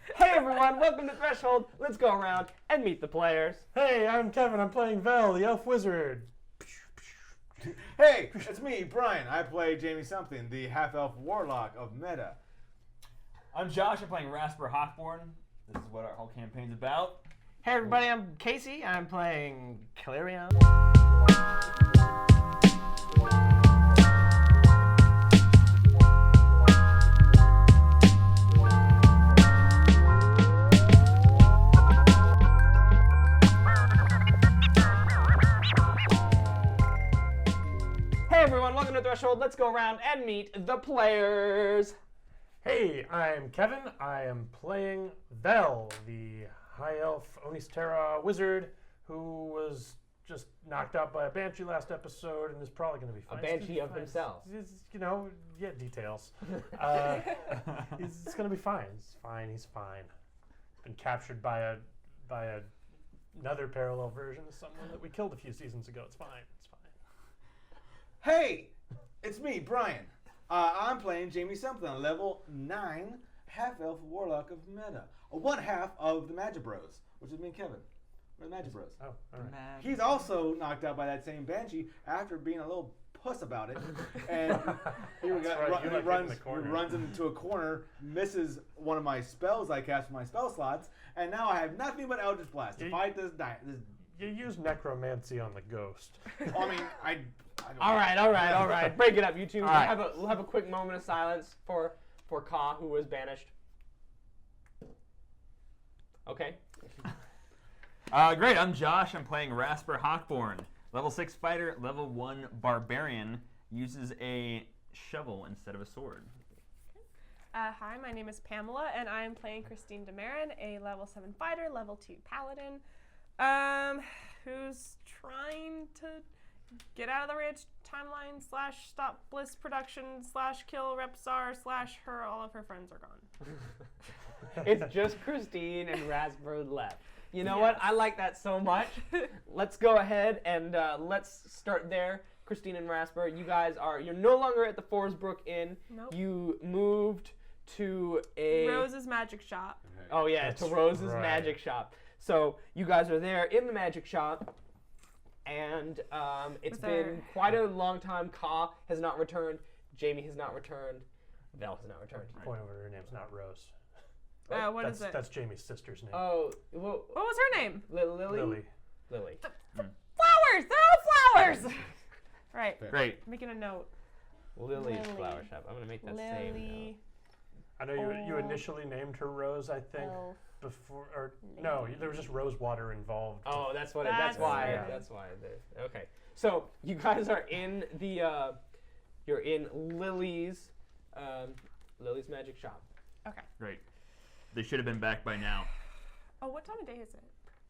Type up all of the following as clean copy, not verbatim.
Hey everyone, welcome to Threshold. Let's go around and meet the players. Hey, I'm Kevin. I'm playing Vel, the elf wizard. Hey, it's me, Brian. I play Jamie Something, the half-elf warlock of Meta. I'm Josh. I'm playing Rasper Hawkborne. This is what our whole campaign's about. Hey everybody, I'm Casey. I'm playing Clarion. Hey everyone, welcome to Threshold. Let's go around and meet the players. Hey, I'm Kevin. I am playing Vel, the high elf Onistera wizard who was just knocked out by a banshee last episode and is probably going to be fine. A banshee of himself. You know, yeah, details. It's going to be fine. It's fine. He's fine. Been captured by another parallel version of someone that we killed a few seasons ago. It's fine. It's fine. Hey, it's me, Brian. I'm playing Jamie Something, level 9 half-elf warlock of Meta. One half of the Magic Bros, which is me and Kevin. We're the Magic Bros. Oh, all right. He's also knocked out by that same banshee after being a little puss about it. And he runs into a corner, misses one of my spells I cast from my spell slots, and now I have nothing but Eldritch Blast to fight this. You use necromancy on the ghost. I mean, I All right. Break it up, you two. All right. We'll have a quick moment of silence for Ka, who was banished. Okay. Great. I'm Josh. I'm playing Rasper Hawkborne. Level 6 fighter, level 1 barbarian. Uses a shovel instead of a sword. Hi, my name is Pamela, and I am playing Christine Demarin, a level 7 fighter, level 2 paladin, who's trying to get out of the rich timeline / stop Bliss production / kill Repsar / her. All of her friends are gone. It's just Christine and Rasper left. You know what? I like that so much. Let's go ahead and let's start there. Christine and Rasper, you're no longer at the Forsbrook Inn. Nope. You moved to a Rose's magic shop. Oh yeah, That's to Rose's right. magic shop. So you guys are there in the magic shop, and it's been quite a long time. Ka has not returned. Jamie has not returned. Vel has not returned. Point over, her name's not Rose. What is it? That's Jamie's sister's name. Oh, well, What was her name? Lily. Lily. Flowers! They're all flowers! Right. Great. Making a note. Lily's Lily. flower shop. I'm gonna make that same. Lily. I know you initially named her Rose, I think, Elf. before, or no, there was just rose water involved. Oh, that's what. That's That's why. right. That's why. Okay. So you guys are in the. You're in Lily's magic shop. Okay. Great. They should have been back by now. Oh, what time of day is it?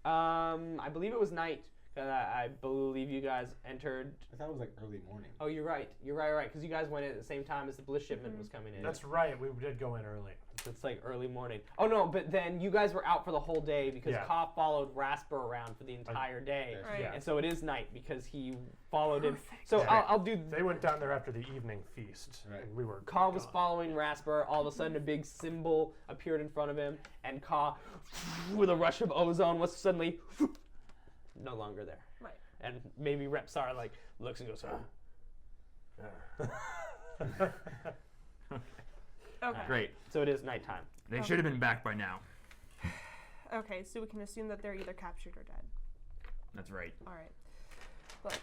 I believe it was night. I believe you guys entered. I thought it was like early morning. Oh, you're right. You're right. Because you guys went in at the same time as the Bliss shipment was coming in. That's right, we did go in early. It's like early morning. Oh no, but then you guys were out for the whole day because Yeah. Ka followed Rasper around for the entire day, Right. Yeah. and so it is night because he followed him. Perfect. So Yeah. I'll do. They went down there after the evening feast, Right. and we were Ka was gone. following Rasper. All of a sudden, a big symbol appeared in front of him, and Ka, with a rush of ozone, was suddenly no longer there. Right. And maybe Repsar like looks and goes, Okay. Great. So it is nighttime. They should have been back by now. Okay, so we can assume that they're either captured or dead. That's right. All right. Look,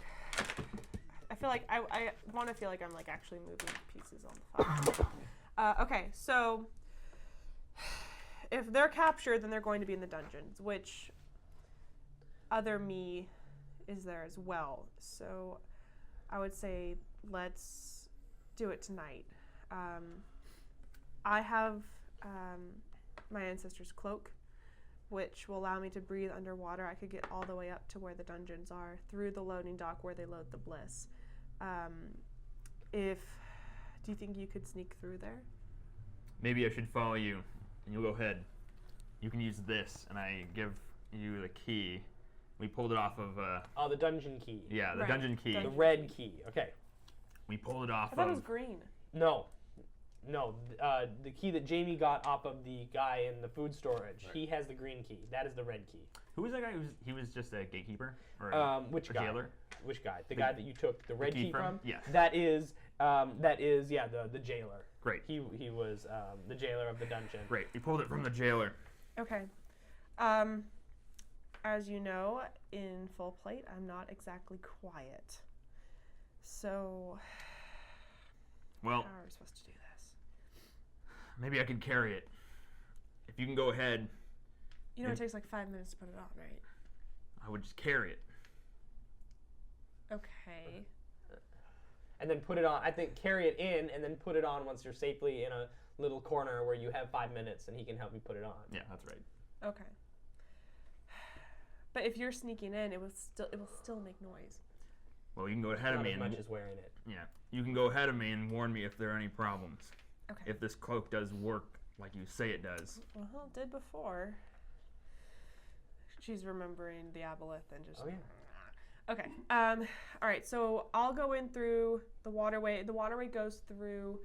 I feel like I want to feel like I'm like actually moving pieces on the fly. Okay, so if they're captured, then they're going to be in the dungeons, which other me is there as well. So I would say let's do it tonight. I have my ancestor's cloak, which will allow me to breathe underwater. I could get all the way up to where the dungeons are through the loading dock where they load the bliss. Do you think you could sneak through there? Maybe I should follow you, and you'll go ahead. You can use this, and I give you the key. We pulled it off of. Oh, the dungeon key. Yeah, the Right. dungeon key. The red key. Okay. We pulled it off I thought it of. was green. No. No, the key that Jamie got off of the guy in the food storage. Right. He has the green key. That is the red key. Who was that guy? He was just a gatekeeper? Or which a guy? Jailer? Which guy? The guy that you took the red key from? Yeah. That is the jailer. Great. He was the jailer of the dungeon. Great. He pulled it from the jailer. Okay. As you know, in full plate, I'm not exactly quiet. So, well, how are we supposed to do this? Maybe I can carry it. If you can go ahead. You know, it takes like 5 minutes to put it on, right? I would just carry it. Okay. And then put it on. I think carry it in and then put it on once you're safely in a little corner where you have 5 minutes and he can help you put it on. Yeah, that's right. Okay. But if you're sneaking in, it will still make noise. Well, you can go ahead of me and much as wearing it. Yeah, you can go ahead of me and warn me if there are any problems. Okay. If this cloak does work like you say it does. Well, it did before. She's remembering the aboleth and just. Oh yeah. Okay. All right. So I'll go in through the waterway. The waterway goes through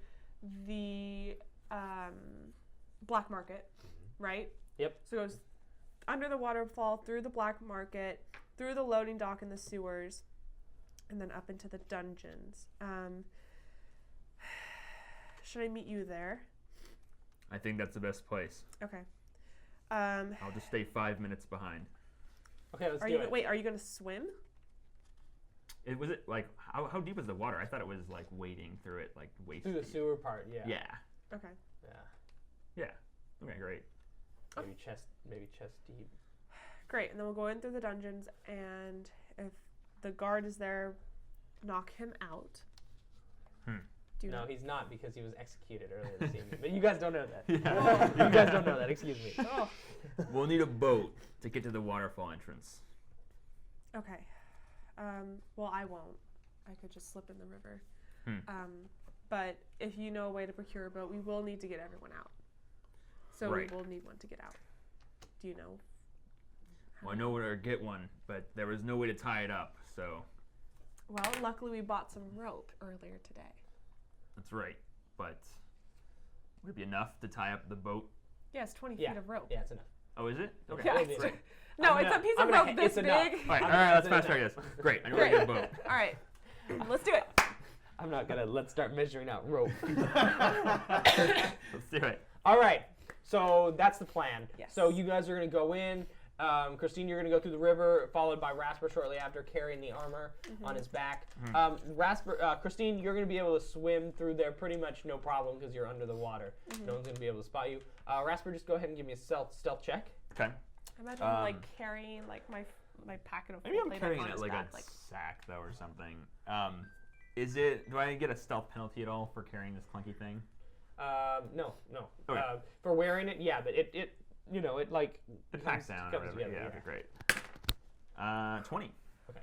the black market, right? Yep. So it goes under the waterfall, through the black market, through the loading dock and the sewers, and then up into the dungeons. Should I meet you there? I think that's the best place. Okay. I'll just stay 5 minutes behind. Okay, let's do it. Wait, are you going to swim? Was it like how deep was the water? I thought it was like wading through it, like waist Through the deep. sewer part, yeah. Yeah. Okay. Yeah. Okay, great. Maybe chest deep. Great, and then we'll go in through the dungeons, and if the guard is there, knock him out. Do you No, know? he's not because he was executed earlier this evening. But you guys don't know that. Yeah. You guys don't know that. Excuse me. Oh. We'll need a boat to get to the waterfall entrance. Okay. Well, I won't. I could just slip in the river. But if you know a way to procure a boat, we will need to get everyone out. So Right. we will need one to get out. Do you know? Well, I know where to get one, but there was no way to tie it up, so. Well, luckily we bought some rope earlier today. That's right. But would it be enough to tie up the boat? Yes, 20 feet of rope. Yeah, it's enough. Oh, is it? Okay. Yeah. It is. Great. No, it's a piece of rope this it's enough. big. All right, let's fast track this. Great. I know where to get a boat. All right, let's do it. I'm not gonna. Let's start measuring out rope. Let's do it. All right. So that's the plan. Yes. So you guys are gonna go in. Christine, you're gonna go through the river, followed by Rasper shortly after, carrying the armor on his back. Christine, you're gonna be able to swim through there pretty much no problem because you're under the water. No one's gonna be able to spot you. Rasper, just go ahead and give me a stealth check. Okay. Imagine like carrying like my packet of Maybe I'm plate carrying on it his like back, a sack though or something. Do I get a stealth penalty at all for carrying this clunky thing? No. Okay. For wearing it, yeah, but it like It packs down or comes whatever. together, Yeah, okay, great. 20. Okay.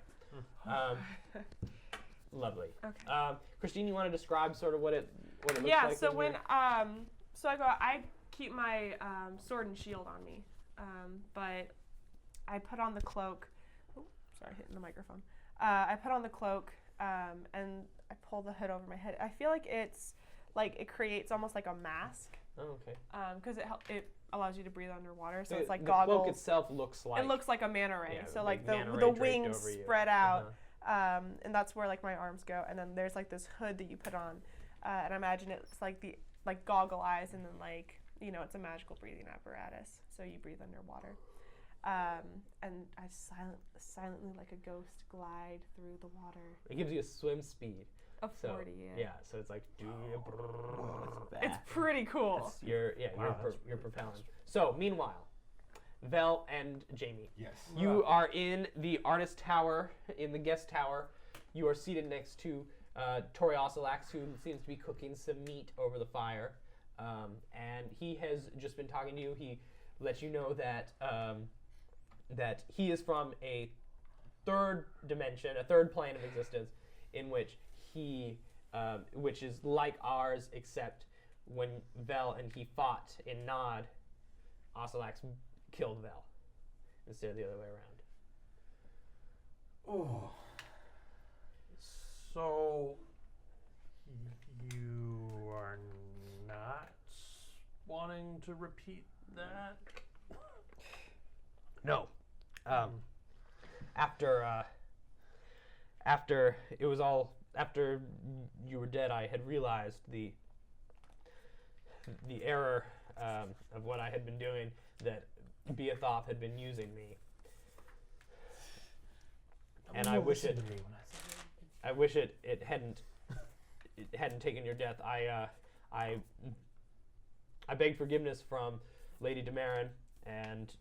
Lovely. Okay. Christine, you want to describe sort of what it looks like? Yeah. So when so I keep my sword and shield on me, but I put on the cloak. Oh, sorry, hitting the microphone. I put on the cloak and I pull the hood over my head. I feel like it's like it creates almost like a mask. Oh, okay. Because it allows you to breathe underwater, so The- it's like the goggles. cloak itself looks like It looks like a manta ray. Yeah, So a like big manta ray the draped wings over you. spread out, and that's where like my arms go. And then there's like this hood that you put on, and I imagine it's like the goggle eyes, and then like it's a magical breathing apparatus, so you breathe underwater. And I silently like a ghost glide through the water. It gives you a swim speed. Of 40, Yeah, so it's like It's pretty cool. You're propelling. So meanwhile, Vel and Jamie. Yes. You are in the artist tower, in the guest tower. You are seated next to Tori Oselax, who seems to be cooking some meat over the fire. And he has just been talking to you. He lets you know that that he is from a third dimension, a third plane of existence, in which which is like ours, except when Vel and he fought in Nod, Oselax killed Vel instead of the other way around. Oh. So you are wanting to repeat that? No. After you were dead, I had realized the error of what I had been doing, that Beathoff had been using me. And I wish it hadn't taken your death. I begged forgiveness from Lady Demarin, and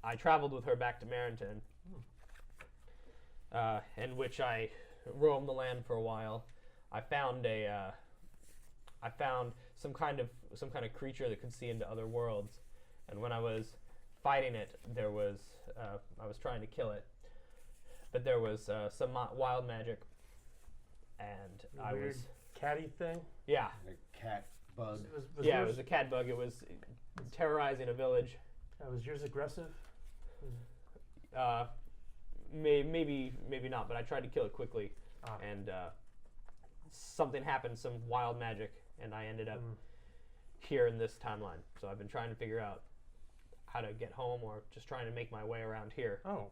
I traveled with her back to Marenton, in which I roamed the land for a while. I found some kind of creature that could see into other worlds, and when I was fighting it, I was trying to kill it, but there was some wild magic, and I was catty thing. Yeah. A cat bug. It was a cat bug. It was terrorizing a village. Was yours aggressive? Maybe not, but I tried to kill it quickly, and something happened, some wild magic, and I ended up here in this timeline. So I've been trying to figure out how to get home, or just trying to make my way around here. Oh.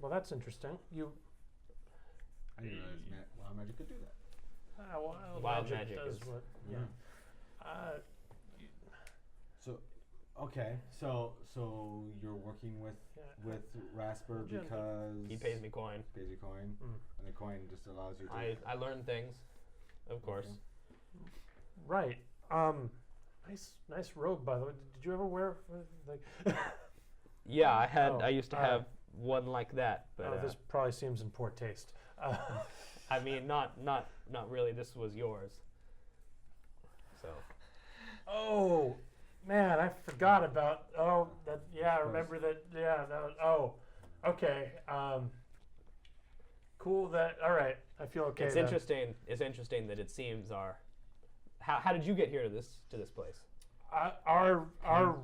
Well, that's interesting. I didn't realize wild magic could do that. Wild magic does is what? Yeah. So you're working with Rasper because he pays me coin. Pays you coin, and the coin just allows you to. I learn things, of course. Right. Nice robe, by the way. Did you ever wear like? Yeah, I used to have one like that, but this probably seems in poor taste. I mean, not really. This was yours. So. Oh, man, I forgot about. Oh, that. Yeah, I remember that. Yeah. Okay. Cool. That. All right. I feel okay. It's interesting. It's interesting that it seems our. How did you get here to this place? Our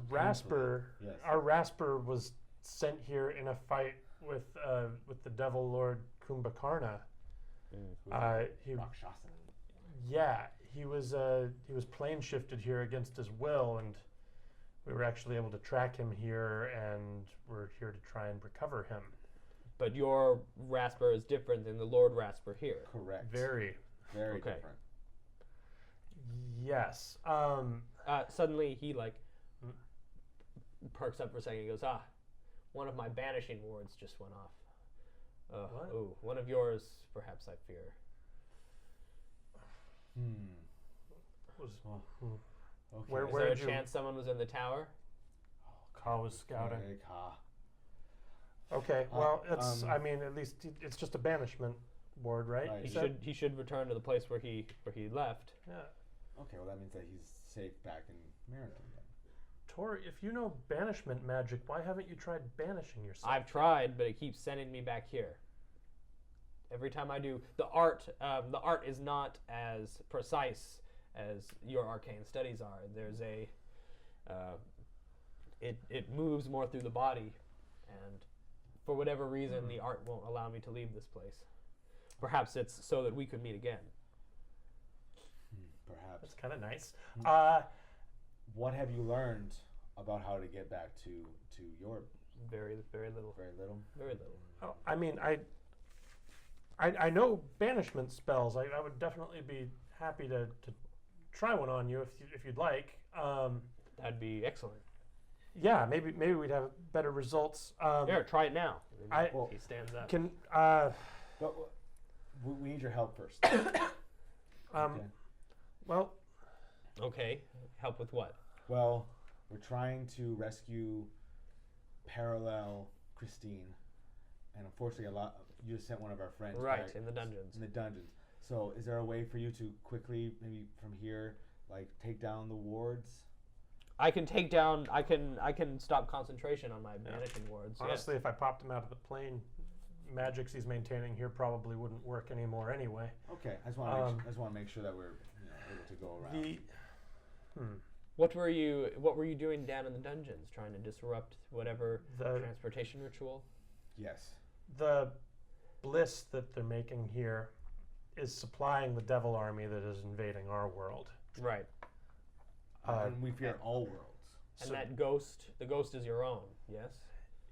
Rasper. Yes. Our Rasper was sent here in a fight with the Devil Lord Kumbhakarna. He was plane shifted here against his will, and we were actually able to track him here, and we're here to try and recover him. But your Rasper is different than the Lord Rasper here. Correct. Very different. Yes. Suddenly he perks up for a second. He goes, one of my banishing wards just went off. One of yours, perhaps, I fear. Okay. Is there a chance someone was in the tower? Ka was scouting. Okay, well, it's. I mean, at least it's just a banishment ward, right? He should return to the place where he left. Yeah. Okay, well that means that he's safe back in Marenton then. Tori, if you know banishment magic, why haven't you tried banishing yourself? I've tried, but it keeps sending me back here. Every time I do, the art is not as precise as your arcane studies are. There's it moves more through the body, and for whatever reason, the art won't allow me to leave this place. Perhaps it's so that we could meet again. Perhaps. That's kind of nice. What have you learned about how to get back to your? Very little. Very little. Very little. Oh, I mean, I know banishment spells. I would definitely be happy to try one on you if you'd like. That'd be excellent. Yeah, maybe we'd have better results. Here, try it now. He stands up. But we need your help first. Okay. Well. Okay. Help with what? Well, we're trying to rescue Parallel Christine, and unfortunately, you just sent one of our friends. Right, back in the dungeons. In the dungeons. So, is there a way for you to quickly, maybe from here, take down the wards? I can take down. I can stop concentration on my banishing wards. Honestly, if I popped him out of the plane, magics he's maintaining here probably wouldn't work anymore anyway. Okay, I just want to make sure that we're able to go around. What were you doing down in the dungeons? Trying to disrupt whatever transportation ritual? Yes. The bliss that they're making here is supplying the devil army that is invading our world. Right. And we fear all worlds. And So that ghost, the ghost is your own, yes?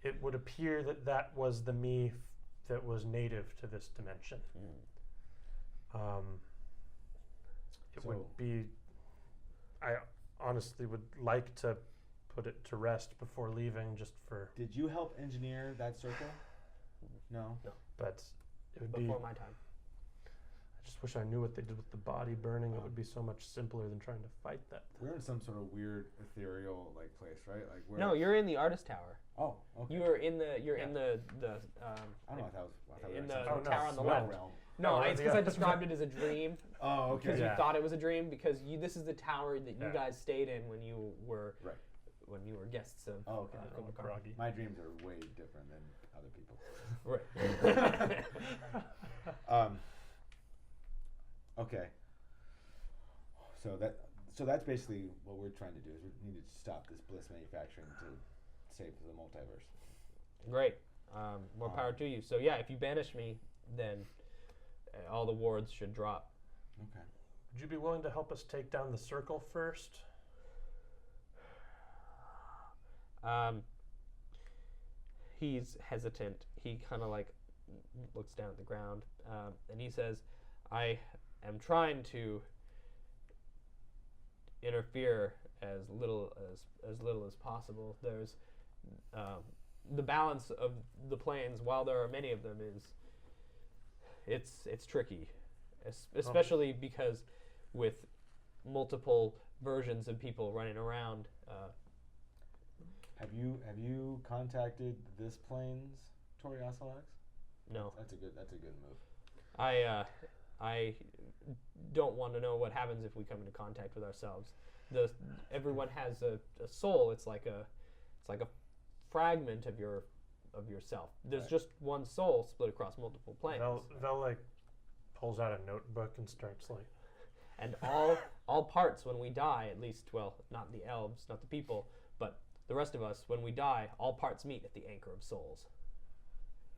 it would appear that that was the me that was native to this dimension. It So- would be. I honestly would like to put it to rest before leaving, just for. Did you help engineer that circle? No. But it would be. Before my time. I just wish I knew what they did with the body burning. It would be so much simpler than trying to fight that. We're in some sort of weird ethereal place, right? Like we're No, you're in the artist tower. Oh, okay. You are in the. You're in the. I don't know if that was. I thought we in were the in some tower on the sort of left. realm. No, Oh, it's because yeah. I described it as a dream. Oh, okay. Because Yeah. you thought it was a dream. Because this is the tower that you Yeah. guys stayed in when you were Right. when you were guests of. Oh, okay. I'm groggy. My dreams are way different than other people's. Right. Okay. So that's basically what we're trying to do. Is we need to stop this bliss manufacturing to save the multiverse. Great. More power to you. So yeah, if you banish me, then all the wards should drop. Okay. Would you be willing to help us take down the circle first? He's hesitant. He kind of like looks down at the ground, and he says, "I am trying to interfere as little as possible. There's the balance of the planes, while there are many of them, it's tricky, especially because with multiple versions of people running around." Have you contacted this plane's Tori Osalax? No, That's a good move. I don't want to know what happens if we come into contact with ourselves. Everyone has a soul. It's like a fragment of yourself. There's Right. just one soul split across multiple planes. Vel like pulls out a notebook and starts like. And all parts when we die, at least, well, not the elves, not the people, but the rest of us, when we die, all parts meet at the Anchor of Souls.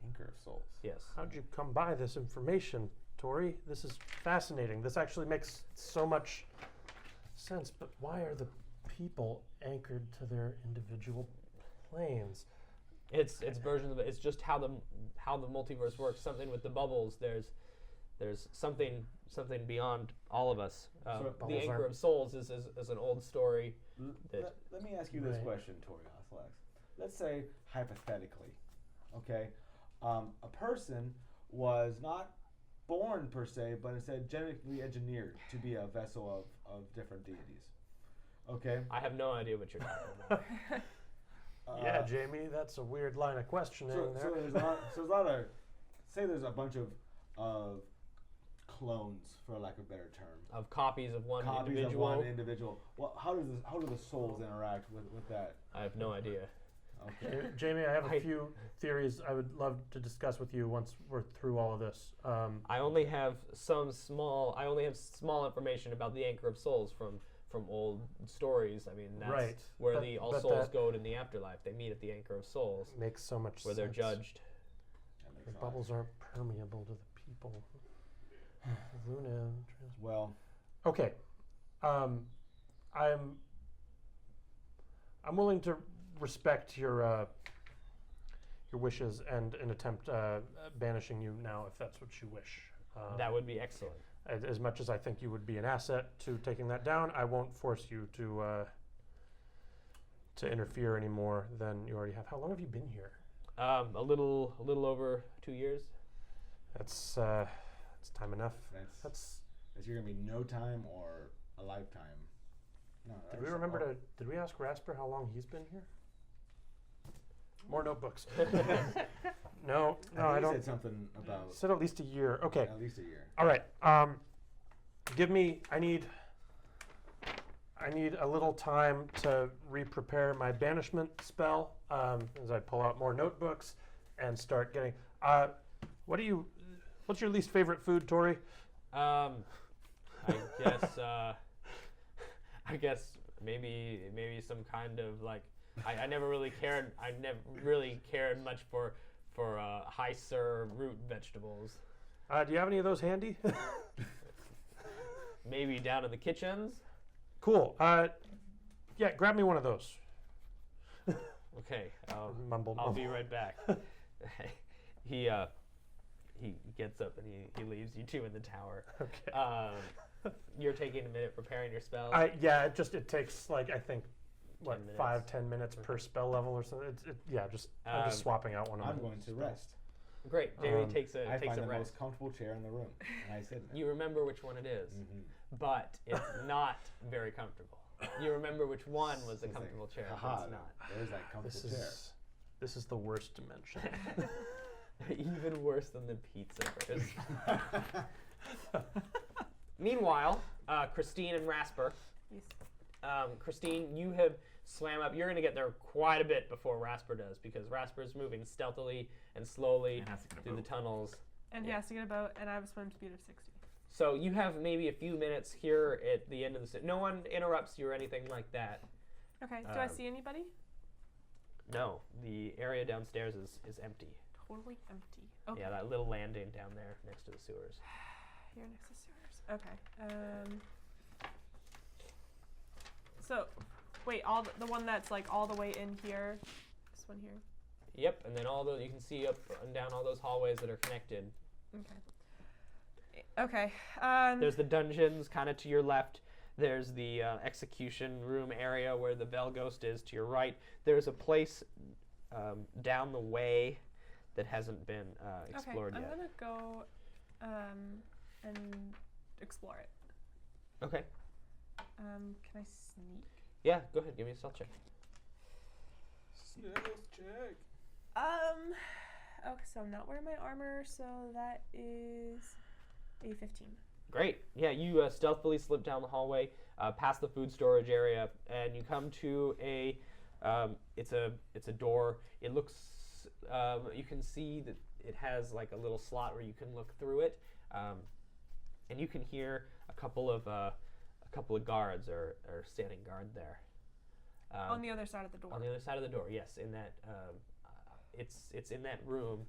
Anchor of Souls. Yes. How'd you come by this information, Tori? This is fascinating. This actually makes so much sense. But why are the people anchored to their individual planes? It's versions of it. It's just how the multiverse works. Something with the bubbles. There's something beyond all of us. So The bubbles Anchor aren't- of Souls is an old story. Let me ask you this Right. question, Tori Osalax. Let's say, hypothetically, okay, a person was not born per se, but instead genetically engineered to be a vessel of different deities. Okay? I have no idea what you're talking about. Yeah, Jamie, that's a weird line of questioning So there. there's a lot of, say there's a bunch of clones, for lack of a better term. Of copies of one Copies individual. of one individual. Well, how do the souls interact with that? I have no idea. Okay. Jamie, I have a I- few theories I would love to discuss with you once we're through all of this. I only have small information about the Anchor of Souls from old stories. I mean, that's Right. where But- the all but souls that- go in the afterlife. They meet at the Anchor of Souls, Makes so much where sense. they're judged. That makes The a lot. bubbles aren't permeable to the people. Luna. Well, Okay. I'm willing to respect your wishes and an attempt banishing you now, if that's what you wish. That would be excellent. As much as I think you would be an asset to taking that down, I won't force you to interfere any more than you already have. How long have you been here? A little over 2 years. That's time enough. that's either gonna be no time or a lifetime. No. Did we remember to? Did we ask Rasper how long he's been here? More notebooks. No, I I don't. said something about Said at least a year. Okay. at least a year. All right. Give me. I need a little time to re-prepare my banishment spell. As I pull out more notebooks and start getting. What's your least favorite food, Tori? I guess maybe some kind of like I never really cared. I never really cared much for high ser root vegetables. Do you have any of those handy? Maybe down in the kitchens. Cool. Yeah, grab me one of those. Okay. Mumble. I'll be right back. He gets up and he leaves you two in the tower. Okay. You're taking a minute preparing your spells. Yeah, it takes like I think 5-10 minutes Okay. per spell level or something. I'm just swapping out one of them. I'm going to rest. Great. Jamie takes a I find the rest. most comfortable chair in the room, and I sit in it. You remember which one it is, but it's not very comfortable. You remember which one was a comfortable chair, but it's not. There's that comfortable chair. This is the worst dimension. Even worse than the pizza burgers. Meanwhile, Christine and Rasper. Yes. Christine, you have swam up. You're going to get there quite a bit before Rasper does because Rasper's moving stealthily and slowly through the tunnels. And he has to get a boat, and I have a swim speed of 60. So you have maybe a few minutes here at the end of the... No one interrupts you or anything like that. Okay. Do I see anybody? No. The area downstairs is empty. Totally empty. Okay. Yeah, that little landing down there next to the sewers. Here next to sewers. Okay. So, wait, the one that's like all the way in here. This one here. Yep, and then all those you can see up and down all those hallways that are connected. Okay. There's the dungeons kind of to your left. There's the execution room area where the Bell Ghost is to your right. There's a place down the way that hasn't been explored yet. I'm gonna go and explore it. Okay. Can I sneak? Yeah, go ahead. Give me a stealth check. Stealth check. Okay, so I'm not wearing my armor, so that is a 15. Great. Yeah, you stealthily slip down the hallway, past the food storage area, and you come to it's a door. It looks, you can see that it has like a little slot where you can look through it, and you can hear a couple of guards are standing guard there. On the other side of the door. On the other side of the door, yes. In that, it's in that room,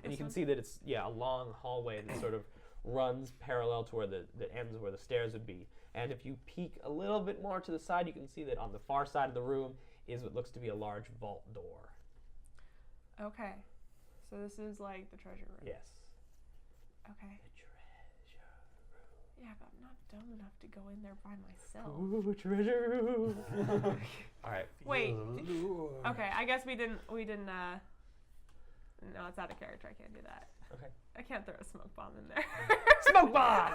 and you can one? see that it's a long hallway that sort of runs parallel to where the ends where the stairs would be. And if you peek a little bit more to the side, you can see that on the far side of the room is what looks to be a large vault door. Okay, so this is like the treasure room. Yes. Okay. The treasure room. Yeah, but I'm not dumb enough to go in there by myself. Ooh, treasure room. All right. Wait. Okay, I guess we didn't. No, it's out of character. I can't do that. Okay. I can't throw a smoke bomb in there. Smoke bomb.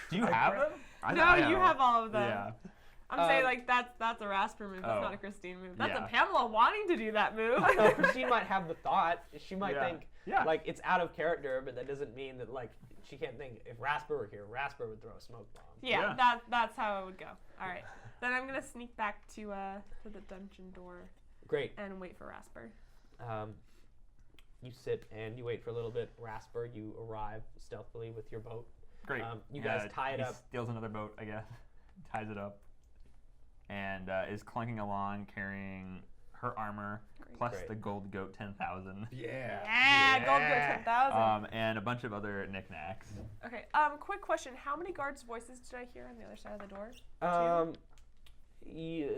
Do you have them? No, you have all of them. Yeah. I'm saying like that's a Rasper move. That's not a Christine move. That's Yeah. a Pamela wanting to do that move. Christine might have the thought. She might think Yeah. like it's out of character, but that doesn't mean that like she can't think. If Rasper were here, Rasper would throw a smoke bomb. Yeah, that's how it would go. All right, then I'm gonna sneak back to the dungeon door. Great. And wait for Rasper. You sit and you wait for a little bit. Rasper, you arrive stealthily with your boat. Great. You guys tie it he up. Steals another boat, I guess. Ties it up. And is clunking along carrying her armor plus Great. the gold goat 10,000. Yeah, gold goat 10,000. And a bunch of other knickknacks. Okay. Quick question: how many guards' voices did I hear on the other side of the door? 2 or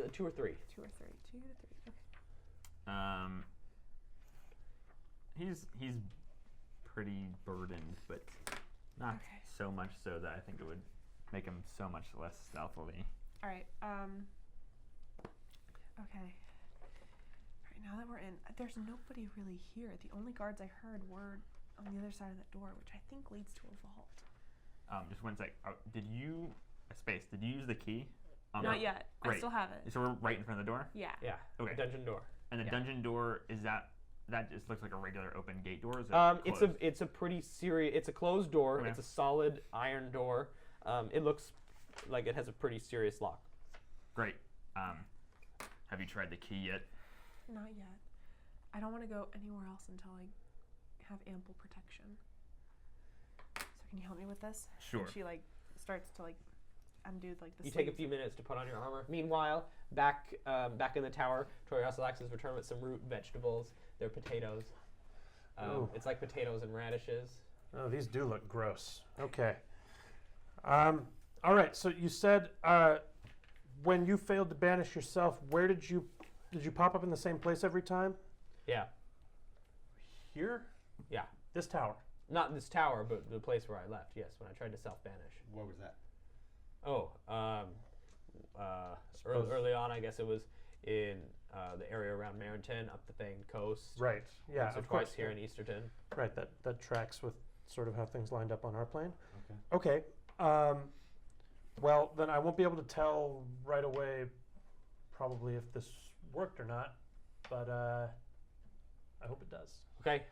3. 2 or 3. 2 to 3. Okay. He's pretty burdened, but not so much so that I think it would make him so much less stealthily. All right. Okay. All right. Now that we're in, there's nobody really here. The only guards I heard were on the other side of the door, which I think leads to a vault. Just one sec. Did you use the key? Not yet. Great. I still have it. So we're right in front of the door? Yeah. Yeah. Okay. The dungeon door. And the dungeon door, is that just looks like a regular open gate door? Or is it It's a pretty serious. It's a closed door. Okay. It's a solid iron door. It looks like it has a pretty serious lock. Great. Have you tried the key yet? Not yet. I don't want to go anywhere else until I have ample protection. So can you help me with this? Sure. And she starts to undo the. You take a few minutes to put on your armor. Meanwhile, back in the tower, Toriasax has returned with some root vegetables. They're potatoes. It's like potatoes and radishes. Oh, these do look gross. Okay. All right. So you said when you failed to banish yourself, where did you pop up in the same place every time? Yeah. Here? Yeah. This tower. Not in this tower, but the place where I left. Yes, when I tried to self-banish. What was that? Oh, early on, I guess it was in the area around Merrington, up the Fanged Coast. Right. Yeah. Once or of course. twice here in Easterton. Right. That tracks with sort of how things lined up on our plane. Okay. Okay. Well, then I won't be able to tell right away, probably if this worked or not, but I hope it does. Okay.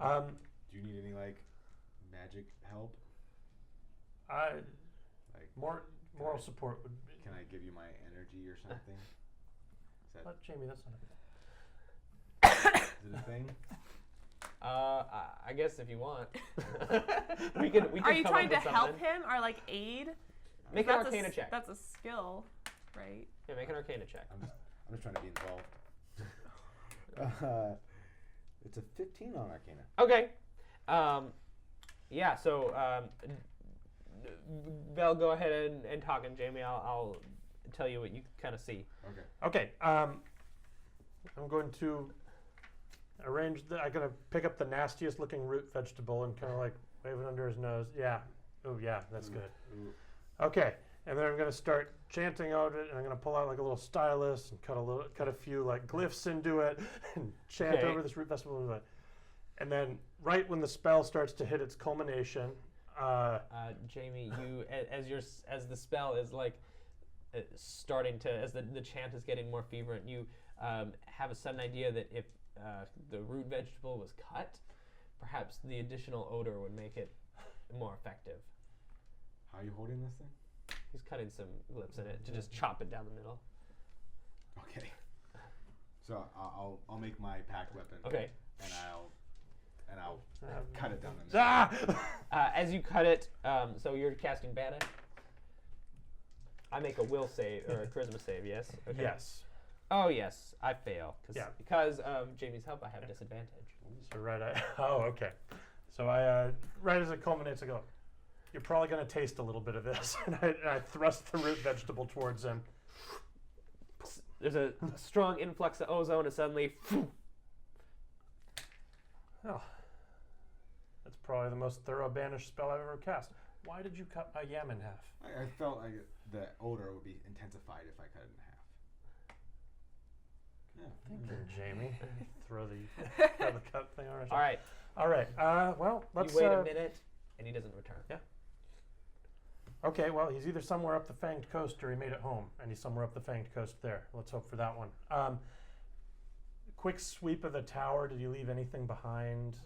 Do you need any like magic help? Like moral I- support would be. Can I give you my energy or something? Is that Jamie, that's not is it a thing? I guess if you want, we can. Are you come trying up to with help something. him or like aid? Make an That's Arcana check. That's a skill, right? Yeah, make an Arcana check. I'm just trying to be involved. It's a 15 on Arcana. Okay. Yeah. So, Vel, go ahead and talk, and Jamie, I'll tell you what you kind of see. Okay. Okay. I'm going to arrange. I'm going to pick up the nastiest looking root vegetable and kind of like wave it under his nose. Yeah. Oh yeah, that's good. Ooh. Okay. And then I'm going to start chanting out it, and I'm going to pull out like a little stylus and cut a few like glyphs into it, and chant Okay. over this root vegetable. And then right when the spell starts to hit its culmination, Jamie, you as the spell is like starting to, as the chant is getting more fervent, you have a sudden idea that if the root vegetable was cut, perhaps the additional odor would make it more effective. How are you holding this thing? He's cutting some glyphs in it to just chop it down the middle. Okay. So I'll make my packed weapon. Okay. And I'll cut it down the middle. As you cut it, so you're casting Banish. I make a will save or a charisma save, yes? Okay. yes. Oh, yes, I fail. Yeah. Because of Jamie's help, I have disadvantage. So okay. So I right as it culminates, I go, "You're probably going to taste a little bit of this," and I thrust the root vegetable towards him. There's a strong influx of ozone, and suddenly, Oh, that's probably the most thorough banish spell I've ever cast. Why did you cut my yam in half? I felt like the odor would be intensified if I cut it in half. Yeah. Thank you, Jamie. Throw the cut thing on. all right, All right. Well, let's. you wait a minute, and he doesn't return. Yeah. Okay. Well, he's either somewhere up the Fanged Coast or he made it home, and he's somewhere up the Fanged Coast there. Let's hope for that one. Quick sweep of the tower. Did you leave anything behind?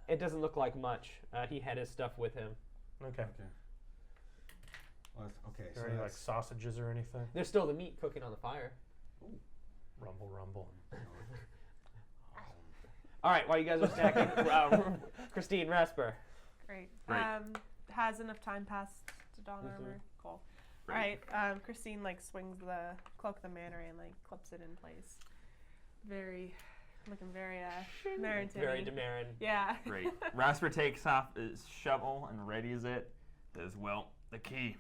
It doesn't look like much. He had his stuff with him. Okay. Well, okay. Are So there any like that's- sausages or anything? There's still the meat cooking on the fire. Rumble, rumble. All right, while you guys are stacking, Christine, Rasper. Great. Great. Has enough time passed to don armor? Cool. All right. Christine like swings the cloak of the manor and like clips it in place. Looking very Merrington. Very Demarin. Yeah. Great. Rasper takes off his shovel and readies it. Says, "Well, the key.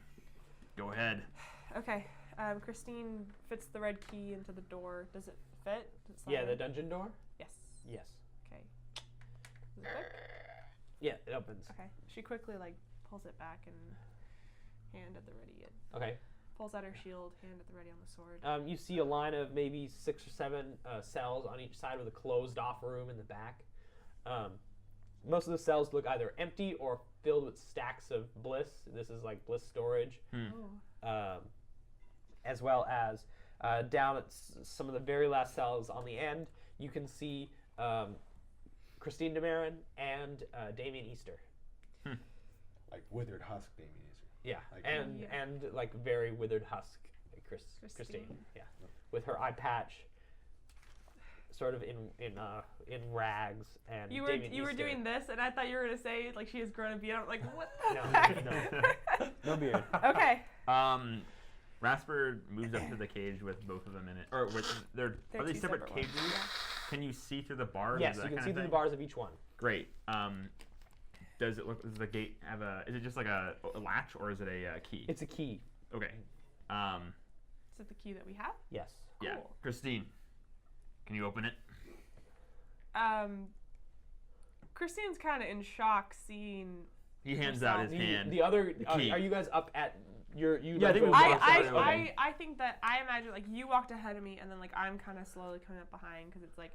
Go ahead." Okay. Christine fits the red key into the door. Does it fit? Does it Yeah, slide the in? dungeon door? Yes. Yes. Okay. Does it fit? Yeah, it opens. Okay. She quickly like pulls it back and hand at the ready. It Okay. pulls out her shield, hand at the ready on the sword. You see a line of maybe 6 or 7 cells on each side with a closed-off room in the back. Most of the cells look either empty or filled with stacks of bliss. This is like bliss storage. Oh. As well as down at some of the very last cells on the end, you can see Christine Demarin and Damien Easter. Like withered husk, Damien Easter. Yeah, Like- and like very withered husk, Christine. Yeah, with her eye patch, sort of in rags, and You Damien were Easter. doing this, and I thought you were gonna say like she has grown a beard. I'm like, what the No, heck? no beard. Okay. Rasper moves up to the cage with both of them in it. Or with, They're are they two separate separate ones. cages? Can you see through the bars? Yes, that you can kind see of through the thing? bars of each one. Great. Does it look? Does the gate have a? Is it just like a latch or is it a key? It's a key. Okay. Is it the key that we have? Yes. Yeah. Cool. Christine, can you open it? Christine's kind of in shock seeing. He hands out his hand. The other key. are you guys up at your you? Yeah, I think we guys both go- started. Okay. I think that I imagine like you walked ahead of me and then like I'm kind of slowly coming up behind because it's like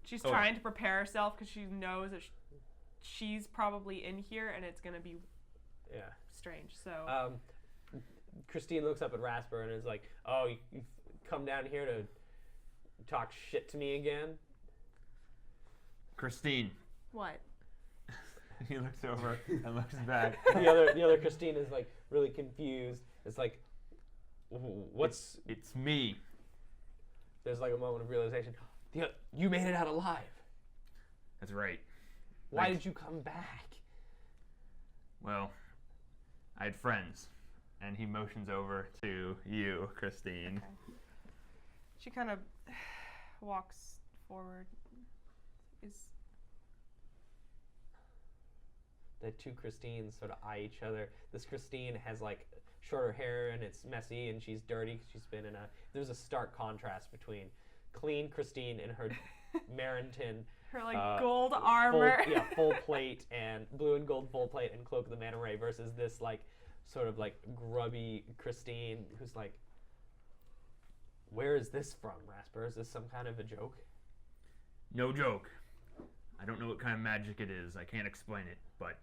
she's trying to prepare herself because she knows that she's probably in here and it's gonna be strange. So Christine looks up at Rasper and is like, "Oh, you've come down here to talk shit to me again?" Christine. what? He looks over and looks back. The other Christine is like really confused. It's like, what's? It's me. There's like a moment of realization. You made it out alive. That's right. Why did you come back? Well, I had friends, and he motions over to you, Christine. Okay. She kind of walks forward. The two Christines sort of eye each other. This Christine has like shorter hair and it's messy and she's dirty. She's been in a. There's a stark contrast between clean Christine and her Marinton. Her like gold armor. Full plate and blue and gold full plate and cloak of the manta ray versus this like sort of like grubby Christine who's like, where is this from, Rasper? Is this some kind of a joke? No joke. I don't know what kind of magic it is. I can't explain it, but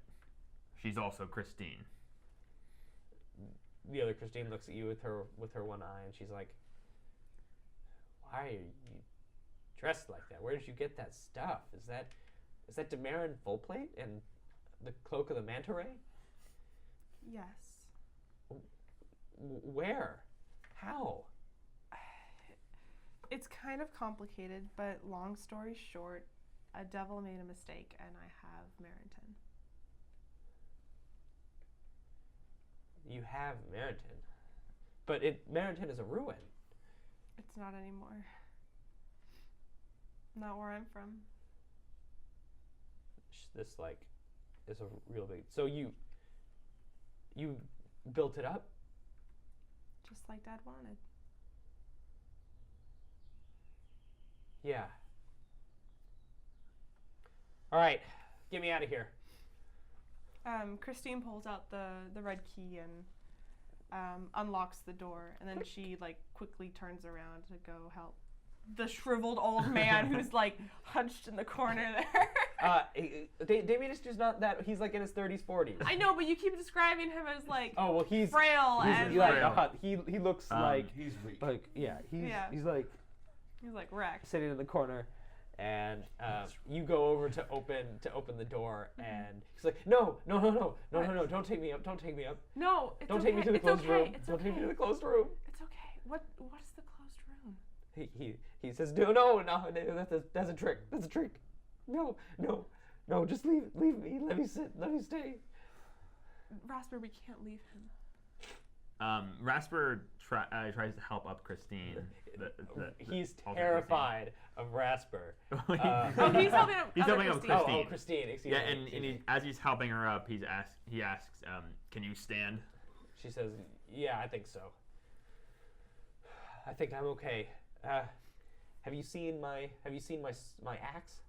she's also Christine. The other Christine looks at you with her one eye and she's like, why are you dressed like that? Where did you get that stuff? Is that Demarin full plate and the cloak of the manta ray? Yes. Where? How? It's kind of complicated, but long story short, a devil made a mistake and I have Marinton. You have Marinton. But Marinton is a ruin. It's not anymore. Not where I'm from. This like is a real big. So you built it up? Just like Dad wanted. Yeah. All right, get me out of here. Christine pulls out the red key and unlocks the door, and then she like quickly turns around to go help the shriveled old man who's like hunched in the corner there. Damien is just not that. He's like in his 30s, 40s. I know, but you keep describing him as like he's frail and like he looks like he's weak. like he's like wrecked. sitting in the corner. And you go over to open the door, and he's like, no, don't take me up, No, it's don't okay. take me to the It's closed okay. room, It's don't okay. take me to the closed room. It's okay. What is the closed room? He says, no, that's a trick, no, just leave me, let me stay. Rasper, we can't leave him. Rasper tries to help up Christine. He's terrified of Rasper. He's helping up Christine. Oh, Christine, excuse me. And as he's helping her up, he asks, can you stand? She says, yeah, I think so. I think I'm okay. Have you seen my axe?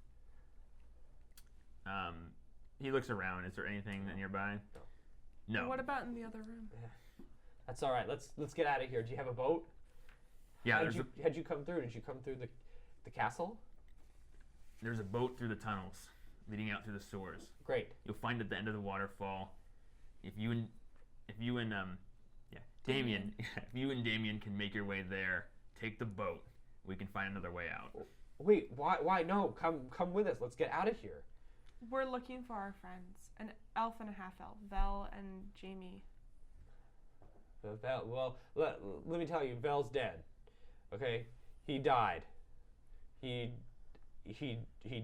He looks around. Is there anything nearby? No. What about in the other room? That's all right. Let's get out of here. Do you have a boat? Yeah. Had you come through? Did you come through the castle? There's a boat through the tunnels leading out through the sewers. Great. You'll find at the end of the waterfall. If you and Damien, if you and Damien can make your way there, take the boat. We can find another way out. Wait, why? No, come with us. Let's get out of here. We're looking for our friends, an elf and a half-elf, Vel and Jamie. Well, let me tell you, Vel's dead. Okay, he died. He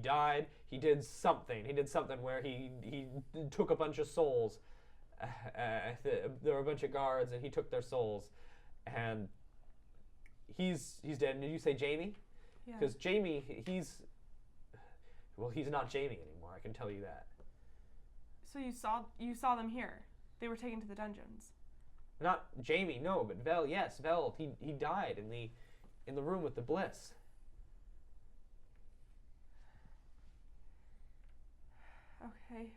died. He did something. He did something where he took a bunch of souls. There were a bunch of guards, and he took their souls, and he's dead. And did you say Jamie? Yeah. Because Jamie, he's not Jamie anymore. I can tell you that. So you saw them here. They were taken to the dungeons. Not Jamie, no, but Vel. Yes, Vel. He died in the room with the Bliss. Okay.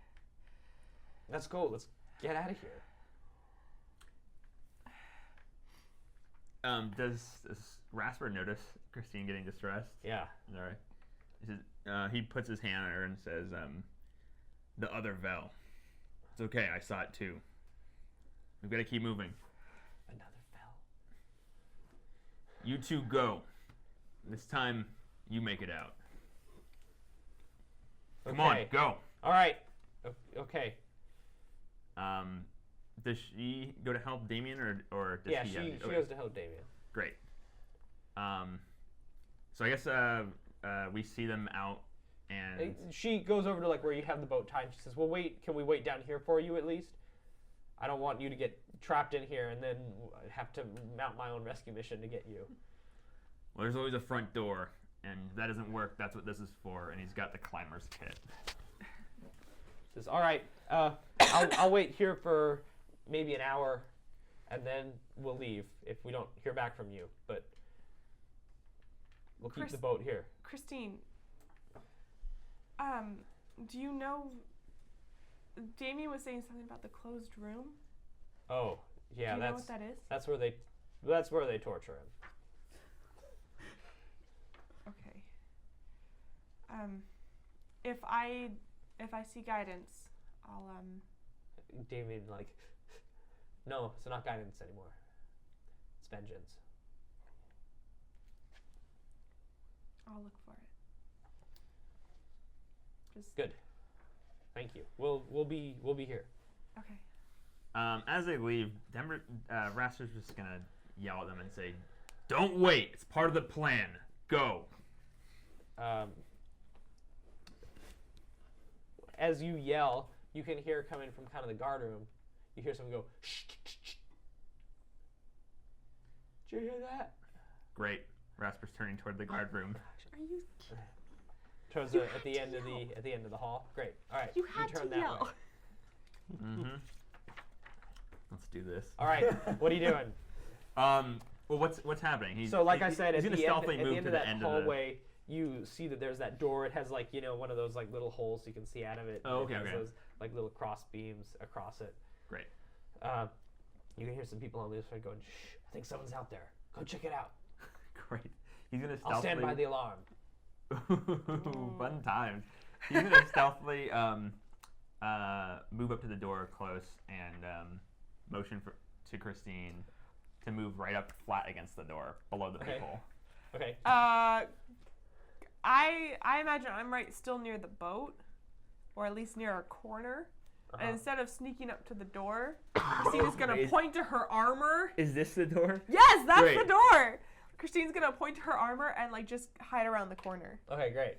Let's go. Let's get out of here. Does Rasper notice Christine getting distressed? Yeah. All right. He puts his hand on her and says, "The other Vel. It's okay. I saw it too. We've got to keep moving. Another Vel. You two go. This time, you make it out. Come on, go." All right. Okay. Does she go to help Damien or does Yeah, he? she goes to help Damien. Great. So I guess we see them out, and She goes over to like where you have the boat tied. And she says, "Well, wait. Can we wait down here for you at least? I don't want you to get trapped in here and then have to mount my own rescue mission to get you." well, there's always a front door, and if that doesn't work. That's what this is for. And he's got the climber's kit. Says, "All right. I'll wait here for maybe an hour, and then we'll leave if we don't hear back from you. But we'll keep the boat here." Christine, do you know? Damien was saying something about the closed room. Oh, yeah. Do you know what that is? That's where they torture him. Okay. If I see guidance, I'll Damien no, it's not guidance anymore. It's vengeance. I'll look for it. Just Good. Thank you. We'll be here. okay. As they leave, Rasper's just gonna yell at them and say, "Don't wait. It's part of the plan. Go." As you yell, you can hear coming from kind of the guard room. You hear someone go, "Shh, shh, shh, shh." Did you hear that? Great. Rasper's turning toward the guard room. Are you? Towards You at had the to end of yell. the end of the hall. Great. All right. You had turn to that yell. way. Mm-hmm. Let's do this. All right. What are you doing? Well, what's happening? So, like I said, he's at gonna the stealthily end move of to that the end hallway, you see that there's that door. It has one of those little holes you can see out of it. Oh, It okay, has okay. those little cross beams across it. Great. You can hear some people on the other side going, "Shh! I think someone's out there. Go check it out. Great. He's gonna stealthily. I'll stand by the alarm." Fun times. He's gonna stealthily move up to the door close and motion to Christine to move right up flat against the door below the Okay. people. Okay. I imagine I'm still near the boat, or at least near a corner. Uh-huh. And instead of sneaking up to the door, Christina's gonna point to her armor. Is this the door? Yes, that's Great. the door. Christine's gonna point to her armor and just hide around the corner. Okay. Great.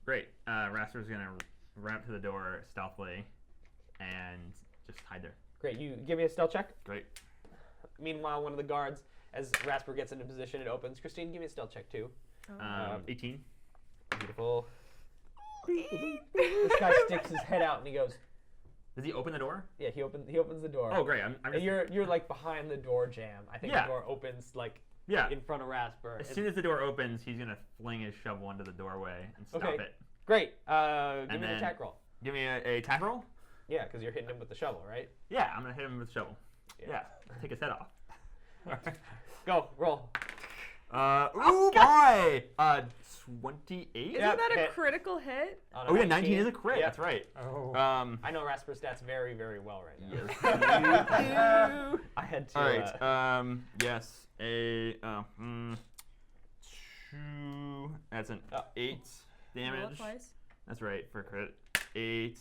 Great. Rasper's gonna run up to the door stealthily and just hide there. Great. You give me a stealth check. Great. Meanwhile, one of the guards, as Rasper gets into position, it opens. Christine, give me a stealth check too. 18. Beautiful. This guy sticks his head out and he goes, Does he open the door? "Yeah." He opens the door. Oh, great. I'm And just, you're behind the door jamb. I think Yeah. the door opens yeah. in front of Rasper. As soon as the door opens, he's gonna fling his shovel into the doorway and stop Okay. it. Great. Give And me an then- attack roll. Give me a attack roll. Yeah, because you're hitting him with the shovel, right? Yeah, I'm gonna hit him with the shovel. Yeah. Yeah, take his head off. Go, roll. Ooh boy! 28. Isn't Yep, that a hit. critical hit? On Oh yeah, 19 is a crit. Yep. That's right. Oh. I know Rasper's stats very, very well right now. Yes. I had to. All right. Yes. A 2. That's an 8 Roll it damage. twice. That's right for crit. 8.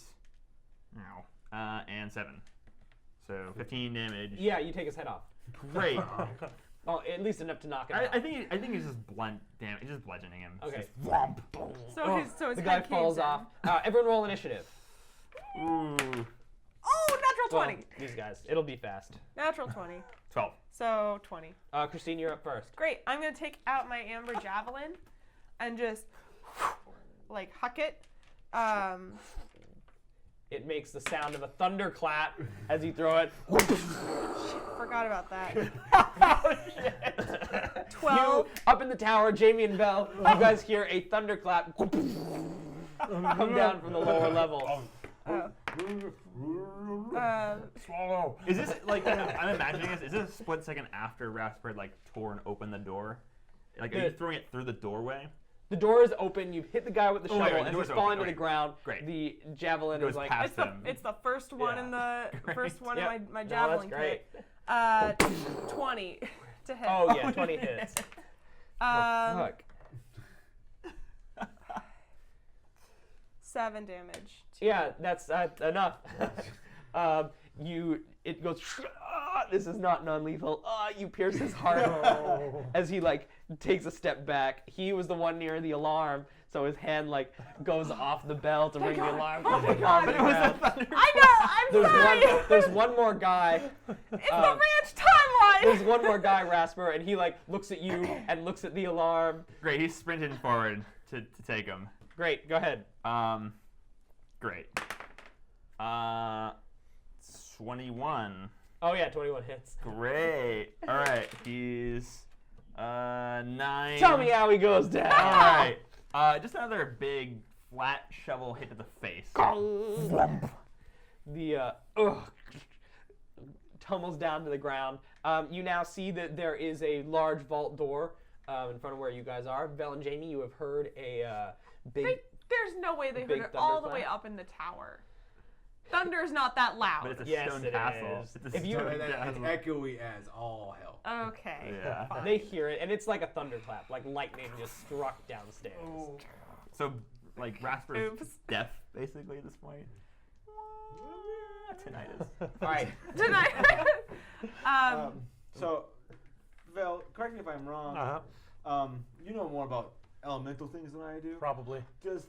No. And 7. So 15 damage. Yeah, you take his head off. Great. Oh, at least enough to knock him out. I think he's just blunt. Damn, he's just bludgeoning him. It's Okay. just whomp. So his the guy head falls caves in. off. Everyone roll initiative. Ooh. Oh, natural Well, 20. these guys. It'll be fast. Natural 20. 12. So 20. Christine, you're up first. Great. I'm gonna take out my amber javelin and just huck it. It makes the sound of a thunderclap as you throw it. Forgot about that. Oh, shit. 12. You, up in the tower, Jamie and Belle, you guys hear a thunderclap come down from the lower level. Swallow. Is this like I'm imagining this? Is this a split second after Rasper like tore and opened the door? Like, are you throwing it through the doorway? The door is open. You hit the guy with the shovel, right, the and he's door's falling to open. the ground. Great. The javelin Goes is like. past It's the first one in the first one Yep. in my No, javelin that's great. kit. 20 to hit. Oh yeah, 20 hits. Fuck. 7 damage. Yeah, that's enough. It goes. This is not non-lethal. You pierce his heart as he like takes a step back. He was the one near the alarm, so his hand like goes off the bell to ring the alarm. Oh my God! I know. I'm sorry. There's one more guy. It's the ranch timeline. There's one more guy, Rasper, and he like looks at you and looks at the alarm. Great. He's sprinting forward to take him. Great, go ahead. Great. 21. Oh yeah, 21 hits. Great. All right. He's 9. Tell me how he goes down. All right. Just another big flat shovel hit to the face. The tumbles down to the ground. You now see that there is a large vault door in front of where you guys are. Belle and Jamie, you have heard a big. There's no way they heard Big it all the thunderclap. way up in the tower. Thunder's not that loud. But it's a Yes, stone it castle. is. It's a If you- stone It's castle. echoey as all hell. Okay. Yeah. fine. They hear it, and it's like a thunderclap, like lightning just struck downstairs. So, like, Rasper's Oops. deaf, basically, at this point. Tinnitus. All right. Tonight. So, Vel, correct me if I'm wrong. You know more about elemental things than I do. Probably. Does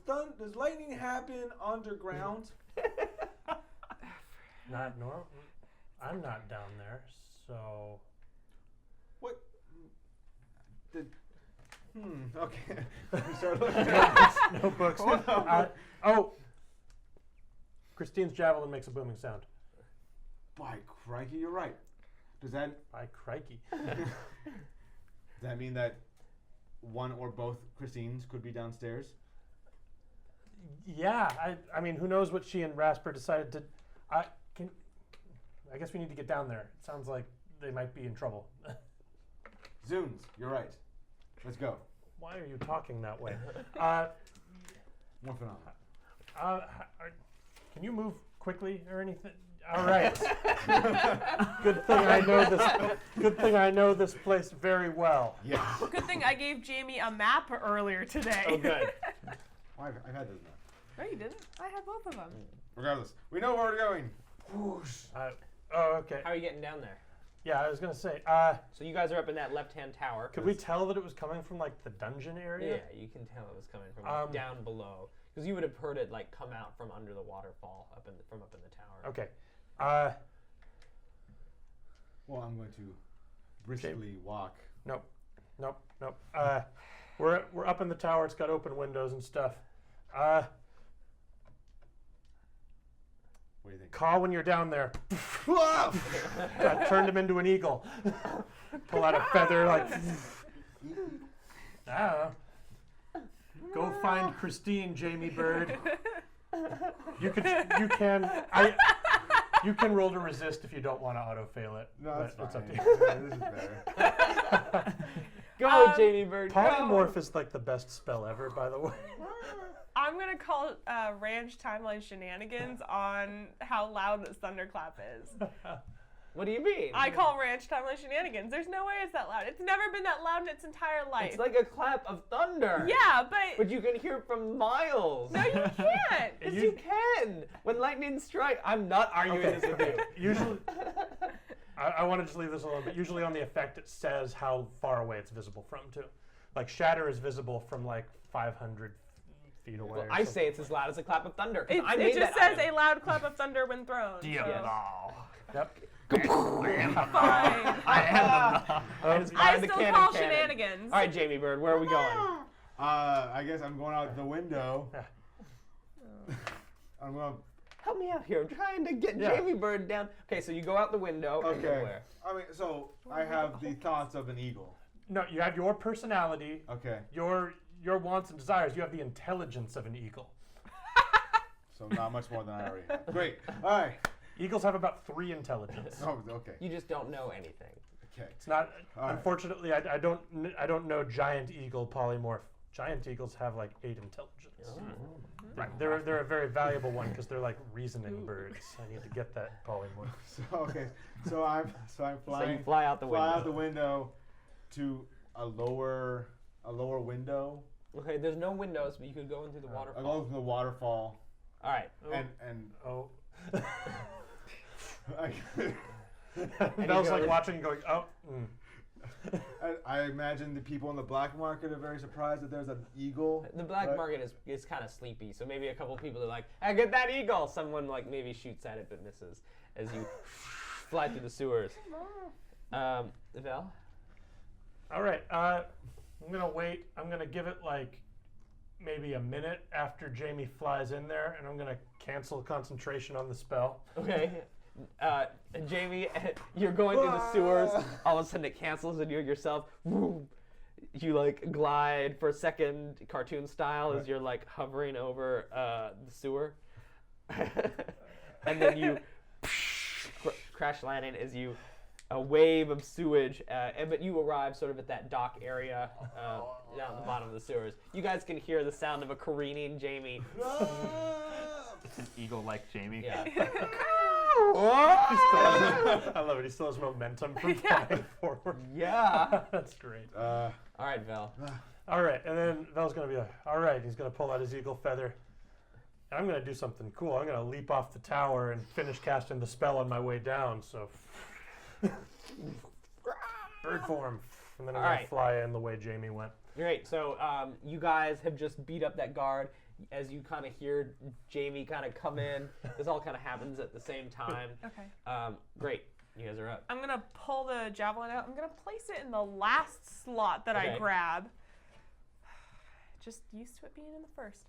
lightning happen underground? Not normal. I'm not down there, so. What? Okay. Let me start looking at No books. Christine's javelin makes a booming sound. By crikey, you're right. Does that By crikey. mean that one or both Christines could be downstairs? Yeah, I mean, who knows what she and Rasper decided to. I guess we need to get down there. It sounds like they might be in trouble. Zunes, you're right. Let's go. Why are you talking that way? One for now. Can you move quickly or anything? All right. Good thing I know this. Good thing I know this place very well. Yes. Good thing I gave Jamie a map earlier today. Oh, good. I've had those maps. No, you didn't. I had both of them. Regardless, we know where we're going. Whoosh. Okay. How are you getting down there? Yeah, I was gonna say. So you guys are up in that left-hand tower. Could we tell that it was coming from like the dungeon area? Yeah, you can tell it was coming from down below, because you would have heard it like come out from under the waterfall from up in the tower. Okay. Well, I'm going to briskly walk. Nope. We're up in the tower. It's got open windows and stuff. What do you think? Call when you're down there. I turned him into an eagle. Pull out a feather like. I don't know. Go find Christine, Jamie Bird. You can roll to resist if you don't want to auto fail it. No, that's but fine. it's up to you. This is better. Go, Jamie Bird. Polymorph is like the best spell ever, by the way. I'm gonna call ranch timeline shenanigans on how loud this thunderclap is. What do you mean? I call ranch timeline shenanigans. There's no way it's that loud. It's never been that loud in its entire life. It's like a clap of thunder. Yeah, But you can hear it from miles. no, you can't. Yes, you can. When lightning strikes, I'm not arguing this with you. Usually, I want to just leave this alone, but usually on the effect it says how far away it's visible from, too. Like Shatter is visible from like 500 feet away. Well, or I something. say it's as loud as a clap of thunder. It just says a loud clap of thunder when thrown. Yep. Fine. I am the I still call shenanigans. All right, Jamie Bird, where are we going? I guess I'm going out the window. I'm going. help me out here. I'm trying to get Yeah. Jamie Bird down. Okay, so you go out the window. And Okay. where? I mean, so I have the thoughts of an eagle. No, you have your personality, Okay. your wants and desires. You have the intelligence of an eagle. So not much more than I already have. Great. All right. Eagles have about 3 intelligence. Oh, okay. You just don't know anything. Okay. It's not. All right. Unfortunately, I don't know giant eagle polymorph. Giant eagles have like 8 intelligence. Right. They're a very valuable one because they're like reasoning birds. I need to get that polymorph. So okay. So I'm flying. So you fly out the window. Fly out the window to a lower window. Okay, there's no windows, but you could go into the I waterfall. go from the waterfall. All right. And Oh. you Belle's like go- watching and going, oh. I imagine the people in the black market are very surprised that there's an eagle. The black right? market is kind of sleepy, so maybe a couple people are like, "Hey, get that eagle!" Someone like maybe shoots at it but misses as you fly through the sewers. Val? All right. I'm gonna wait. I'm gonna give it like maybe a minute after Jamie flies in there, and I'm gonna cancel concentration on the spell. Okay. Jamie, you're going through the sewers. All of a sudden, it cancels, and you're yourself. Woo, you like glide for a second, cartoon style, as you're like hovering over the sewer, and then you crash landing as you a wave of sewage, but you arrive sort of at that dock area down at the bottom of the sewers. You guys can hear the sound of a careening Jamie. It's an eagle-like Jamie. Yeah. I love it. He still has momentum from flying forward. Yeah. That's great. All right, Val. All right, and then Val's gonna be like, all right, he's gonna pull out his eagle feather. And I'm gonna do something cool. I'm gonna leap off the tower and finish casting the spell on my way down. So, bird form, and then I'm gonna fly in the way Jamie went. Great. So you guys have just beat up that guard. As you kind of hear Jamie kind of come in, this all kind of happens at the same time. Okay. Great. You guys are up. I'm gonna pull the javelin out. I'm gonna place it in the last slot that I grab. Just used to it being in the first.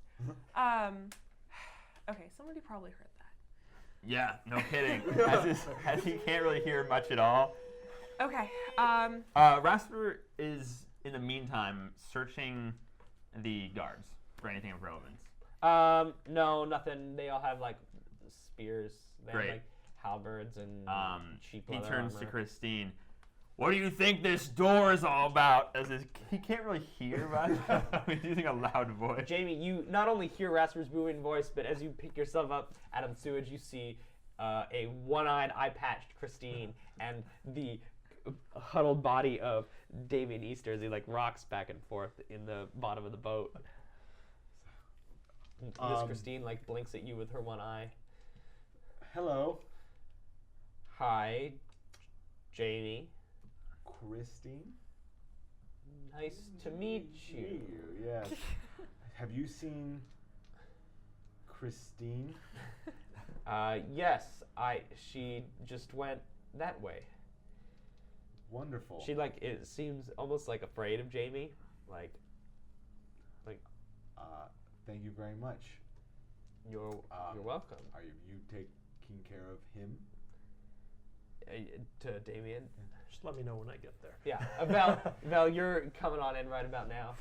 Okay, somebody probably heard that. Yeah, no kidding. As he can't really hear much at all. Okay. Rasper is, in the meantime, searching the guards for anything of relevance. No, nothing. They all have like spears. They Great. have like halberds and cheap He leather turns to armor. Christine. What do you think this door is all about? He can't really hear much. He's using a loud voice. Jamie, you not only hear Rasper's booming voice, but as you pick yourself up out of the sewage, you see a one-eyed, eye-patched Christine and the huddled body of Damien Easter as he like rocks back and forth in the bottom of the boat. Miss Christine like blinks at you with her one eye. Hello, Hi, Jamie. Christine. Nice to meet you. Yes. Have you seen Christine? Yes, she just went that way. Wonderful. She like it seems almost like afraid of Jamie, like. Thank you very much. You're welcome. Are you taking care of him? To Damien. Just let me know when I get there. Yeah, Val, you're coming on in right about now.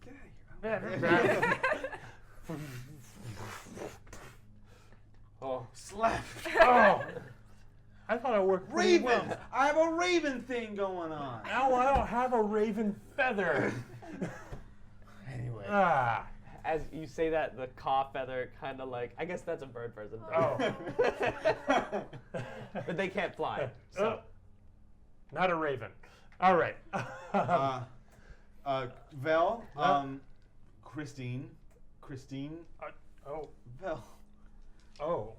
Get out of here. Oh, Slap. Oh, I thought I worked pretty Raven! well. I have a raven thing going on. Now I don't have a raven feather. Anyway. as you say that, the caw feather kind of like, I guess that's a bird person. Oh. But they can't fly. So. Not a raven. All right. Vel, Christine. Oh. Vel. Oh.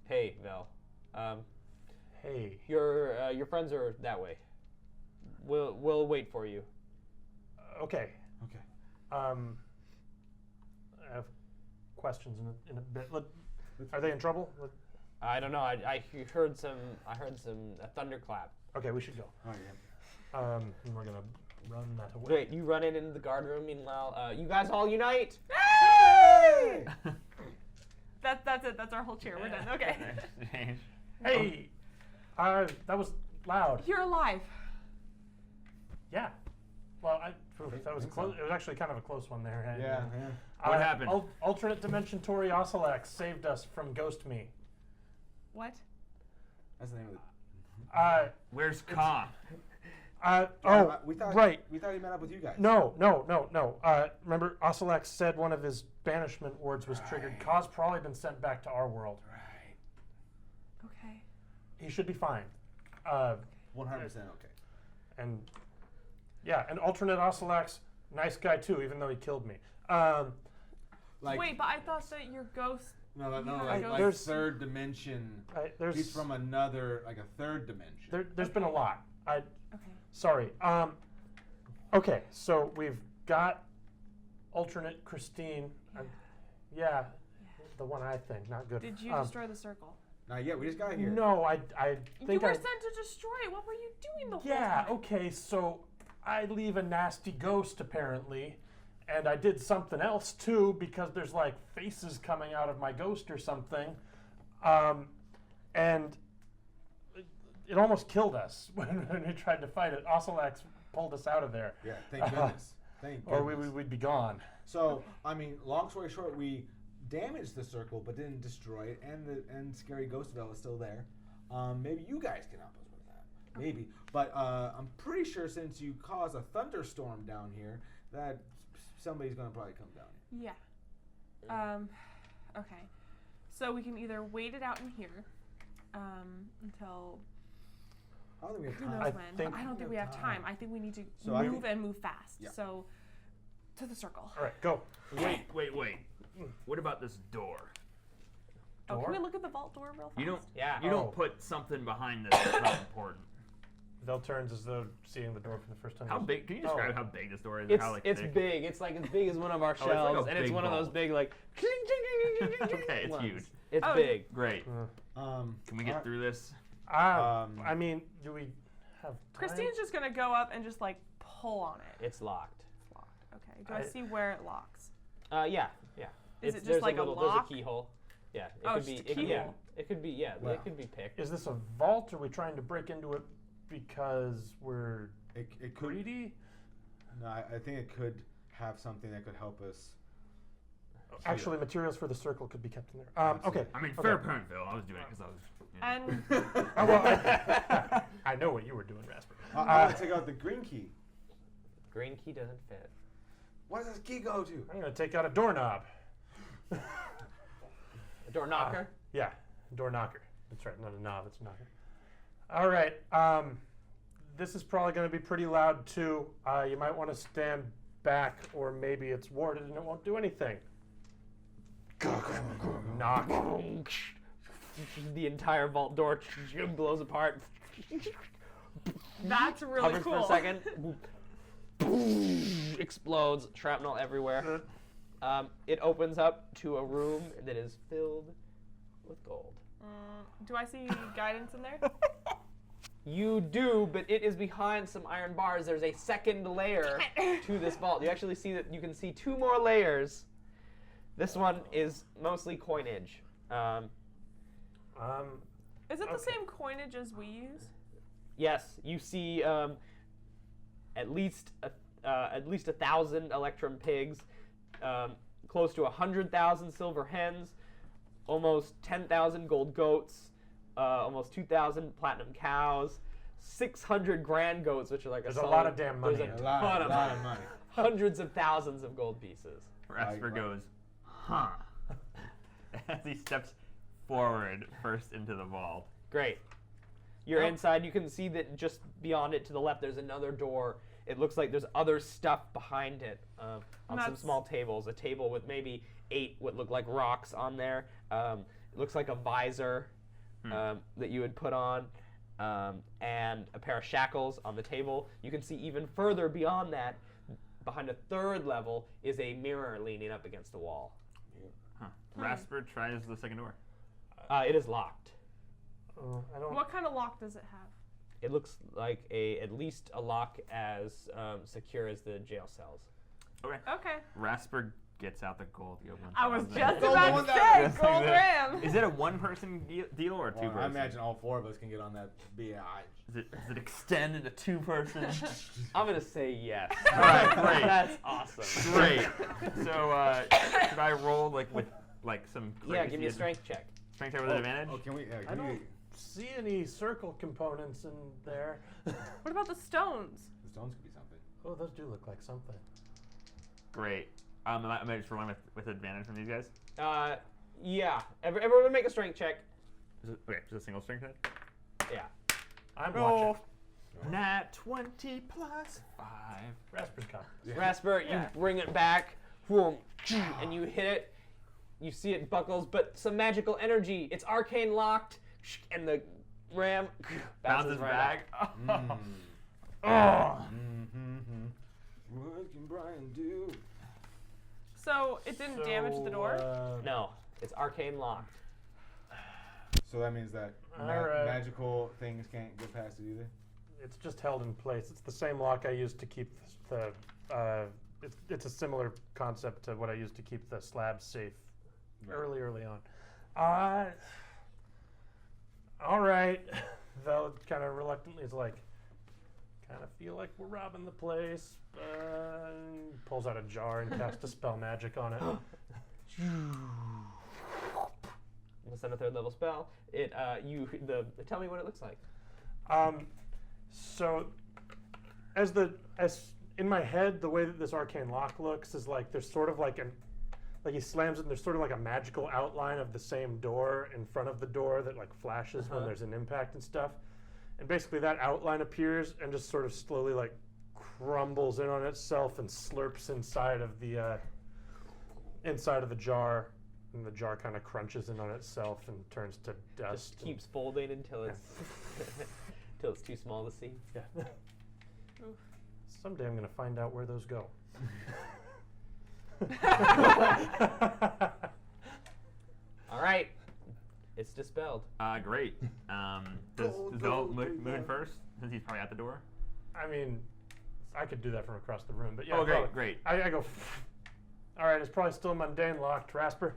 Hey, Val. Hey. Your friends are that way. We'll wait for you. Okay. Okay. I have questions in a bit. Are they in trouble? I don't know. I heard some. A thunderclap. Okay, we should go. Oh, yeah. And we're gonna run that away. Great, you run into the guard room. Meanwhile, you guys all unite. Hey! That's it. That's our whole cheer. We're done. Okay. Hey, that was loud. You're alive. Yeah. Well, that was close. It was actually kind of a close one there. Yeah. What happened? Alternate dimension Tori Oscillax saved us from Ghost Me. What? That's the name of it. Where's Khan? We thought right. We thought he met up with you guys. No. Remember, Oscillax said one of his banishment wards was triggered. Ka's probably been sent back to our world. Right. Okay. He should be fine. 100% okay. And yeah, and alternate Oscillax, nice guy too, even though he killed me. Wait, but I thought that your ghost. No, like there's third dimension. He's from another, like a third dimension. There's been a lot. Okay. Sorry. Okay, so we've got alternate Christine. Yeah, the one I think, not good. Did you destroy the circle? Not yet. We just got here. No, I think you were sent to destroy it. What were you doing the whole time? Yeah, okay, so I leave a nasty ghost apparently, and I did something else too because there's like faces coming out of my ghost or something, and it almost killed us when we tried to fight it. Oscillax pulled us out of there. Yeah, thank goodness. Thank goodness. Or we'd be gone. So, I mean, long story short, we damaged the circle but didn't destroy it, and Scary Ghost Bell is still there. Maybe you guys can help us with that. Maybe. But I'm pretty sure since you caused a thunderstorm down here, that somebody's going to probably come down here. Yeah. Okay. So we can either wait it out in here until I don't think we have who time. knows when. But I don't think we have time. I think we need to move and move fast. Yeah. So to the circle. All right, go. Wait. What about this door? Oh, Door? can we look at the vault door real fast? You don't put something behind this that's not important. Vel turns as though seeing the door for the first time. How big? Can you describe how big this door is? It's how, like, it's thick? big. It's like as big as one of our like a shelves, and it's big one of those vault. big like. Okay, it's ones. huge. It's Oh. big. Great. Um, Can we get through this? I mean, do we have time? Christine's just gonna go up and just like pull on it. It's locked. It's locked. Okay. Do I see where it locks? Yeah. Is it just there's like a little, lock? There's a keyhole. Yeah. It Oh, could it's be. just a It, yeah. keyhole. It could be. Yeah. Wow. It could be picked. Is this a vault? Or are we trying to break into it because we're it could. greedy? No, I think it could have something that could help us. Actually, materials for the circle could be kept in there. Okay. I mean, fair point, Phil. I was doing it because I was. And Oh, well, I know what you were doing, Rasper. I want to take out the green key. Green key doesn't fit. Where does this key go to? I'm going to take out a doorknob. A door knocker. Yeah, door knocker. That's right, not a knob, it's a knocker. All right, this is probably going to be pretty loud too. You might want to stand back, or maybe it's warded and it won't do anything. Knock. The entire vault door blows apart. that's really Hovers cool. for a second. Explodes. Shrapnel everywhere. It opens up to a room that is filled with gold. Do I see guidance in there? You do, but it is behind some iron bars. There's a second layer to this vault. You actually see that you can see two more layers. This one is mostly coinage. Is it the same coinage as we use? Yes, you see at least 1,000 Electrum pigs, close to 100,000 silver hens, almost 10,000 gold goats, almost 2,000 platinum cows, 600 grand goats, which are like There's a a solid, lot of damn money. There's A a lot ton of money. of money. Hundreds of thousands of gold pieces. Rasper Right. goes, huh? As he steps forward first into the vault. Great. You're Oh. inside. You can see that just beyond it to the left, there's another door. It looks like there's other stuff behind it on some That's- small tables. A table with maybe 8 what look like rocks on there. It looks like a visor that you would put on, and a pair of shackles on the table. You can see even further beyond that, behind a third level, is a mirror leaning up against the wall. Huh. Rasper tries the second door. It is locked. I don't. What kind of lock does it have? It looks like at least a lock as secure as the jail cells. Okay. Rasper gets out the gold. I was just Gold about one to that- say gold ram. Is it a one-person deal or a Well, two-person? I imagine all 4 of us can get on that BI. Does it extend into two-person? I'm gonna say yes. All right, great. That's awesome. Great. So should I roll with some? Yeah, give me a crazy strength check. Strength check with advantage. Oh, can we? I don't see any circle components in there. What about the stones? The stones could be something. Oh, those do look like something. Great. Am I just rolling with advantage from these guys? Yeah. Everyone make a strength check. Okay, just a single strength check. Yeah. I'm watching. Nat 20 plus 5. Rasper's got this. Rasper, you bring it back, whoom, and you hit it. You see it buckles, but some magical energy. It's arcane locked, and the ram bounces right back. out. What can Brian do? So it didn't damage the door? No, it's arcane locked. So that means that Alright. magical things can't get past it either? It's just held in place. It's the same lock I used to keep the. It's a similar concept to what I used to keep the slabs safe early on. All right. Vel kind of reluctantly is like, kind of feel like we're robbing the place. Pulls out a jar and casts a spell magic on it. We'll send a 3rd level spell. Tell me what it looks like. So, as in my head, the way that this arcane lock looks is like there's sort of like he slams it, and there's sort of like a magical outline of the same door in front of the door that like flashes when there's an impact and stuff. And basically that outline appears and just sort of slowly like crumbles in on itself and slurps inside of the jar. And the jar kind of crunches in on itself and turns to dust. Just keeps folding until it's until it's too small to see. Yeah. Someday I'm going to find out where those go. All right, it's dispelled. Great. Does Vel move in first since he's probably at the door? I mean, I could do that from across the room, but yeah. Oh, great, probably. great. I go. All right, it's probably still mundane locked, Rasper.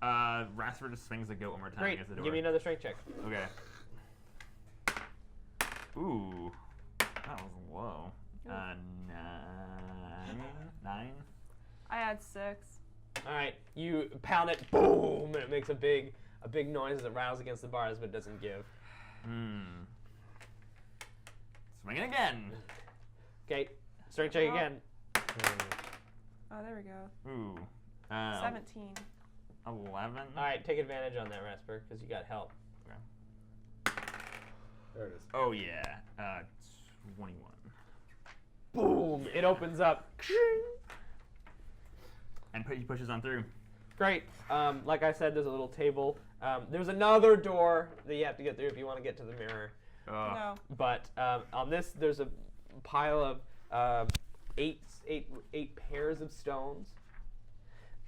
Rasper just swings the goat one more time Great. against the door. Give me another strength check. Okay. Ooh, that was low. 9. I had 6. All right, you pound it, boom, and it makes a big noise as it rattles against the bars, but it doesn't give. Swing it again. Okay, strength check again. Oh, there we go. Ooh. 17. 11. All right, take advantage on that, Rasper, because you got help. There it is. Oh yeah. 21. Boom! It opens up. And he pushes on through. Great. Like I said, there's a little table. There's another door that you have to get through if you want to get to the mirror. No. But on this, there's a pile of 8 pairs of stones,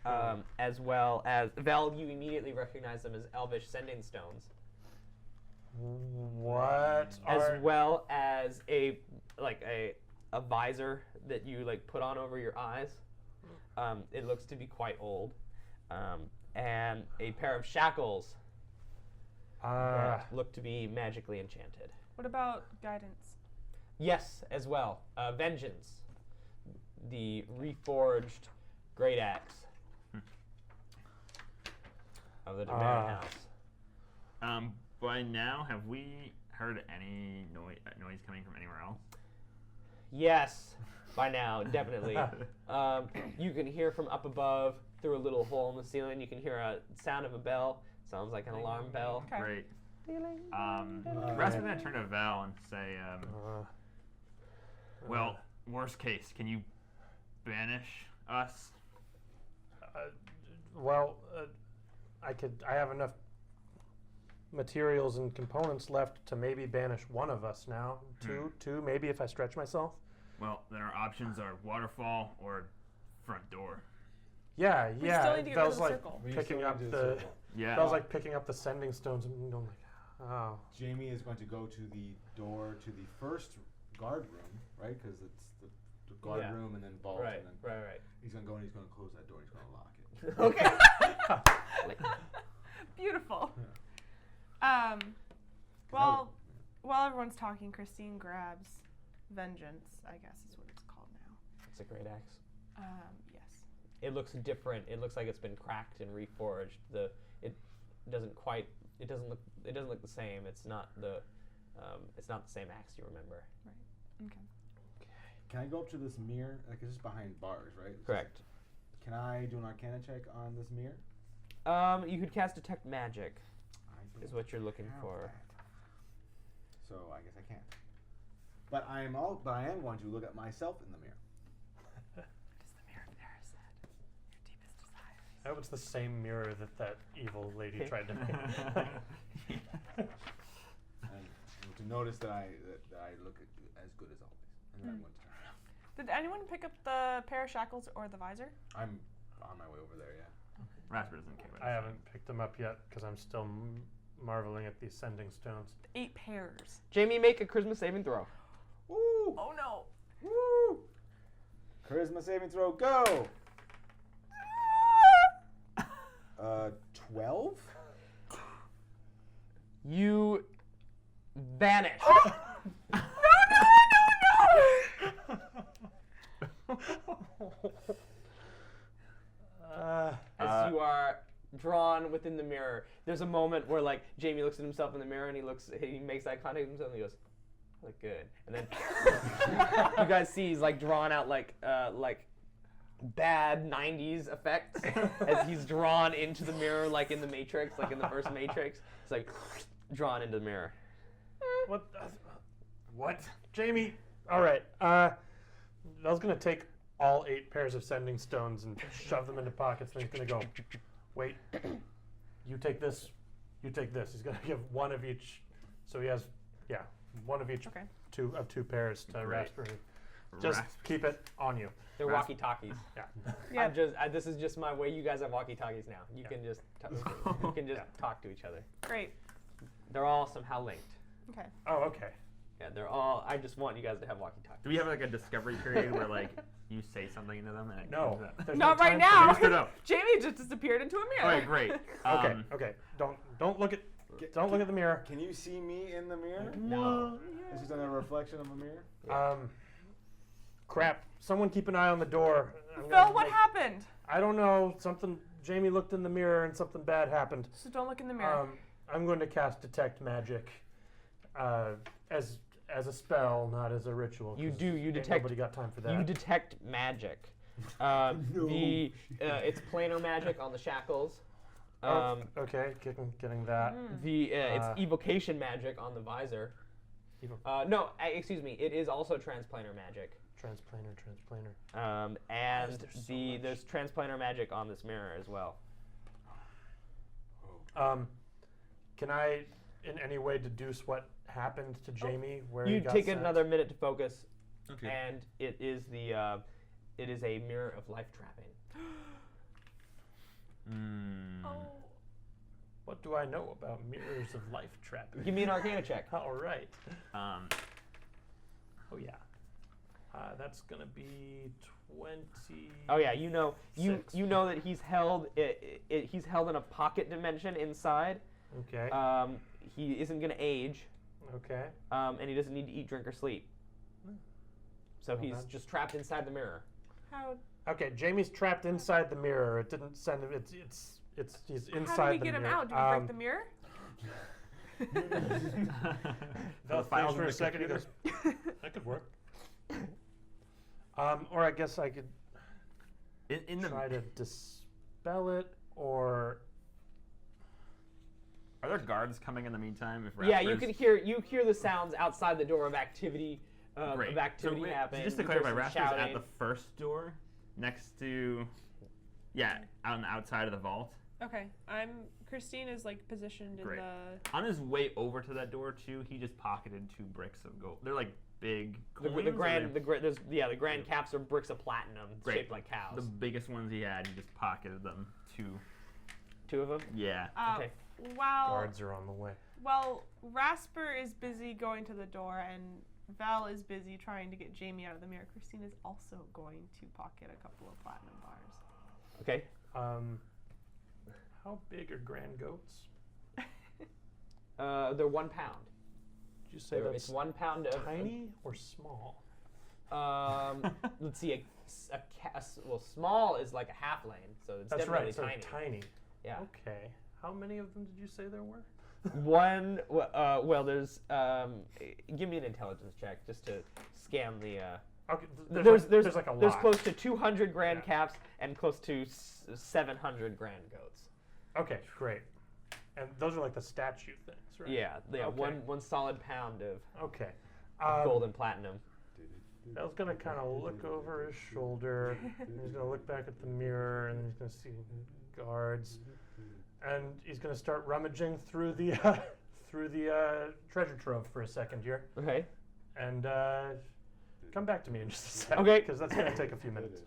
as well as Vel. You immediately recognize them as Elvish sending stones. What? As well as a visor that you like put on over your eyes. It looks to be quite old, and a pair of shackles that look to be magically enchanted. What about guidance? Yes, as well. Vengeance, the reforged great axe of the Demaric house. By now, have we heard any noise coming from anywhere else? Yes, by now, definitely. You can hear from up above through a little hole in the ceiling. You can hear a sound of a bell. Sounds like an alarm bell. Okay. Great. Rasper's gonna turn to Val and say, well, worst case, can you banish us? I have enough materials and components left to maybe banish one of us now. Two, maybe if I stretch myself. Well, then our options are waterfall or front door. Yeah. We still need to get rid of the like circle. picking up the. Yeah. That was like picking up the sending stones and going like, Oh. Jamie is going to go to the door to the first guard room, right? Because it's the guard room and then vault. Right, and then right. He's going to go and he's going to close that door. He's going to lock it. Okay. Beautiful. Yeah. While everyone's talking, Christine grabs Vengeance, I guess is what it's called now. It's a great axe. Yes. It looks different. It looks like it's been cracked and reforged. It doesn't look the same. It's not the same axe you remember. Right. Okay. Can I go up to this mirror? Like, it's just behind bars, right? Correct. Can I do an Arcana check on this mirror? You could cast Detect Magic. Is what you're looking for. That. So I guess I can't. But I am going to look at myself in the mirror. What does the mirror of there said? Your deepest desires. That was the same mirror that evil lady tried to make. and to notice that I look as good as always. And then I'm going to turn around. Did anyone pick up the pair of shackles or the visor? I'm on my way over there, yeah. Rasper doesn't care about I haven't picked them up yet because I'm still marveling at the Ascending Stones. 8 pairs. Jamie, make a Charisma saving throw. Woo! Oh no. Woo! Charisma saving throw, go! 12? You vanish. As you are drawn within the mirror, there's a moment where like Jamie looks at himself in the mirror and he makes eye contact with himself and he goes, "I look good." And then you guys see he's like drawn out like bad 90s effects as he's drawn into the mirror like in the Matrix, like in the first Matrix. It's like drawn into the mirror. What? Jamie? All right. I was going to take all 8 pairs of Sending Stones and shove them into pockets, and he's going to go, wait, you take this, you take this. He's going to give one of each. So he has, one of each, Okay. two pairs to Rasper. Just keep it on you. They're walkie-talkies. Yeah. This is just my way. You guys have walkie-talkies now. You can just talk to each other. Great. They're all somehow linked. Okay. Oh, okay. Yeah, they're all. I just want you guys to have walkie-talkies. Do we have like a discovery period where like you say something into them and it No. comes up? There's Not no right time for now. that. Jamie just disappeared into a mirror. Okay, great. Okay. Don't look at the mirror. Can you see me in the mirror? No. Is this a reflection of a mirror? Crap. Someone keep an eye on the door. Phil, what happened? I don't know. Jamie looked in the mirror and something bad happened. So don't look in the mirror. I'm going to cast Detect Magic as a spell, not as a ritual. You detect. Nobody got time for that. You detect magic. It's planar magic on the shackles. Okay, getting that. It's evocation magic on the visor. No, excuse me. It is also transplanar magic. Transplanar. And there's transplanar magic on this mirror as well. Can I, in any way, deduce what happened to Jamie? Where You he got take sent? another minute to focus, Okay. and it is a mirror of life trapping. What do I know about mirrors of life trapping? Give me an Arcana check. All right. Um, Oh yeah. That's gonna be 20. Oh yeah, you know that he's held he's held in a pocket dimension inside. Okay. He isn't gonna age. Okay. And he doesn't need to eat, drink, or sleep. So he's that's- just trapped inside the mirror. How Okay. Jamie's trapped inside the mirror. It didn't send him. He's inside did we the get him mirror. out? Did we break the mirror? Fell files for in a the second. He goes, that could work. Or I guess I could in the try to dispel it, or are there guards coming in the meantime? If Yeah, Rasper's- you hear the sounds outside the door of activity Great. happening. Just to You clarify, hear some Rasper's at shouting. the first door, next to, on the outside of the vault. Okay. Christine is like positioned Great. in the. On his way over to that door too, he just pocketed 2 bricks of gold. They're like big coins. The grand caps are bricks of platinum shaped like cows. The biggest ones he had, he just pocketed them. 2. 2 of them. Yeah. Wow. guards are on the way. Well, Rasper is busy going to the door, and Val is busy trying to get Jamie out of the mirror. Christine is also going to pocket a couple of platinum bars. Okay. How big are grand goats? They're 1 pound. Did you say that's it's 1 pound of tiny or small? Let's see. Well, small is like a half lane, so it's That's definitely right. So tiny. tiny. Yeah. Okay. How many of them did you say there were? One. Well, there's. Give me an intelligence check just to scan the. Okay. There's like a lot. There's close to 200 grand calves and close to 700 grand goats. Okay, great. And those are like the statue things, right? Yeah. Okay. One solid pound of Okay. gold and platinum. Belle's gonna kind of look over his shoulder. And he's gonna look back at the mirror, and he's gonna see guards, and he's gonna start rummaging through the treasure trove for a second here, Okay. and come back to me in just a second. Okay. Because that's gonna take a few minutes.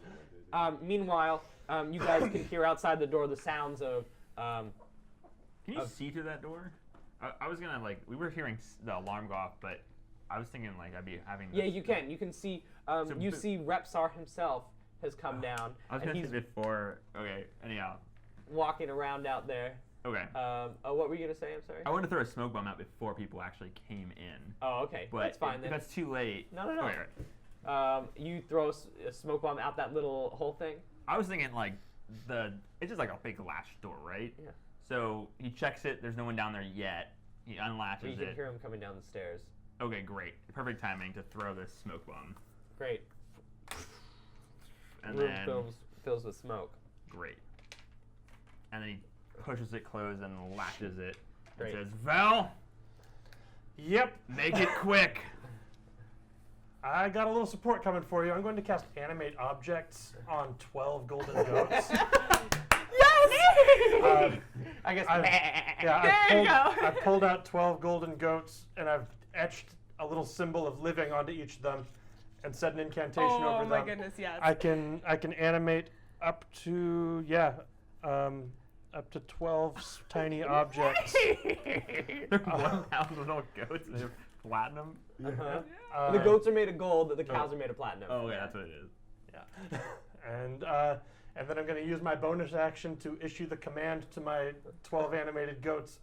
Meanwhile, you guys can hear outside the door the sounds of. Can you see through that door? I was gonna we were hearing the alarm go off, but I was thinking I'd be having. Yeah, you can. You can see. You see Repsar himself has come down. I was and gonna he's say before. Okay. Anyhow. walking around out there. Okay. What were you gonna say? I'm sorry. I wanted to throw a smoke bomb out before people actually came in. Oh, okay. But That's fine if then. that's too late. No. Okay, right. You throw a smoke bomb out that little hole thing. I was thinking it's just like a big latch door, right? Yeah. So he checks it. There's no one down there yet. He unlatches You can it. hear him coming down the stairs. Okay, great. Perfect timing to throw this smoke bomb. Great. And Room then fills with smoke. great. And then he pushes it closed and latches it. Great. And says, "Val, Yep. make it quick." I got a little support coming for you. I'm going to cast Animate Objects on 12 golden goats. I guess. I pulled out 12 golden goats, and I've etched a little symbol of living onto each of them, and said an incantation over Oh them. my goodness, yes. I can animate up to up to 12 tiny objects. They're 1,000 little goats and they're platinum. Uh-huh. The goats are made of gold. The cows are made of platinum. Oh, yeah, that's what it is. Yeah. And then I'm going to use my bonus action to issue the command to my 12 animated goats.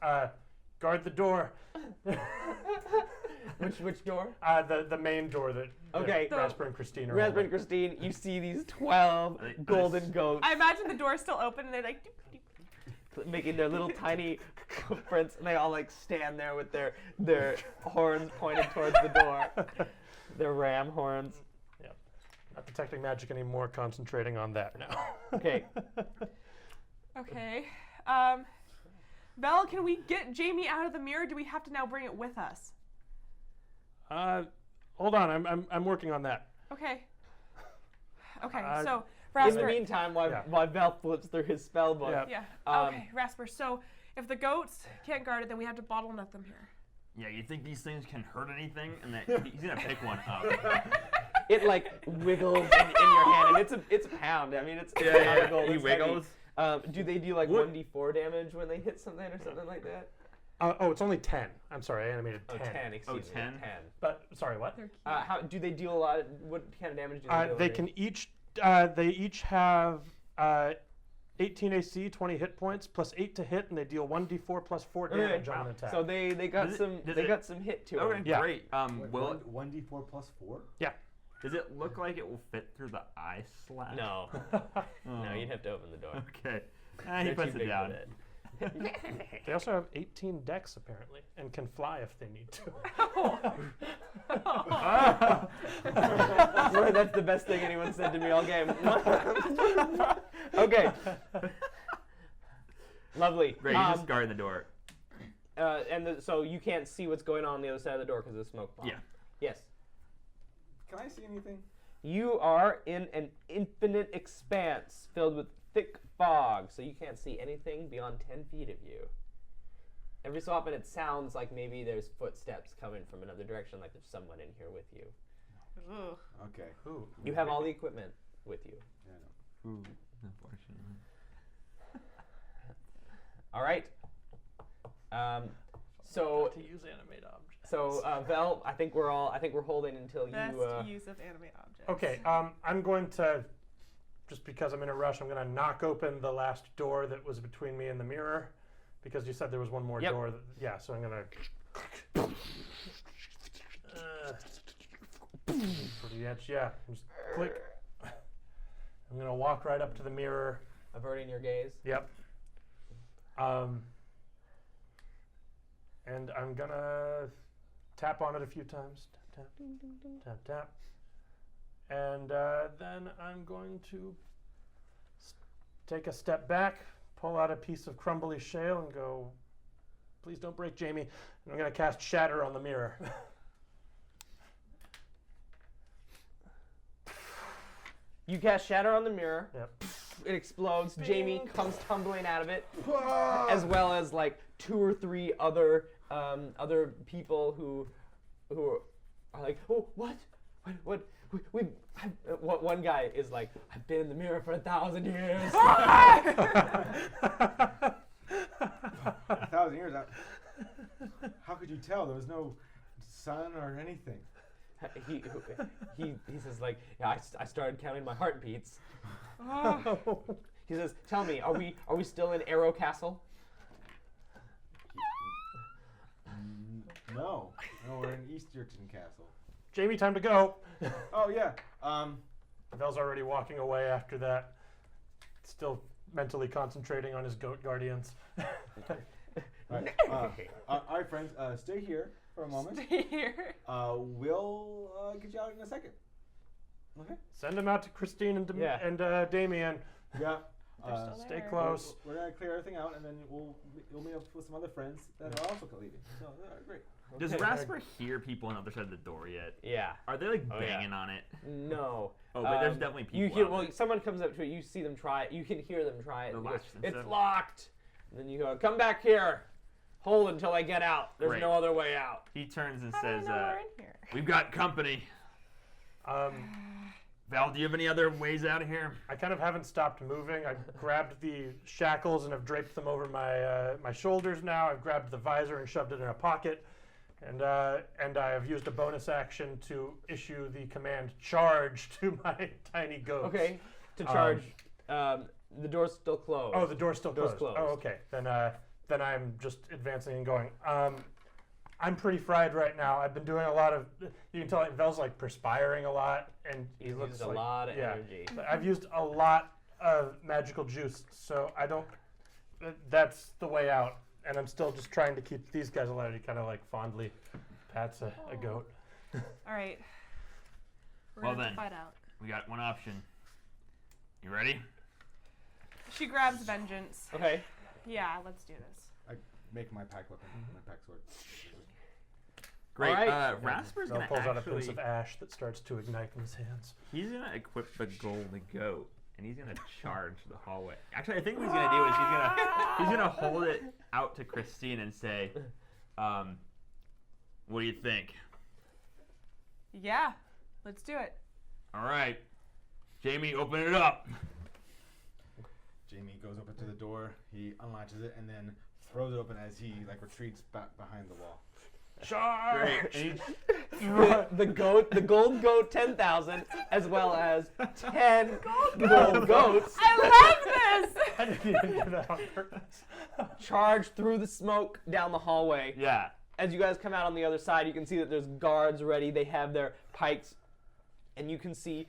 Guard the door. Which door? The main door that Okay. Rasper and Christine are Rasper on. and Christine, you see these 12 golden goats I imagine the door's still open and they're like, doop, doop. making their little tiny footprints, and they all stand there with their horns pointed towards the door. Their ram horns. Yep. Not detecting magic anymore, concentrating on that now. Okay. Okay. Val, can we get Jamie out of the mirror? Do we have to now bring it with us? Hold on, I'm working on that. Okay. Okay, Uh, so In the Rasper. meantime, while Val flips through his spell book, Yeah. Yeah. Okay, Rasper. So if the goats can't guard it, then we have to bottleneck them here. Yeah, you think these things can hurt anything? And that he's gonna pick one up. it wiggles in your hand, and it's a pound. I mean, it's a pound of gold. He It's heavy. wiggles. Do they do like 1d4 damage when they hit something or something like that? It's only 10. I'm sorry, I animated 10. 10, excuse me. 10? 10. But, sorry, what? They're cute. How do they deal a lot? What kind of damage do they deal? They can each, they each have 18 AC, 20 hit points, plus 8 to hit, and they deal 1d4 plus 4 damage on an attack. So they got does some hit to them. Okay, Yeah. great. Will it, 1d4 plus 4? Yeah. does it look like it will fit through the eye slash? No. Oh. No, you'd have to open the door. Okay. He They're puts too it big down. for that. They also have 18 dex, apparently, and can fly if they need to. Boy, that's the best thing anyone said to me all game. Okay. Lovely. Great, you just guard the door. So you can't see what's going on the other side of the door because of the smoke bomb. Yeah. Yes. Can I see anything? You are in an infinite expanse filled with thick fog, so you can't see anything beyond 10 feet of you. Every so often it sounds like maybe there's footsteps coming from another direction, like there's someone in here with you. Ugh. Okay. Ooh. You have all the equipment with you. Yeah, Ooh, unfortunately. All right. So to use animate objects. So Vel, I think we're holding until Best you. use of animate objects. Okay, I'm going to, just because I'm in a rush, I'm going to knock open the last door that was between me and the mirror, because you said there was one more door. Yeah, so I'm going to. Pretty edge, yeah. Just click. I'm going to walk right up to the mirror. Averting your gaze. Yep. And I'm going to tap on it a few times. Tap, tap, tap, tap. And then I'm going to take a step back, pull out a piece of crumbly shale and go, please don't break, Jamie. And I'm going to cast Shatter on the mirror. You cast Shatter on the mirror. Yep. It explodes. Jamie comes tumbling out of it, as well as like 2 or 3 other people who are like, oh, what? One guy is like, I've been in the mirror for 1,000 years. 1,000 years. How could you tell? There was no sun or anything. He says like, yeah, I started counting my heartbeats. He says, tell me, are we still in Arrow Castle? No, we're in Easterton Castle. Jamie, time to go. Oh yeah. Vel's already walking away after that, still mentally concentrating on his goat guardians. All right, friends, stay here for a moment. Stay here. We'll get you out in a second. Okay. Send him out to Christine and Damien. Yeah. Stay close. We're gonna clear everything out, and then you'll meet up with some other friends that are also leaving. So great. Does Okay. Rasper hear people on the other side of the door yet? Yeah. Are they like Oh, yeah. banging on it? No. Oh, but there's definitely people. You hear, out there. someone comes up to it. You see them try it. You can hear them try it. The and he latch goes, themselves. it's locked. And then you go, come back here. Hold until I get out. There's Great. no other way out. He turns and How do I says, know we're in here? "We've got company. Val, do you have any other ways out of here?" I kind of haven't stopped moving. I grabbed the shackles and have draped them over my shoulders now. I've grabbed the visor and shoved it in a pocket. And I have used a bonus action to issue the command charge to my tiny goats. Okay. To charge. The door's still closed. Oh, the door's still Door's closed. closed. Oh, okay. Then I'm just advancing and going. I'm pretty fried right now. I've been doing a lot of. You can tell like Vel's like perspiring a lot, and he He's looks used a like, lot of yeah. energy. I've used a lot of magical juice, so I don't. That's the way out, and I'm still just trying to keep these guys alive. He kind of like fondly pats a goat. All right. We're Well gonna then. fight out. We got one option. You ready? She grabs vengeance. Okay. Yeah, let's do this. I make my pack weapon, my pack sword. Great. All right. Rasper's Vel gonna pulls out a piece actually. of ash that starts to ignite in his hands. He's gonna equip the golden goat, and he's gonna charge the hallway. Actually, I think what he's gonna do is he's gonna hold it out to Christine and say, "What do you think?" Yeah, let's do it. All right, Jamie, open it up. Jamie goes over to the door, he unlatches it, and then throws it open as he like retreats back behind the wall. Charge! Great. the gold goat 10,000, as well as 10 gold goats I love this. I didn't even do that on purpose. charge through the smoke down the hallway. Yeah. As you guys come out on the other side, you can see that there's guards ready. They have their pikes, and you can see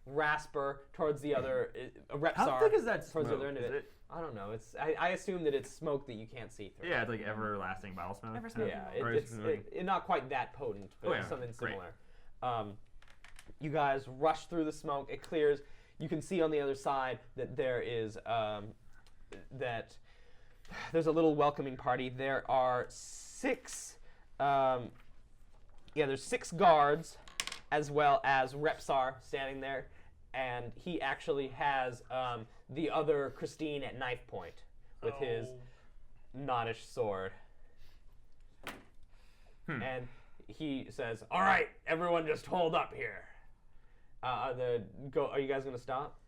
Rasper towards the other Repsar. How thick is that towards the smoke? other end of Is it. it? I don't know. I assume that it's smoke that you can't see through. Yeah, it's like everlasting bottle smoke. Ever smoke. Yeah, Or it's smoking. not quite that potent, but Oh, yeah, something great. similar. You guys rush through the smoke. It clears. You can see on the other side that there is that there's a little welcoming party. There are 6. There's 6 guards, as well as Repsar standing there, and he actually has the other Christine at knife point with his knottish sword. And he says, "All right, everyone, just hold up here." Are you guys gonna stop?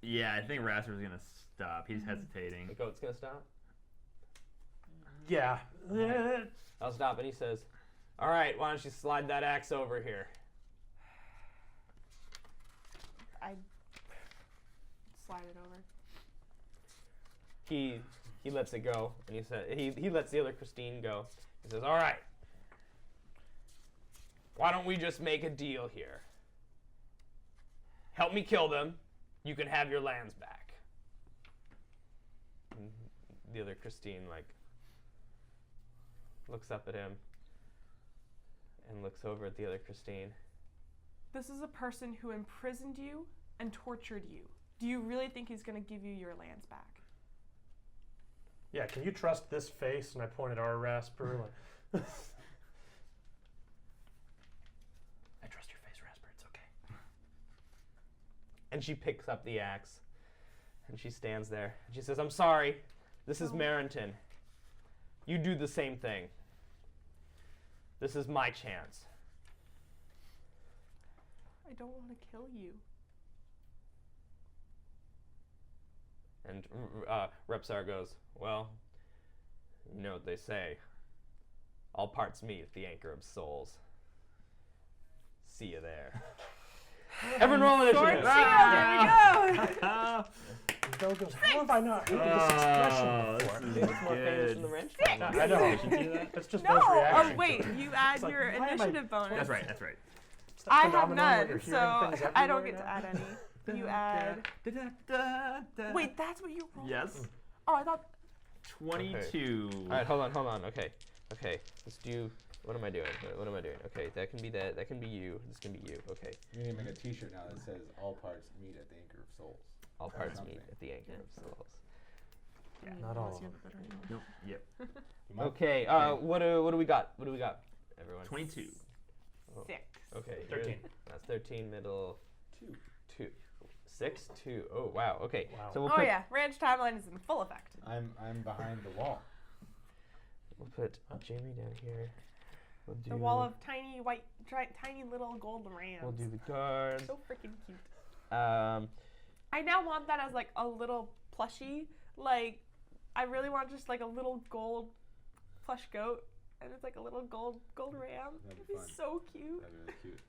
Yeah, I think Rasper's gonna stop. He's hesitating. The goat's gonna stop. Yeah. I'll stop, and he says, "All right, why don't you slide that axe over here?" I slide it over. He lets it go, and he lets the other Christine go. He says, "All right, why don't we just make a deal here? Help me kill them. You can have your lands back." And the other Christine looks up at him and looks over at the other Christine. This is a person who imprisoned you and tortured you. Do you really think he's going to give you your lands back? Yeah, can you trust this face? And I pointed our Rasper. I trust your face, Rasper. It's okay. And she picks up the axe, and she stands there. And she says, "I'm sorry. This is Merrington. You do the same thing. This is my chance." I don't want to kill you. And Repsar goes, "Well, you know what they say. All parts meet at the anchor of souls. See you there." Everyone roll initiative. There we go. Bill goes, how have I not heard this expression before? It's more famous than the wrench. I know. It's just No. those reactions. Oh, wait. You add like, your why am I- initiative bonus. That's right. That's right. It's that I have phenomenon where none, you're so hearing things I don't everywhere get to now? add any. You add. Wait, that's what you rolled? Yes. Oh, I thought. 22. All right, hold on. Okay. Let's do. What am I doing? Okay, that can be that. That can be you. This can be you. Okay. You need to make a T-shirt now that says "All parts meet at the anchor of souls." All Or parts something. meet at the anchor of souls. Yeah. Not all of them. Nope. Yep. You might- Okay. What do we got? Everyone. 22. 6. Okay. 13. That's 13. Middle. 2. 6. 2. Oh wow. Okay. Wow. So we'll Oh put. yeah, ranch timeline is in full effect. I'm behind the wall. We'll put Jamie down here. We'll do The wall of tiny white, tiny little gold rams. We'll do the guards. So freaking cute. I now want that as like a little plushie. Like, I really want just like a little gold plush goat, and it's like a little gold ram. That'd It'd be be fun. so cute. That'd be really cute.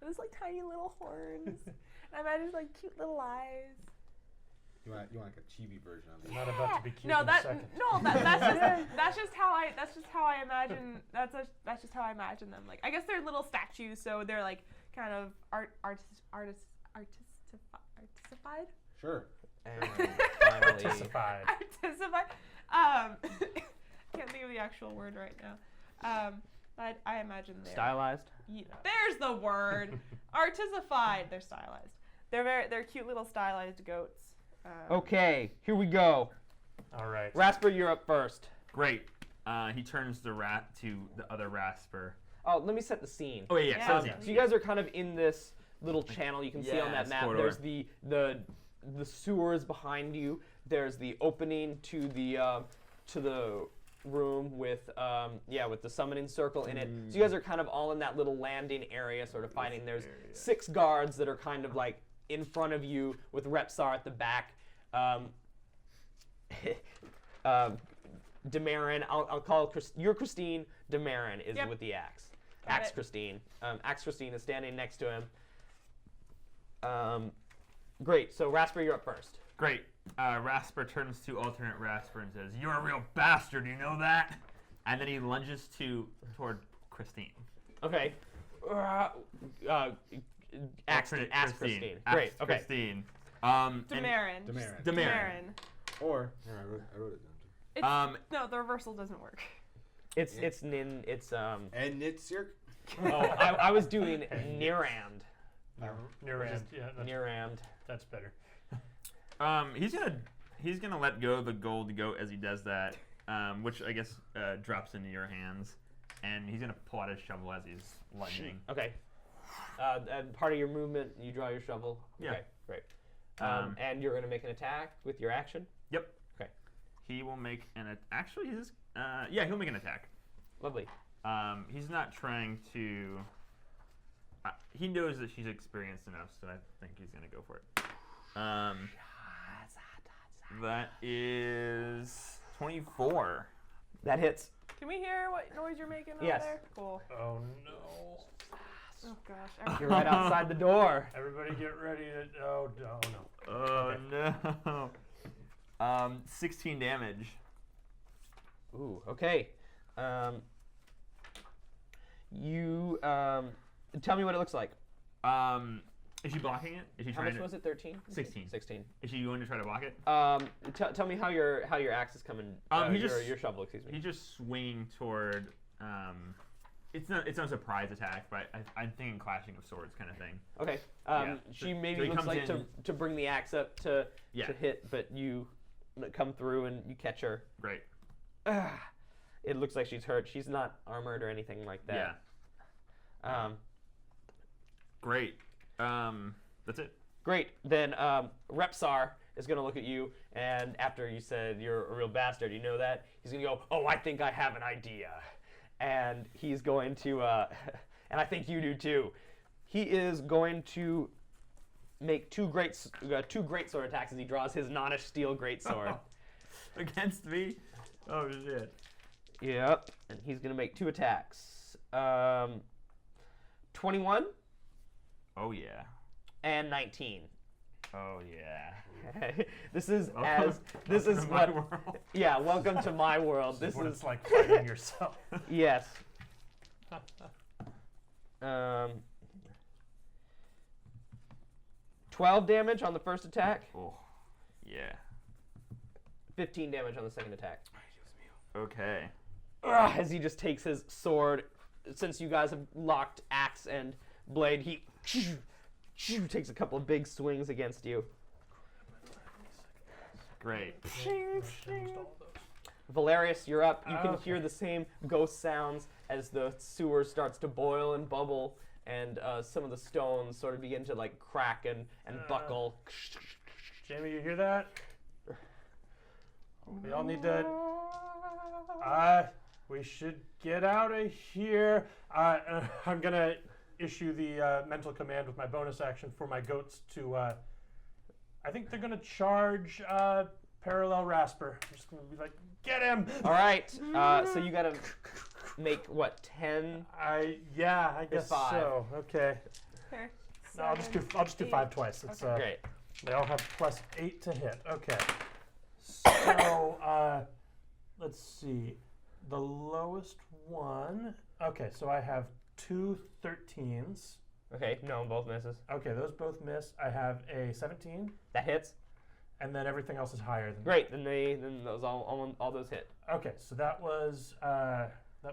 It was like tiny little horns. And I imagine like cute little eyes. You want like a chibi version of it. Not about to be cute No, in a second. that's just how I imagine. That's just how I imagine them. Like, I guess they're little statues, so they're like kind of artistified. Sure. and finally, Participied. Artistified. Can't think of the actual word right now. I imagine they're stylized. There's the word. Artistified. They're stylized. They're cute little stylized goats. Okay, here we go. All right. Rasper, you're up first. Great. He turns the rat to the other Rasper. Oh, let me set the scene. Oh yeah. Yeah. So, So you guys are kind of in this little channel. You can see on that Yes, map. corridor. There's the sewers behind you. There's the opening to the room with the summoning circle in it. So you guys are kind of all in that little landing area, sort of fighting. There's 6 guards that are kind of like in front of you with Repsar at the back. Demarin, I'll call you're Christine. Demarin is Yep. with the axe. Got Axe it. Christine. Axe Christine is standing next to him. Great. So Rasper, you're up first. Great. Rasper turns to alternate Rasper and says, "You're a real bastard, you know that?" And then he lunges toward Christine. Okay. Axe Alternate Christine. Axe Great. Okay. Christine. Demarin. Demarin. Demarin. Or here, I wrote it down too. No, the reversal doesn't work. It's And Nitzirk. I was doing Nirand. Near end. Yeah, Nirand. that's better. He's gonna let go of the gold goat as he does that, which I guess drops into your hands, and he's gonna pull out his shovel as he's lunging. Okay. And part of your movement, you draw your shovel. Yeah. Okay. Great. And you're gonna make an attack with your action. Yep. Okay. He will make actually he'll make an attack. Lovely. He's not trying to. He knows that she's experienced enough, so I think he's gonna go for it. That is 24. That hits. Can we hear what noise you're making Yes. out there? Cool. Oh no. Oh gosh. You're right outside the door. Everybody get ready to. Oh no. Oh no. 16 damage. Ooh, okay. You tell me what it looks like. Is she blocking it? Is she How trying much was it? 13? 16. 16. Is she going to try to block it? Tell me how your axe is coming. Your shovel, excuse me. He's just swinging toward. It's not a surprise attack, but I'm thinking clashing of swords kind of thing. Okay. She So maybe he looks comes like in- to bring the axe up to Yeah. hit, but you come through and you catch her. Great. It looks like she's hurt. She's not armored or anything like that. Yeah. Great. That's it. Great. Then Repsar is going to look at you, and after you said you're a real bastard, you know that? He's going to go, oh, I think I have an idea. And he's going to, and I think you do too, he is going to make two great sword attacks as he draws his Nonish steel greatsword. Against me? Oh, shit. Yep. And he's going to make 2 attacks. 21 Oh, yeah. and 19. Oh, yeah. This is Welcome to my world. Yeah, welcome to my world. This This is what is it's like fighting yourself. yes. 12 damage on the first attack, Oh, yeah. 15 damage on the second attack. Okay. As he just takes his sword, since you guys have locked axe and blade, he takes a couple of big swings against you. Great. Valerius, you're up. You can Okay. hear the same ghost sounds as the sewer starts to boil and bubble, and some of the stones sort of begin to like crack and buckle. Jamie, you hear that? We all need to. We should get out of here. I'm gonna issue the mental command with my bonus action for my goats to. I think they're gonna charge Parallel Rasper. I'm just gonna be like, get him! All right. So you gotta make what 10? I guess 5. so. Okay. Here. No, I'll just do 8. 5 twice. It's Great. They all have +8 to hit. Okay. So let's see. The lowest one. Okay, so I have 2 13s. Okay. No, both misses. Okay, those both miss. I have a 17, That hits. and then everything else is higher than Great. Then those all those hit. that. Okay, so that was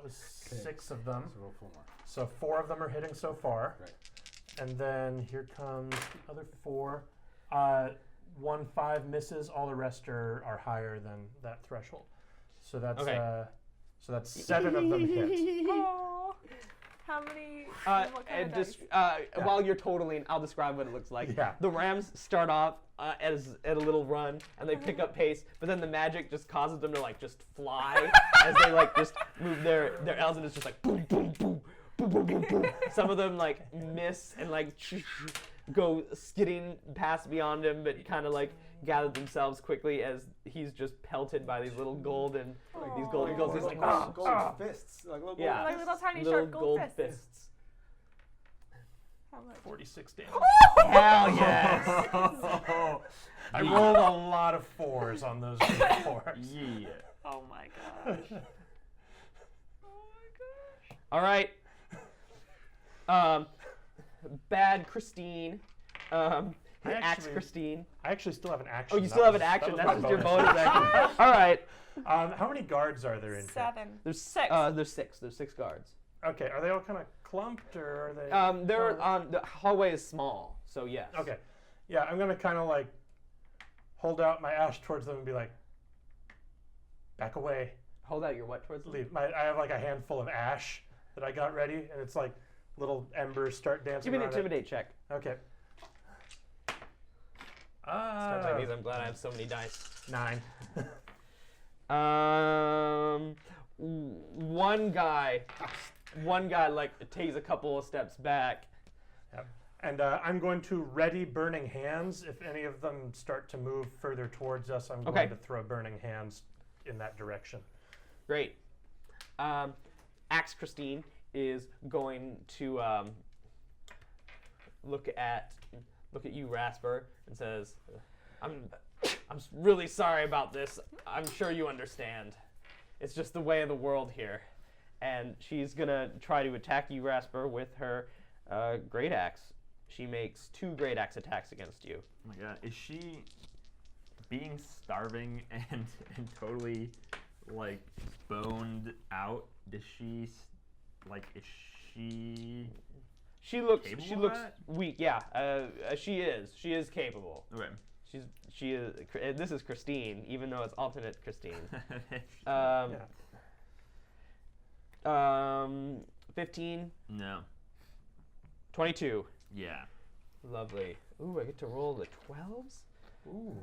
6 of them. So roll 4 more. So 4 of them are hitting so far. Right. And then here comes the other 4. 1 5 misses. All the rest are higher than that threshold. So that's Okay. 7 of them hit. Oh. How many? What kind of dice? While you're totaling, I'll describe what it looks like. Yeah. The Rams start off as at a little run, and they pick up pace, but then the magic just causes them to like just fly as they like just move their elves, and it's just like boom, boom, boom, boom, boom, boom, boom. Some of them like miss and like go skidding past beyond him, but kind of like gather themselves quickly as he's just pelted by these little golden, these golden goals. He's like, gold fists. Like little Yeah. Like little tiny little sharp gold gold fists. fists. How much? 46 damage. Hell yes! I rolled a lot of 4s on those 4s. Yeah. Oh my gosh. All right. Bad Christine. Axe Christine. I actually still have an action. Oh, you still have an action. That's just your bonus action. All right. How many guards are there in here? 7. There's 6. There's 6. There's 6 guards. Okay, are they all kind of clumped or are they? They're on the hallway is small, so yes. Okay, yeah, I'm gonna kind of like hold out my ash towards them and be like, back away. Hold out your what towards them? Leave. I have like a handful of ash that I got ready, and it's like little embers start dancing. Give me an around it. intimidate check. Okay. Starts like these. I'm glad I have so many dice. 9. One guy like takes a couple of steps back. Yep. And I'm going to ready burning hands. If any of them start to move further towards us, I'm Okay. going to throw burning hands in that direction. Great. Axe Christine is going to look at you, Rasper, and says, I'm really sorry about this. I'm sure you understand. It's just the way of the world here. And she's gonna try to attack you, Rasper, with her great axe. She makes 2 great axe attacks against you. Oh my god, is she being starving and totally like boned out? Does she is she? She looks weak. Yeah, she is capable. Okay. She is. This is Christine, even though it's alternate Christine. 15. No. 22. Yeah. Lovely. Ooh, I get to roll the 12s. Ooh,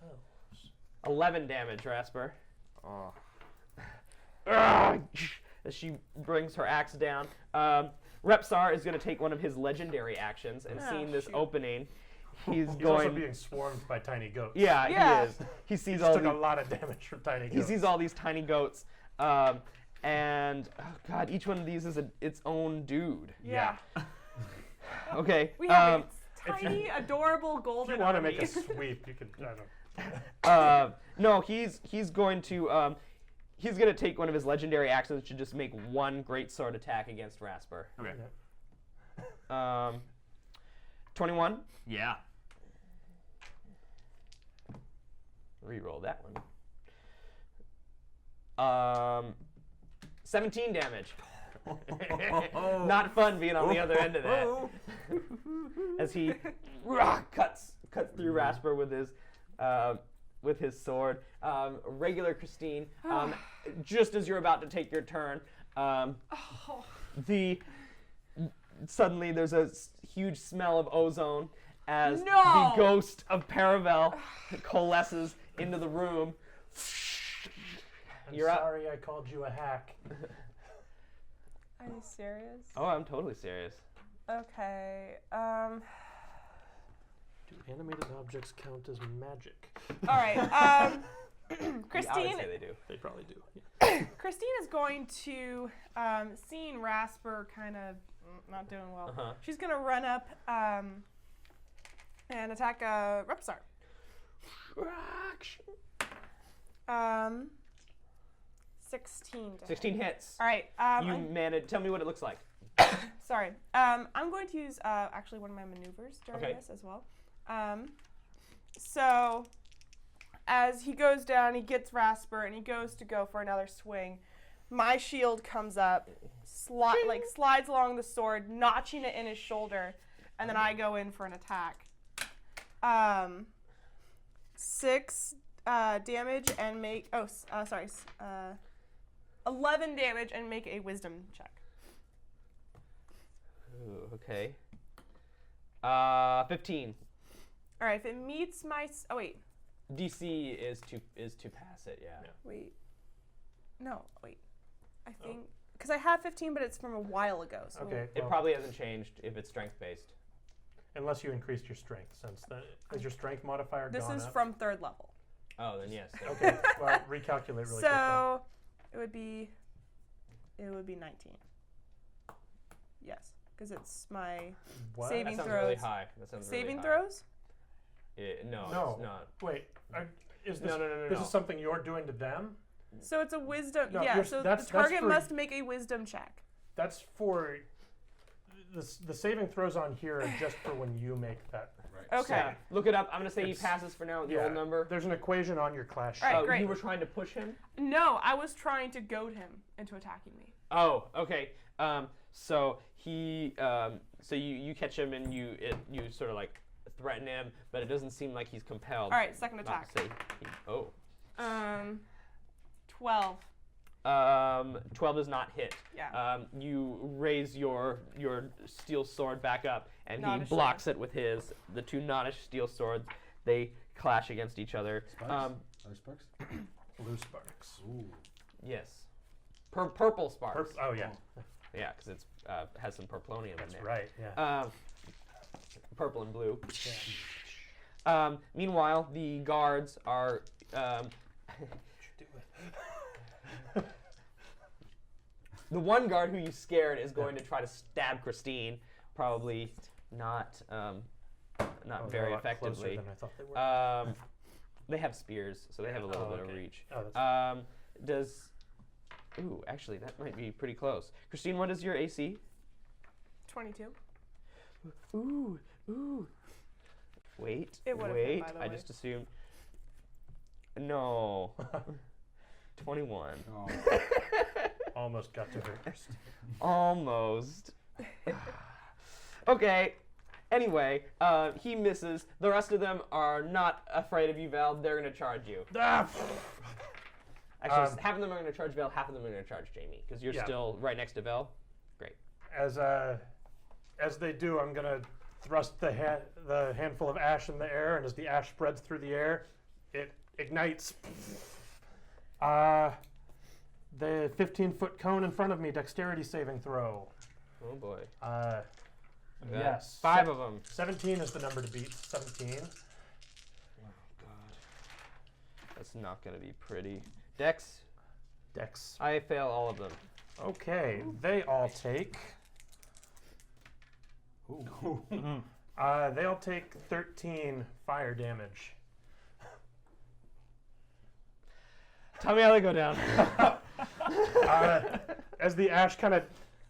12s. 11 damage, Rasper. Oh. As she brings her axe down. Repsar is going to take one of his legendary actions, and seeing this opening, he's also being swarmed by tiny goats. Yeah, he is. He sees all took a lot of damage from tiny goats. He sees all these tiny goats, and oh god, each one of these is its own dude. Yeah. Okay. We have a tiny, adorable golden. If you want to army. make a sweep, you can. I don't. No, he's going to take one of his legendary actions to just make 1 great sword attack against Rasper. Okay. 21. Yeah. Reroll that one. 17 damage. Not fun being on the other end of that. As he cuts through Rasper with his sword. Regular Christine, just as you're about to take your turn, suddenly there's a huge smell of ozone as the ghost of Paravel coalesces into the room. I'm sorry I called you a hack. Are you serious? Oh, I'm totally serious. Okay. Do animated objects count as magic? All right. Christine. I would say they do. They probably do. Yeah. Christine is going to, seeing Rasper kind of not doing well, she's going to run up and attack Repsar. 16 damage. 16 hits. All right. You managed. Tell me what it looks like. Sorry. I'm going to use actually one of my maneuvers during this as well. So as he goes down, he gets Rasper, and he goes to go for another swing. My shield comes up, slides along the sword, notching it in his shoulder, and then I go in for an attack. 6 damage and make 11 damage and make a wisdom check. Ooh, okay. 15. All right, if it meets my DC is to pass it. Yeah. Wait. I think because I have 15, but it's from a while ago. So Okay. It probably hasn't changed if it's strength based. Unless you increased your strength, since is your strength modifier this gone is up? from 3rd level. Oh, then yes. Okay. Well, recalculate really quickly. So it would be 19. Yes, because it's my What? saving That sounds throws. really high. That sounds Saving really high. throws? No, No. it's not. Wait. Is this No. this is something you're doing to them? So it's a wisdom. No, yeah. So the that's target for- must make a wisdom check. That's for the saving throws on here are just for when you make that. Right. Okay. Yeah. Look it up. I'm gonna say he It's- passes for now with the old number. There's an equation on your class sheet. All right, Oh, great. you were trying to push him? No, I was trying to goad him into attacking me. Oh, okay. So he, so you catch him and you sort of like threaten him, but it doesn't seem like he's compelled. All right, second not attack. to say oh. 12. 12 does not hit. Yeah. You raise your steel sword back up, and he Nottish blocks it with the 2 Nottish steel swords. They clash against each other. Sparks? Are there sparks? Blue sparks. Ooh. Yes. Purple sparks. Oh yeah, Yeah, because it's has some purplonium in that's there. right. Yeah. Purple and blue. Meanwhile, the guards are The one guard who you scared is going to try to stab Christine, probably not very effectively. Than I thought they were. They have spears, so they have a little bit of reach. Oh, that's Ooh, actually, that might be pretty close. Christine, what is your AC? 22. Ooh. Wait. It would've been, by the I way. just assumed. No. 21. Oh. almost got to her. Almost. Okay. Anyway, he misses. The rest of them are not afraid of you, Val. They're going to charge you. Actually, half of them are going to charge Val, half of them are going to charge Jamie, because you're still right next to Val. Great. As they do, I'm going to thrust the handful of ash in the air, and as the ash spreads through the air, it ignites. The 15-foot cone in front of me, dexterity saving throw. Oh, boy. Yes. 5 of them. 17 is the number to beat. 17. Oh, God. That's not going to be pretty. Dex. I fail all of them. Okay, they all take. They all take 13 fire damage. Tell me how they go down. As the ash kind of,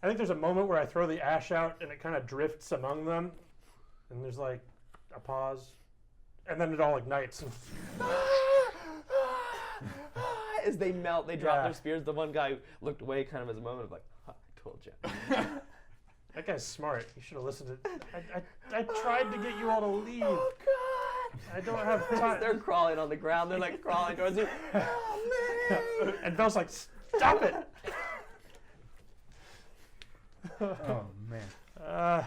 I think there's a moment where I throw the ash out and it kind of drifts among them, and there's like a pause, and then it all ignites. As they melt, they drop their spears. The one guy looked away kind of as a moment of like, I told you. That guy's smart. You should have listened to. I tried to get you all to leave. Oh, God. I don't have time. They're crawling on the ground. They're like crawling towards you. Oh, man. And Belle's like, stop it. Oh, man.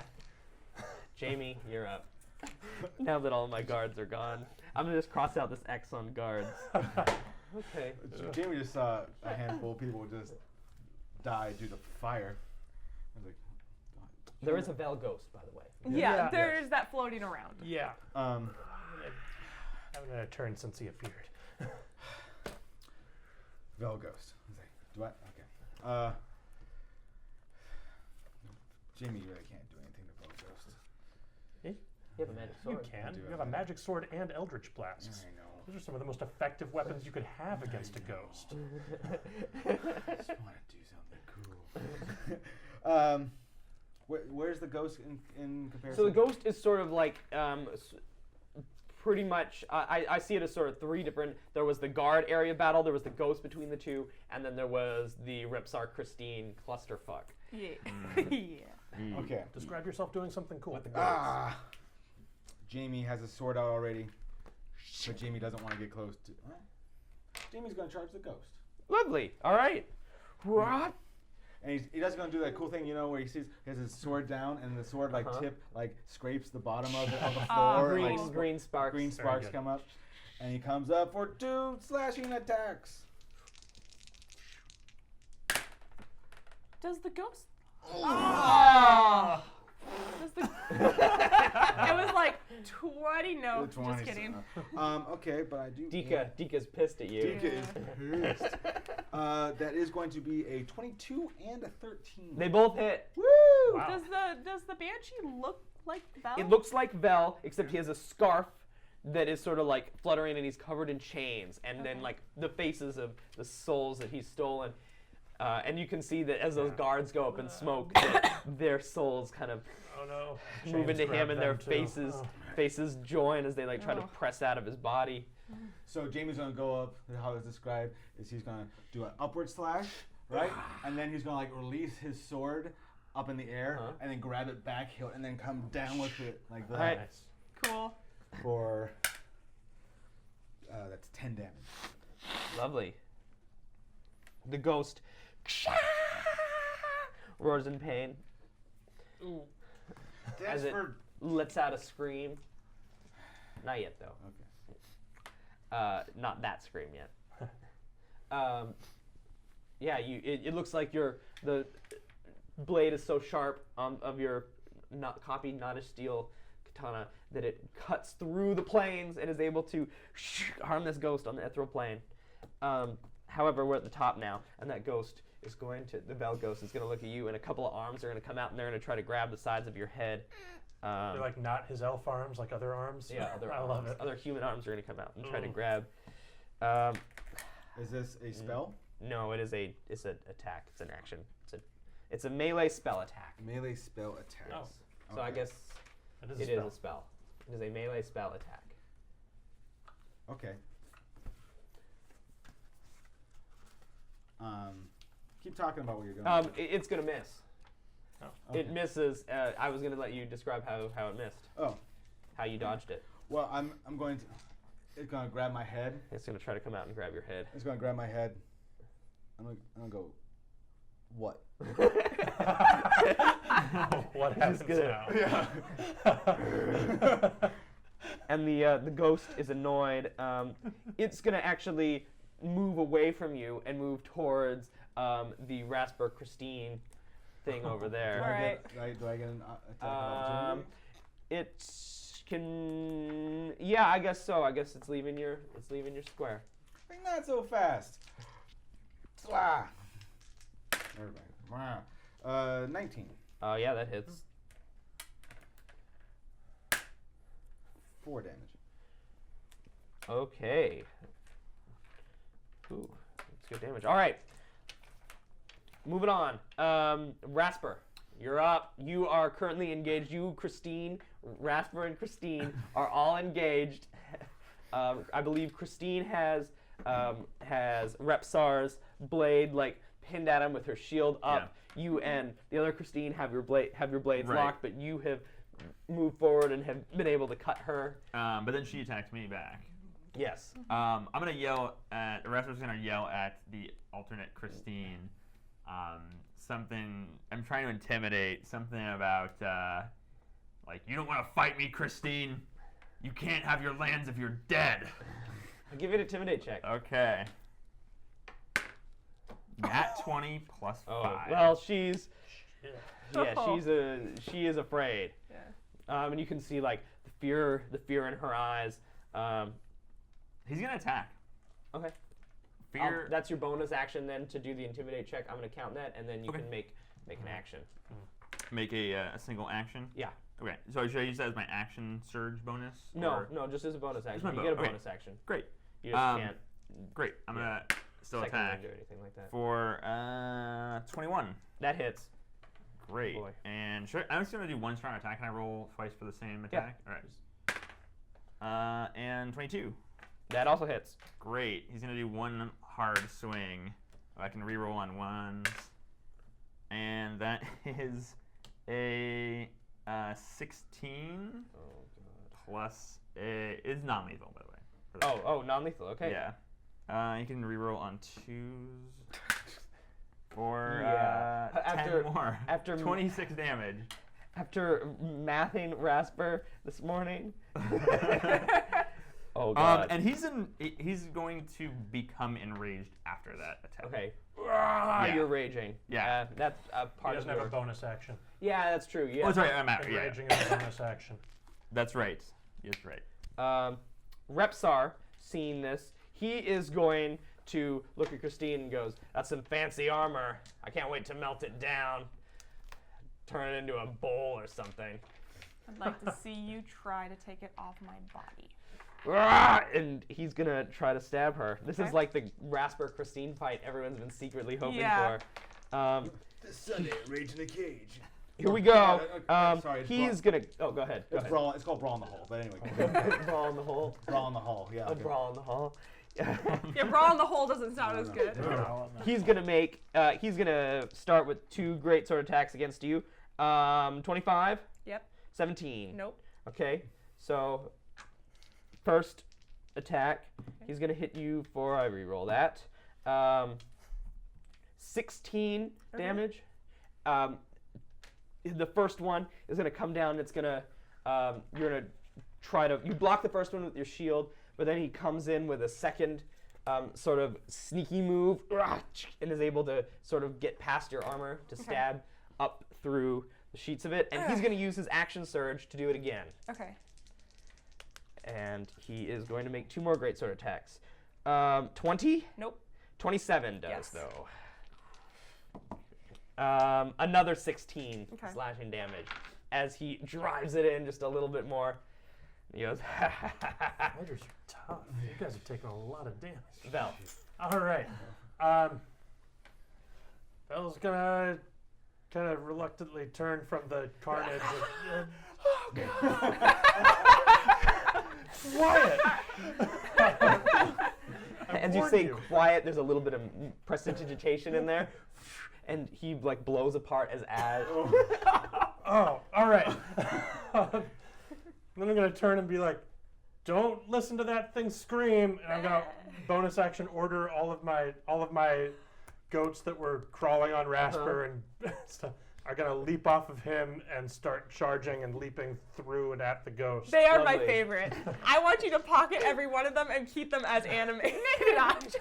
Jamie, you're up. Now that all my guards are gone, I'm going to just cross out this X on guards. Okay. Jamie just saw a handful of people just die due to fire. I was like, There is a Val ghost, by the way. Yeah, there's that floating around. Yeah. Haven't had a turn since he appeared. Vel Ghost. I was like, do I? Okay. Jamie, you really can't do anything to Vel Ghost. You have a magic sword. You can. do You have have a that. magic sword and eldritch blasts. I know. Those are some of the most effective weapons you could have against a ghost. I just want to do something cool. Where's the ghost in comparison? So the ghost is sort of like pretty much, I see it as sort of 3 different, there was the guard area battle, there was the ghost between the 2, and then there was the Ripsar Christine clusterfuck. Yeah. Okay. Describe yourself doing something cool with the ghost. Jamie has a sword out already, but Jamie doesn't want to get close to. Jamie's gonna charge the ghost. Lovely. All right. What? And he does gonna do that cool thing, you know, where he has his sword down and the sword tip scrapes the bottom of the floor. Green, and green sparks. Green sparks come up, and he comes up for 2 slashing attacks. Does the ghost? Oh. Does the? It was like 20. No, just 20, kidding. Okay, but I do. Dika's pissed at you. Dika is pissed. That is going to be a 22 and a 13. They both hit. Woo! Wow. Does the banshee look like Val? It looks like Vel, except he has a scarf that is sort of like fluttering, and he's covered in chains, and then like the faces of the souls that he's stolen. And you can see that as those guards go up in smoke, that their souls kind of move into him, and their faces join as they like try to press out of his body. So Jamie's gonna go up. How it's described is he's gonna do an upward slash, right, and then he's gonna like release his sword up in the air, and then grab it back, and then come down with it like that. Right. Nice. Cool. For that's 10 damage. Lovely. The ghost roars in pain. Ooh. As it lets out a scream. Not yet, though. Okay. Not that scream yet. It looks like the blade is so sharp of your copied Nottish steel katana that it cuts through the planes and is able to harm this ghost on the ethereal plane. However, we're at the top now, and that ghost is going to, the Vel Ghost is going to look at you, and a couple of arms are going to come out, and they're going to try to grab the sides of your head. They're like not his elf arms, like other arms. Yeah, other I arms. love it. Other human arms are going to come out and try to grab. Is this a spell? No, it's an attack. It's an action. It's a melee spell attack. Melee spell attack. Oh. So I guess it is a spell. It is a melee spell attack. Okay. Keep talking about what you're going to do. It's going to miss. Oh. Okay. It misses. I was going to let you describe how it missed. Oh. How you dodged it. Well, I'm going to... It's going to grab my head. It's going to try to come out and grab your head. It's going to grab my head. I'm going to go... What? What happens now? Yeah. And the ghost is annoyed. It's going to actually move away from you and move towards the Rasper Christine thing over there. All right. Do I get an attack opportunity? It can. Yeah, I guess so. I guess it's leaving your square. I think not so fast. Slah. Everybody. 19. Oh yeah, that hits. 4 damage. Okay. Ooh, that's good damage. All right. Moving on. Rasper, you're up. You are currently engaged. You, Christine, Rasper, and Christine are all engaged. I believe Christine has Repsar's blade pinned at him with her shield up. Yeah. You and the other Christine have your blades locked, but you have moved forward and have been able to cut her. But then she attacked me back. Yes. I'm gonna yell at Rasper's gonna yell at the alternate Christine. Something I'm trying to intimidate. Something about you don't want to fight me, Christine. You can't have your lands if you're dead. I'll give you an intimidate check. Okay. Nat 20 plus 5. Well, she is afraid. Yeah. And you can see the fear in her eyes. He's gonna attack. Okay. Fear. That's your bonus action then to do the intimidate check. I'm gonna count that, and then you can make an action. Make a single action. Yeah. Okay. So should I use that as my action surge bonus? No, just as a bonus action. You get a bonus action. Great. You just can't. Great. I'm gonna still Second attack. wind or anything like that. For 21. That hits. Great. Boy. And I'm just gonna do one strong attack. Can I roll twice for the same attack? Yeah. All right. And 22. That also hits. Great. He's gonna do one hard swing. I can reroll on ones, and that is a 16 plus is non-lethal, by the way. Oh, non-lethal. Okay. Yeah. You can reroll on twos for 10 more. After 26 damage. After mathing Rasper this morning. Oh God. And he's going to become enraged after that attack. Okay. Yeah. You're raging. Yeah. That's a part He of doesn't have a bonus action. Yeah, that's true. Yeah. Oh, that's right. I'm out. Yeah. Enraging is a bonus action. That's right. That's right. Repsar, seeing this, he is going to look at Christine and goes, "That's some fancy armor. I can't wait to melt it down. Turn it into a bowl or something." I'd like to see you try to take it off my body. And he's gonna try to stab her. This is like the Rasper Christine fight everyone's been secretly hoping for. This Sunday, Rage in the Cage. Here we go. Sorry, he's gonna. Oh, go ahead. It's Brawl. It's called Brawl in the Hole. But anyway. Brawl in the hole. Brawl in the Hole. Yeah. A brawl in the hole. Yeah, Brawl in the Hole doesn't sound as good. He's gonna make. He's gonna start with 2 great sword attacks against you. 25. Yep. 17. Nope. Okay. So first attack, he's gonna hit you for. I reroll that. 16 damage. The first one is gonna come down. It's gonna. You're gonna try to. You block the first one with your shield, but then he comes in with a second sort of sneaky move and is able to sort of get past your armor to stab up through the sheets of it. And he's going to use his action surge to do it again. Okay. And he is going to make 2 more great sword attacks. 20? Nope. 27 does, Yes. though. Another 16 Okay. slashing damage as he drives it in just a little bit more. He goes, Fighters are tough. You guys are taking a lot of damage. Vel. All right. Belle's gonna kind of reluctantly turn from the carnage. Oh, God. Quiet. As you say quiet, there's a little bit of prestidigitation in there. And he like blows apart as ash. Oh, all right. Then I'm gonna turn and be like, "Don't listen to that thing scream!" And I'm gonna bonus action order all of my goats that were crawling on Rasper and stuff are gonna leap off of him and start charging and leaping through and at the ghost. They are my Lovely. favorite. I want you to pocket every one of them and keep them as animated objects.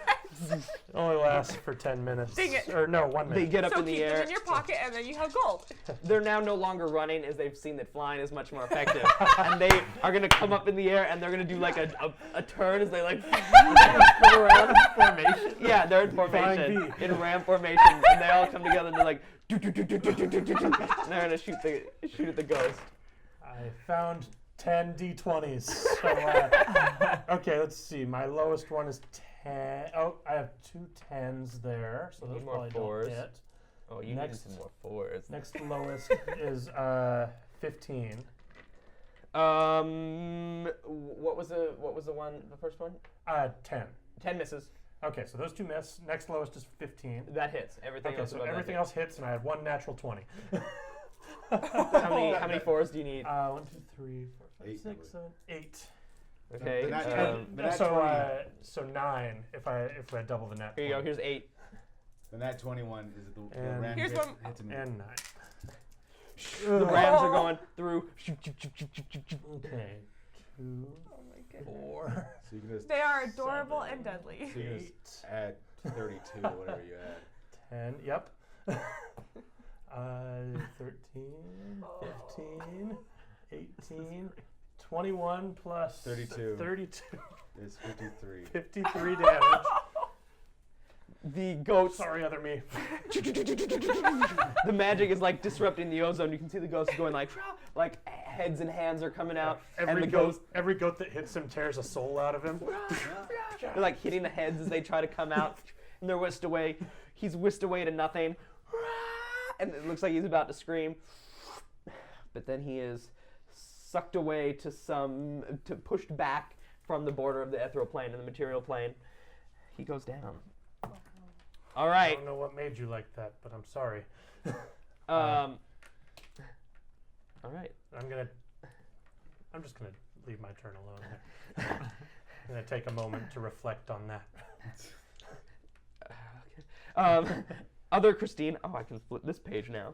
It only lasts for 10 minutes. Dang it. Or no, 1 They minute. get up So in the keep them air. in your pocket and then you have gold. They're now no longer running as they've seen that flying is much more effective. And they are going to come up in the air and they're going to do like a turn as they like come around. Formation. Yeah, they're in formation, Flying V. in ram formation, and they all come together and they're like, and they're going to shoot at the ghost. I found 10 d20s. So, okay, let's see. My lowest one is 10. Oh, I have 2 10s there, so You those need more probably fours. don't hit. Oh, you Next. need some more fours. Next lowest is 15. What was the first one? 10. 10 misses. Okay, so those 2 miss. Next lowest is 15. That hits. Everything Okay, else so above that everything hits. else hits, and I have 1 natural 20. How many fours do you need? 1, 2, 3, 4, 5, 8, 6, 7, 8. Okay. The nat um, 20. The nat So 9 if I double the net. here you go. 20. Here's 8. And that 21 is the And- ram Here's hits, one- hits him. And 9. The rams are going through. Okay. 2, Oh my goodness. 4, So you can just, They are adorable and deadly. so you can just add 32, whatever you add. 10. Yep. 13, 15, 18, 21 plus 32. 32. It's 53. 53 damage. The goats. Sorry, other me. The magic is like disrupting the ozone. You can see the ghosts going like heads and hands are coming out, and the ghosts Every goat that hits him tears a soul out of him. they're like hitting the heads as they try to come out, and they're whisked away. He's whisked away to nothing, and it looks like he's about to scream, but then he is sucked away to pushed back from the border of the ethereal plane and the material plane. He goes down. All I right. don't know what made you like that, but I'm sorry. All right. I'm just gonna leave my turn alone. I'm gonna take a moment to reflect on that. Other Christine. Oh, I can flip this page now.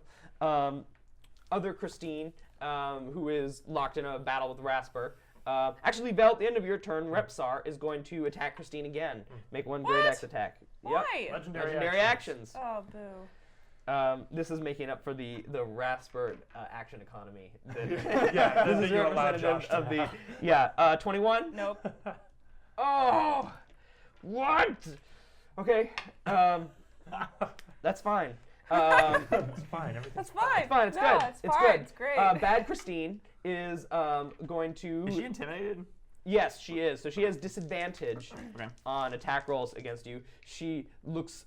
Other Christine, who is locked in a battle with Rasper. Actually, Vel, at the end of your turn, Repsar is going to attack Christine again. Make one great What? axe attack. Why? Legendary actions. Oh, boo. This is making up for the Rasper action economy. Yeah, This is you're allowed representative Josh to of the. have. Yeah, 21. Nope. Oh, what? Okay, that's fine. It's fine. Everything's That's fine. It's fine. It's No, good. It's It's fine. good. It's great. Bad Christine is going to. Is she intimidated? Yes, she is. So she has disadvantage Okay. on attack rolls against you. She looks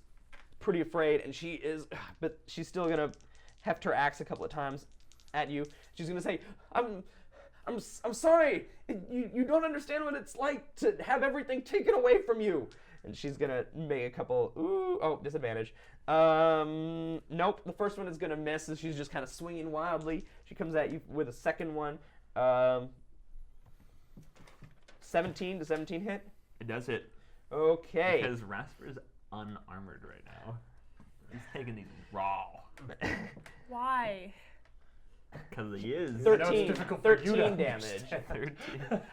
pretty afraid, and she is, but she's still gonna heft her axe a couple of times at you. She's gonna say, "I'm sorry. You don't understand what it's like to have everything taken away from you." And she's gonna make a couple. Disadvantage. Nope. The first one is gonna miss, as she's just kind of swinging wildly. She comes at you with a second one. 17. Does 17 hit? It does hit. Okay. Because Rasper's unarmored right now. He's taking these raw. Why? Because he is. I know it's 13 difficult for you to 13 damage. 13.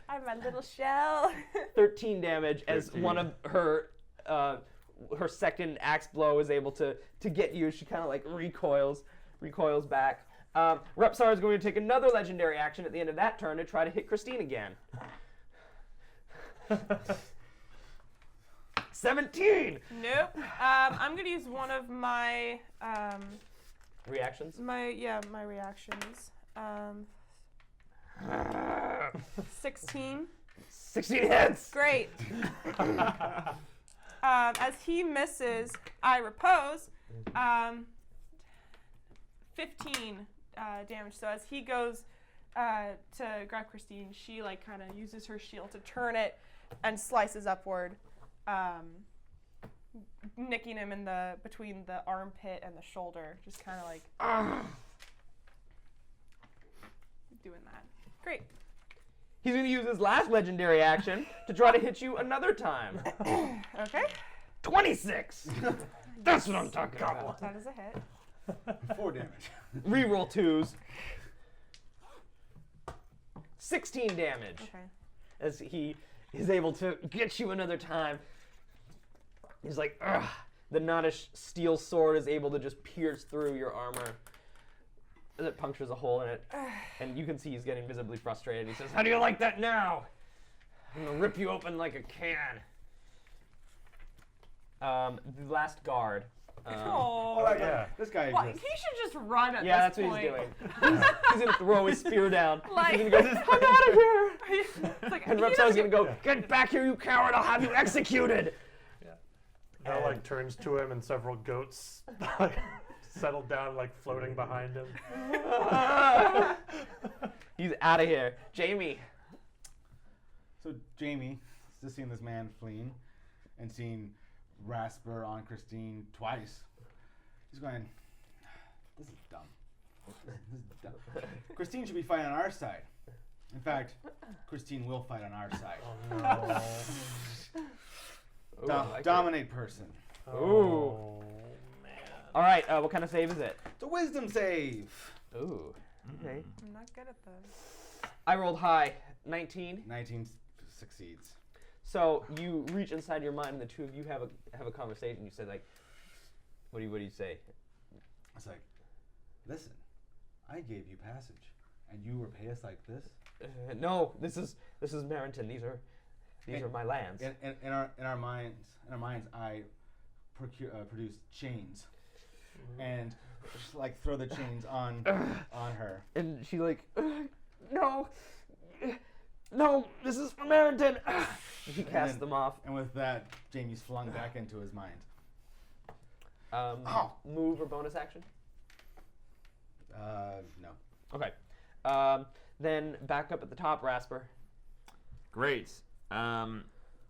I'm a little shell. 13 damage as 13. one of her second axe blow is able to get you. She kind of like recoils back. Repsar is going to take another legendary action at the end of that turn to try to hit Christine again. 17. Nope. I'm gonna use one of my reactions? My reactions. 16. 16 hits. Great. As he misses, I repose. 15 damage. So as he goes to grab Christine, she like kind of uses her shield to turn it and slices upward, nicking him in between the armpit and the shoulder, just kind of like doing that. Great. He's going to use his last legendary action to try to hit you another time. Okay. 26. That's what I'm talking about. That is a hit. 4 damage. Reroll 2s. 16 damage. Okay. As he is able to get you another time. He's like, ugh. The Nottish steel sword is able to just pierce through your armor. As it punctures a hole in it. And you can see he's getting visibly frustrated. He says, how do you like that now? I'm going to rip you open like a can. The last guard. This guy Well, he exists. should just run at Yeah, this that's point. what he's doing. He's going to throw his spear down. Like, He's going to go, I'm out of here. It's like, And he Reptile's doesn't- going to go, get back here, you coward. I'll have you executed. Vel like turns to him, and several goats settle down, like floating behind him. He's out of here. Jamie. So Jamie, just seeing this man fleeing and seeing Rasper on Christine twice, he's going, this is dumb. This is dumb. Christine should be fighting on our side. In fact, Christine will fight on our side. Oh no. Ooh, I like Dominate person. Oh man. All right, what kind of save is it? It's a wisdom save. Ooh, okay. I'm not good at this. I rolled high, 19. 19 succeeds. So you reach inside your mind, and the two of you have a conversation. You say like, what do you say? It's like, listen, I gave you passage, and you repay us like this. No, this is Merrington. These are my lands. In our minds, I produce chains, and like throw the chains on her. And she like, no, this is for Merrington. He casts them off. And with that, Jamie's flung back into his mind. Move or bonus action? No. Okay. Then back up at the top, Rasper. Great.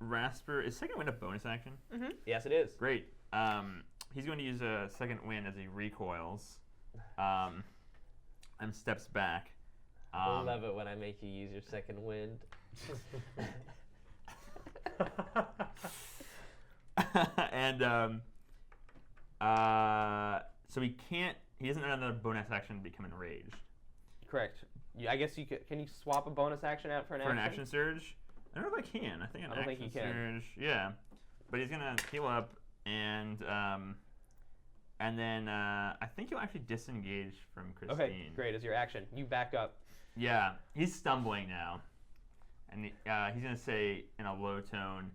Rasper, is second wind a bonus action? Mm-hmm. Yes, it is. Great. He's going to use a second wind as he recoils and steps back. I love it when I make you use your second wind. And so he doesn't have another bonus action to become enraged. Correct. I guess you could. Can you swap a bonus action out for an action? For an action surge? I don't know if I can. I think an I don't action think you can. surge. Yeah. But he's gonna heal up and then I think he'll actually disengage from Christine. Okay, great. As your action, you back up. Yeah, he's stumbling now, and he's gonna say in a low tone,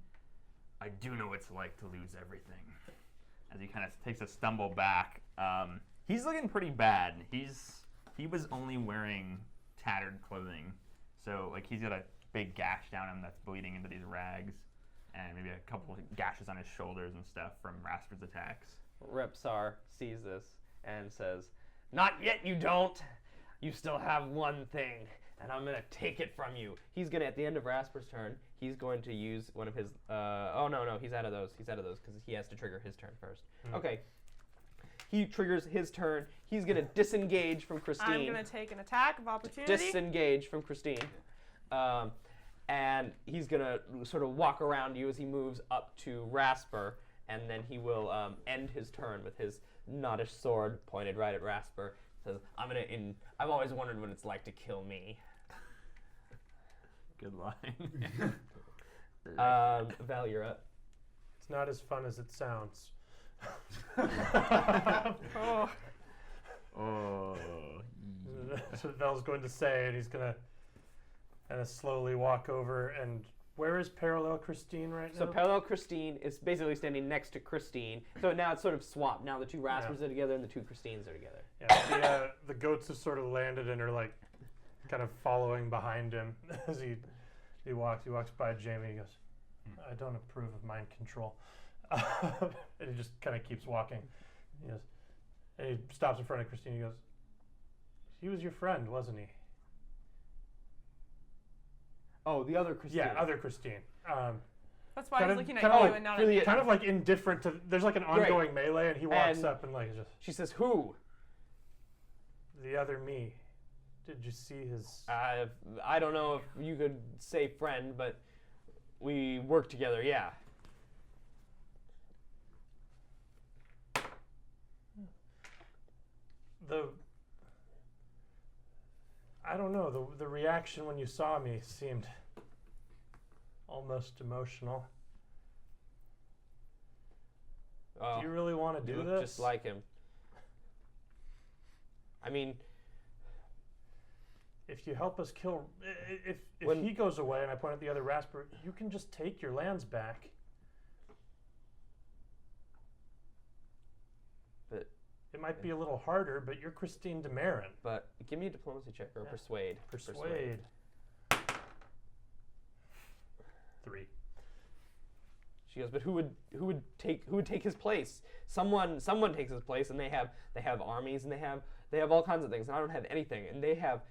"I do know what it's like to lose everything." As he kind of takes a stumble back, he's looking pretty bad. He was only wearing tattered clothing, so like he's got a big gash down him that's bleeding into these rags, and maybe a couple of gashes on his shoulders and stuff from Rasper's attacks. Repsar sees this and says, "Not yet, you don't. You still have one thing, and I'm gonna take it from you." He's gonna, at the end of Rasper's turn, he's going to use one of his. Oh no, he's out of those. He's out of those because he has to trigger his turn first. Okay. He triggers his turn. He's gonna disengage from Christine. I'm gonna take an attack of opportunity. Disengage from Christine. And he's gonna sort of walk around you as he moves up to Rasper, and then he will end his turn with his Nottish sword pointed right at Rasper. Says, I've always wondered what it's like to kill me. Good line. Val, you're up. It's not as fun as it sounds. Oh. Oh. That's what Vel's going to say, and he's going to kind of slowly walk over and Where is Parallel Christine right now? So Parallel Christine is basically standing next to Christine. So now it's sort of swapped. Now the two Raspers are together and the two Christines are together. Yeah, the goats have sort of landed and are like kind of following behind him as he walks. He walks by Jamie. He goes, "I don't approve of mind control," and he just kind of keeps walking. He goes, and he stops in front of Christine. He goes, "He was your friend, wasn't he?" Oh, the other Christine. Yeah, other Christine. That's why I was looking at kind you of like, and not really at me. kind of like indifferent to. There's like an ongoing melee, and he walks And up and like just. She says, "Who?" The other me. Did you see his? I don't know if you could say friend, but we work together. Yeah. I don't know. The reaction when you saw me seemed almost emotional. Oh, Do you really want to you do look this? just like him. I mean, if you help us kill, if When- he goes away, and I point at the other Rasper, you can just take your lands back. But It might be a little harder, but you're Christine DeMarin. but give me a diplomacy check or persuade. Persuade. 3. She goes, but who would take his place? Someone takes his place, and they have armies, and they have all kinds of things, and I don't have anything, and they have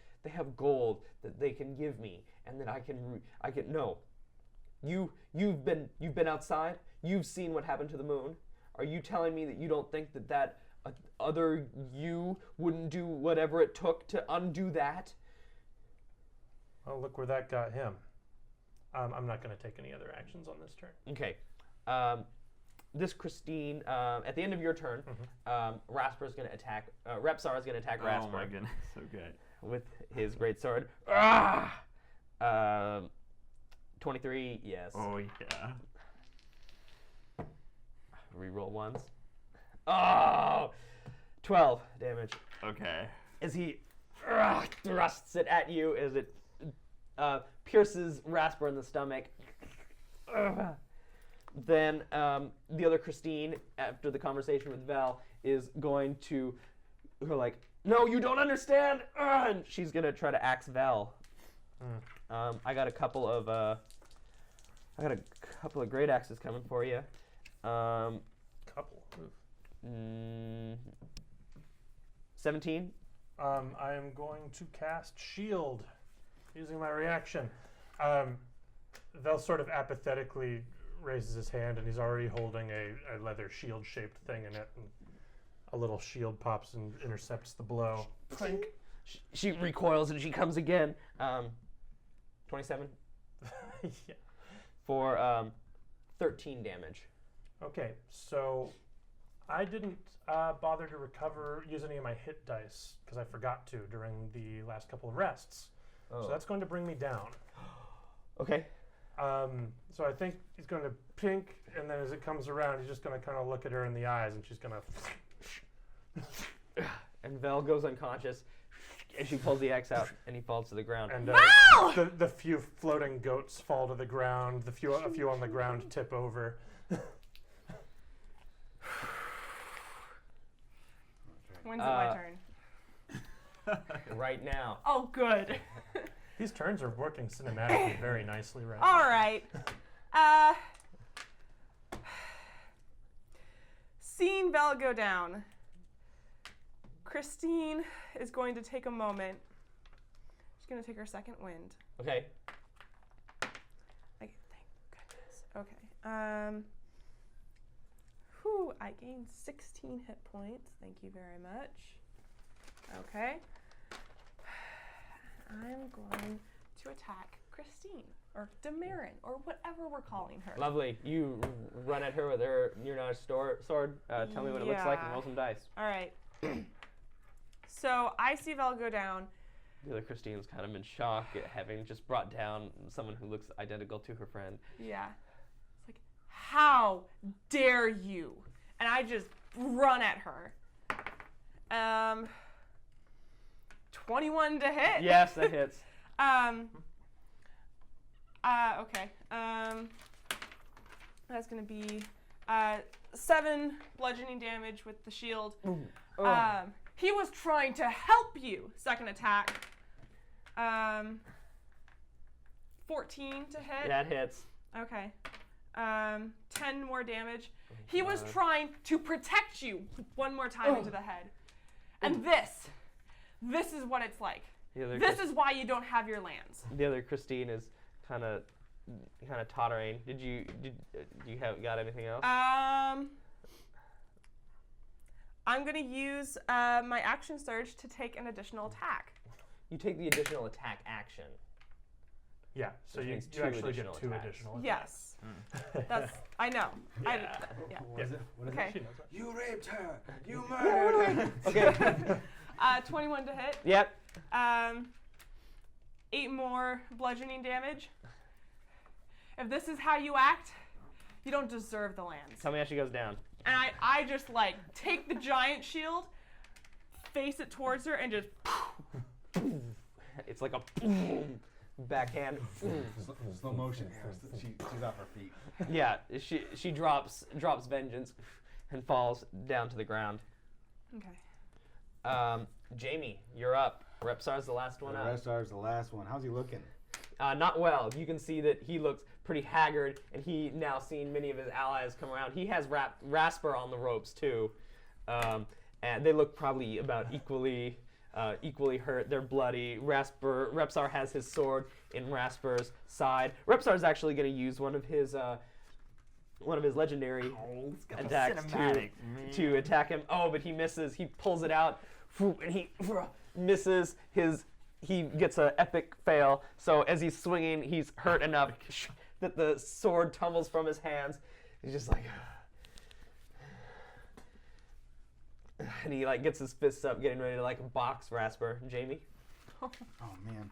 gold that they can give me, and that I can no. You've been outside. You've seen what happened to the moon. Are you telling me that you don't think that other you wouldn't do whatever it took to undo that? Well, look where that got him. I'm not going to take any other actions on this turn. Okay. This Christine, at the end of your turn, Rasper's going to attack. Repsar is going to attack Rasper. Oh my goodness. Okay. With his great sword. 23, yes. Oh yeah. Reroll ones. Oh! 12 damage. Okay. As he thrusts it at you, as it pierces Rasper in the stomach. Then the other Christine, after the conversation with Val, is going to go like, "No, you don't understand!" And she's gonna try to axe Val. I got a couple of great axes coming for you. Couple. 17. I am going to cast Shield using my reaction. Val sort of apathetically raises his hand, and he's already holding a leather shield-shaped thing in it. And a little shield pops and intercepts the blow. Clink. She recoils and she comes again. 27 Yeah. for 13 damage. Okay, so I didn't bother to use any of my hit dice because I forgot to during the last couple of rests. Oh. So that's going to bring me down. Okay. So I think he's going to pink, and then as it comes around, he's just going to kind of look at her in the eyes, and she's going to... And Vel goes unconscious, and she pulls the axe out, and he falls to the ground. And the few floating goats fall to the ground. A few on the ground tip over. When's it my turn? Right now. Oh, good. These turns are working cinematically very nicely right All now. right. Seeing Bella go down, Christine is going to take a moment. She's going to take her second wind. Okay. Thank goodness. Okay. Whew, I gained 16 hit points. Thank you very much. Okay. I'm going to attack Christine, or DeMarin, or whatever we're calling her. Lovely. You run at her with your knowledge sword. Tell me what it looks like and roll some dice. All right. So I see Vel go down. The other Christine's kind of in shock at having just brought down someone who looks identical to her friend. Yeah. It's like, how dare you? And I just run at her. 21 to hit. Yes, that hits. Okay. That's gonna be 7 bludgeoning damage with the shield. Oh. He was trying to help you. Second attack. 14 to hit. That hits. Okay. 10 more damage. He was trying to protect you one more time into the head. And this is what it's like. This is why you don't have your lands. The other Christine is kind of tottering. Do you got anything else? I'm gonna use my action surge to take an additional attack. You take the additional attack action. Yeah, so Which you means actually additional get 2 attacks. additional attacks. Yes. That's I know. Yeah. Yeah. What is it? What is Okay. it? You raped her. You murdered her. Okay. 21 to hit. Yep. 8 more bludgeoning damage. If this is how you act, you don't deserve the lands. Tell me how she goes down. And I just like take the giant shield, face it towards her, and just. It's like a backhand. Slow motion. She's off her feet. Yeah, she drops vengeance and falls down to the ground. Okay. Jamie, you're up. Repsar's the last one up. Rastar's the last one. How's he looking? Not well. You can see that he looks pretty haggard, and he now seen many of his allies come around. He has Rasper on the ropes too, and they look probably about equally hurt. They're bloody. Repsar has his sword in Rasper's side. Repsar's actually going to use one of his legendary attacks to attack him. Oh, but he misses. He pulls it out, and he misses his. He gets an epic fail. So as he's swinging, he's hurt enough that the sword tumbles from his hands. He's just like, and he like gets his fists up, getting ready to like box Rasper. Jamie. Oh man,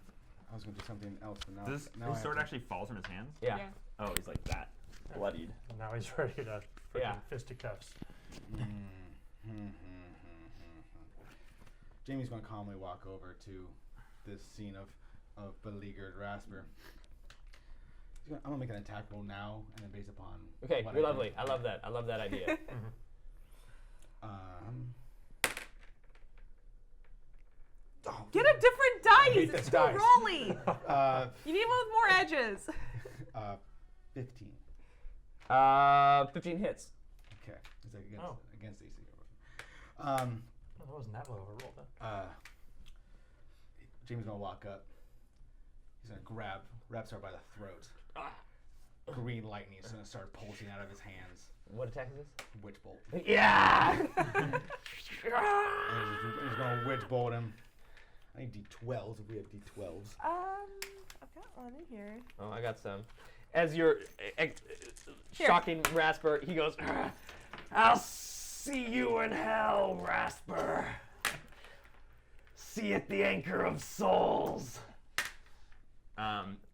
I was gonna do something else, but now. Does now his sword actually falls from his hands? Yeah. Oh, he's like that, bloodied. And now he's ready to freaking fisticuffs. Jamie's gonna calmly walk over to this scene of beleaguered Rasper. I'm gonna make an attack roll now, and then based upon. Okay, what you're I lovely. think- I love that. I love that idea. Oh, Get a different dice. hate It's this too dice. rolly. uh, You need one with more edges. 15. 15 hits. Okay, is that against AC? That wasn't that low of a roll then. Jamie's gonna walk up. He's gonna grab Repsar by the throat. Green lightning is gonna start pulsing out of his hands. What attack is Witch bolt. this? Yeah. And he's gonna witch bolt him. I need D12s if we have D12s. I've got one in here. Oh, I got some. As you're shocking Rasper, he goes, "I'll see you in hell, Rasper. See at the anchor of souls."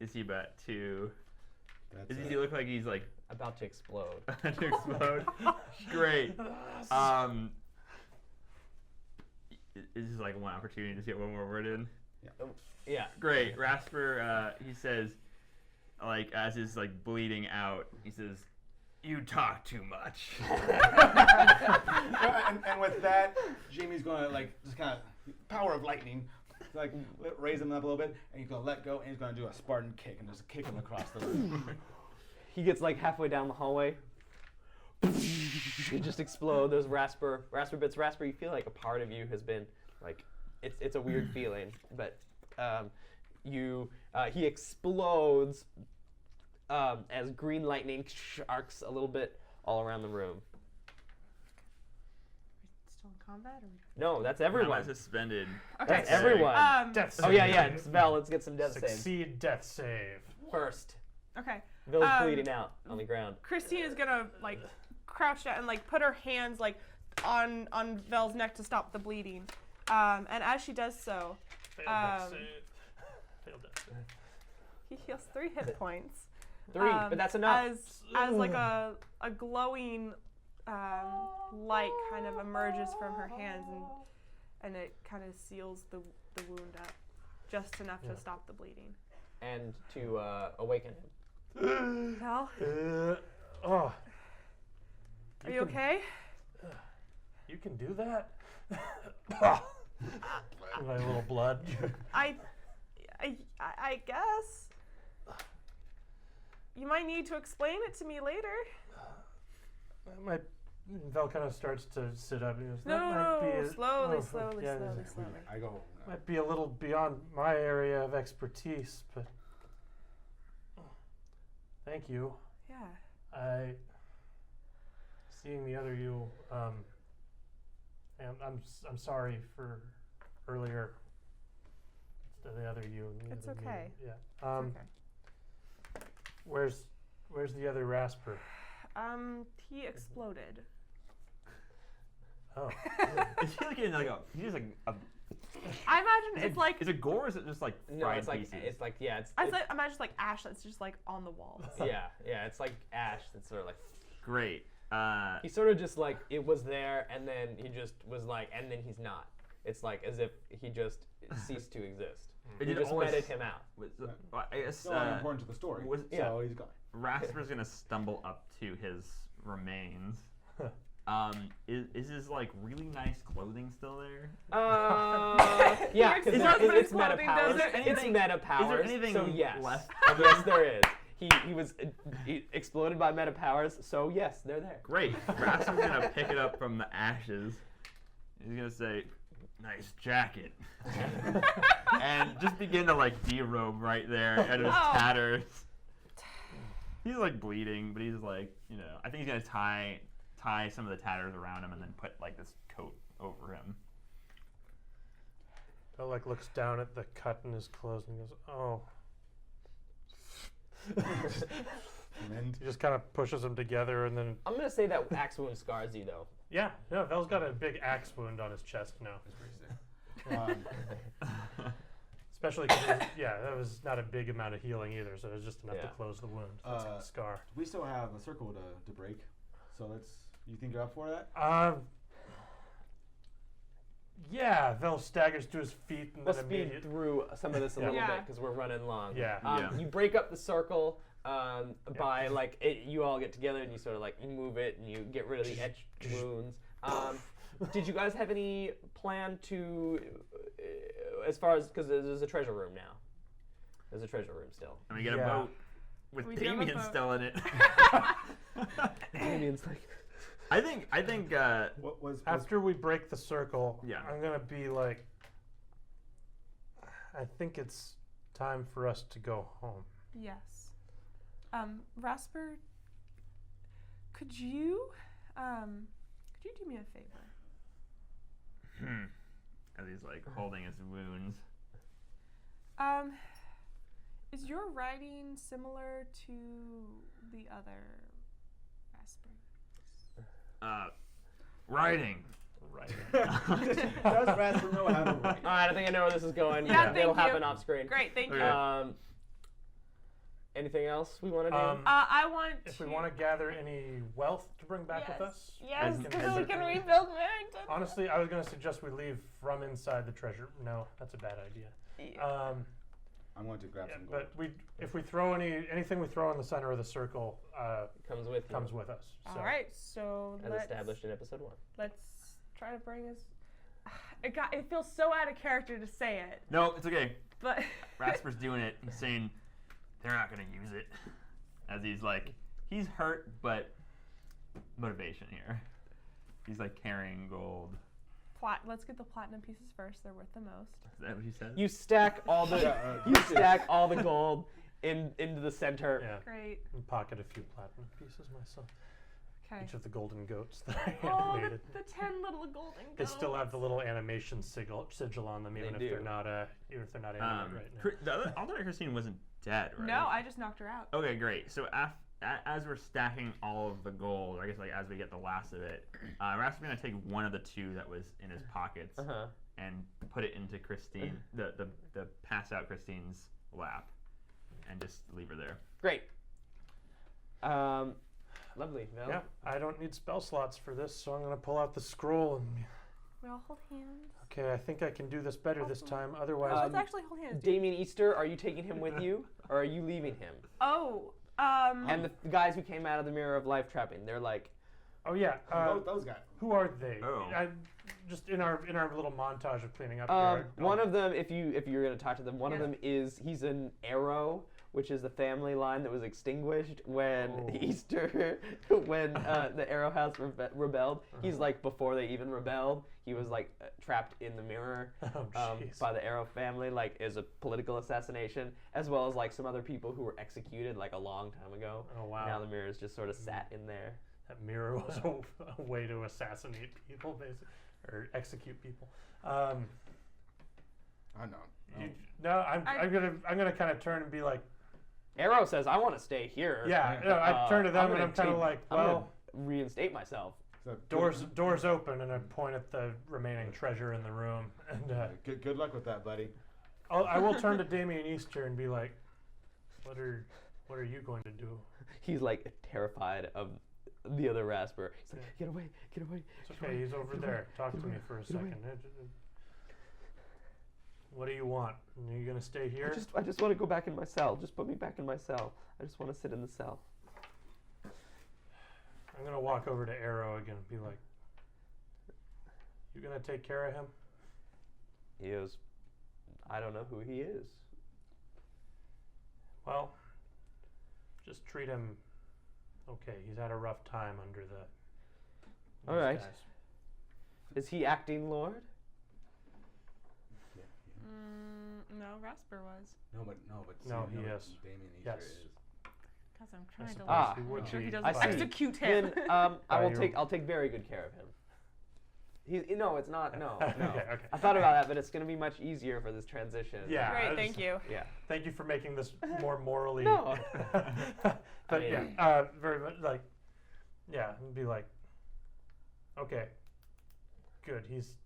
Is he about to? That's Does he look like he's like About to explode. to explode? Great. Is this like one opportunity to get one more word in? Yeah. Great. Rasper, he says, like as he's like bleeding out, he says, "You talk too much." and with that, Jamie's gonna like just kind of power of lightning, like raise him up a little bit, and he's gonna let go, and he's gonna do a Spartan kick and just kick him across the room. He gets like halfway down the hallway. He just explode. There's Rasper bits. Rasper, you feel like a part of you has been like, it's a weird feeling, but he explodes as green lightning arcs a little bit all around the room. Still in combat? Or? No, that's everyone. Combat suspended. Okay. That's everyone. Death Oh save. yeah. Vel, let's get some death saves Succeed death save. first. Okay. Vel's bleeding out on the ground. Christine is gonna like crouch down and like put her hands like on Vel's neck to stop the bleeding. And as she does so, Failed death save. Failed death save. he heals 3 hit points. 3, but that's enough. As like a glowing light kind of emerges from her hands and it kind of seals the wound up just enough to stop the bleeding. and to awaken him. Val, Oh. are you okay? You can do that? My little blood. I guess. You might need to explain it to me later. Vel kind of starts to sit up. And goes, No, slowly. I go. Might be a little beyond my area of expertise, but thank you. Yeah. Seeing the other you, and I'm sorry for earlier. The other you. It's okay. Yeah. It's okay. Where's the other Rasper? He exploded. Oh. Is he like in like a? He's just like a. I imagine it's like. Is it gore or is it just like No, fried it's like pieces? it's like yeah, it's. I imagine it's like ash that's just like on the walls. Yeah, it's like ash that's sort of like. Great. He sort of just like it was there, and then he just was like, and then he's not. It's like as if he just ceased to exist. It You did just always- meted him out. I guess It's not important to the story. Yeah. So he's gone. Rasper's gonna stumble up to his remains. Is his like really nice clothing still there? Yeah, because Your it's clothing meta powers. Is there It's anything- meta powers. Is there anything so yes, left? yes, there is. He was exploded by meta powers. So yes, they're there. Great. Rasper's gonna pick it up from the ashes. He's gonna say, "Nice jacket," and just begin to like derobe right there at his tatters. He's like bleeding, but he's like, I think he's gonna tie some of the tatters around him and then put like this coat over him. Vel like looks down at the cut in his clothes and goes, "Oh." And He just kind of pushes them together and then I'm gonna say that axe wound scars you though. yeah, Vel's got a big axe wound on his chest now. Especially because that was not a big amount of healing either, so it was just enough to close the wound. So it's like a scar. we still have a circle to break. So you think you're up for that? Yeah, Vel staggers to his feet and Let's then speed immediately. through some of this a little Yeah. bit because we're running long. Yeah. You break up the circle by like you all get together and you sort of like you move it and you get rid of the etched wounds. Did you guys have any plan to, as far as because there's a treasure room now? There's a treasure room still. And we get a Yeah. boat with We do have a Damien boat. still in it. Damien's like. I think What was After we break the circle, Yeah. I'm gonna be like, I think it's time for us to go home. Yes. Rasper, could you do me a favor? as he's like holding his wounds. Is your writing similar to the other Rasper? Writing. Right. Does Rasper know how to write? All right, I think I know where this is going. Yeah, thank It'll you. happen off screen. Great, thank you. Okay. Anything else we want to do? I want If to. we want to gather any wealth to bring back with us, Yes, we can because we visit. can rebuild Merrington. Honestly, I was going to suggest we leave from inside the treasure. No, that's a bad idea. I'm going to grab Yeah, some gold. but if we throw anything we throw in the center of the circle Comes with you. comes with us. So. All right, so As let's established in episode 1. let's try to bring us. It feels so out of character to say it, No, it's okay. but Rasper's doing it. He's saying they're not gonna use it. As he's hurt, but motivation here. He's like carrying gold. let's get the platinum pieces first. They're worth the most. Is that what you said? You stack all the you stack all the gold into the center. Yeah. Great. And pocket a few platinum pieces myself. Okay. Each of the golden goats that I Oh, animated. the 10 little golden goats. They still have the little animation sigil on them, even if do. they're not animated right now. The other Christine wasn't dead, right? No, I just knocked her out. Okay, great. So as we're stacking all of the gold, I guess like as we get the last of it, Rasper's gonna take one of the two that was in his pockets and put it into Christine, the pass out Christine's lap, and just leave her there. Great. Lovely. Val. Yeah, I don't need spell slots for this, so I'm going to pull out the scroll and We all hold hands. Okay, I think I can do this better this time. Otherwise, Let's actually hold hands. Damien Easter, are you taking him with you, or are you leaving him? Oh, And the guys who came out of the Mirror of Life trapping, they're like, oh yeah, those guys. who are they? Oh. Just in our little montage of cleaning up here. one of them, if you're gonna talk to them, one of them he's an Arrow, which is the family line that was extinguished when when the Arrow House rebelled. He's like before they even rebelled, he was like trapped in the mirror by the Arrow family, like as a political assassination, as well as like some other people who were executed like a long time ago. Oh wow! Now the mirror's just sort of sat in there. That mirror was a way to assassinate people, basically, or execute people. I'm gonna kind of turn and be like, Arrow says, "I want to stay here." yeah. I turn to them and I'm kind of like, well, reinstate myself. So doors open, and I point at the remaining treasure in the room, and good luck with that, buddy. I will turn to Damien Easter and be like, what are you going to do? He's like terrified of the other Rasper. He's like, get away, get away. It's okay, he's over there. Talk to me for a second. What do you want? Are you gonna stay here? I just want to go back in my cell. Just put me back in my cell. I just want to sit in the cell. I'm gonna walk over to Arrow again and be like, you gonna take care of him? He goes, I don't know who he is. Well, just treat him okay. He's had a rough time under the... All right. Is he acting Lord? No, Rasper was. No, he is. Damien Easter Yes. is. Because I'm trying to Ah. make sure he I doesn't see. execute him. Then I'll take very good care of him. No, it's not. No. Okay. I thought about that, but it's going to be much easier for this transition. Yeah. Great, thank you. Yeah. Thank you for making this more morally... No. But I mean, very much like, yeah, and be like, okay, good. He's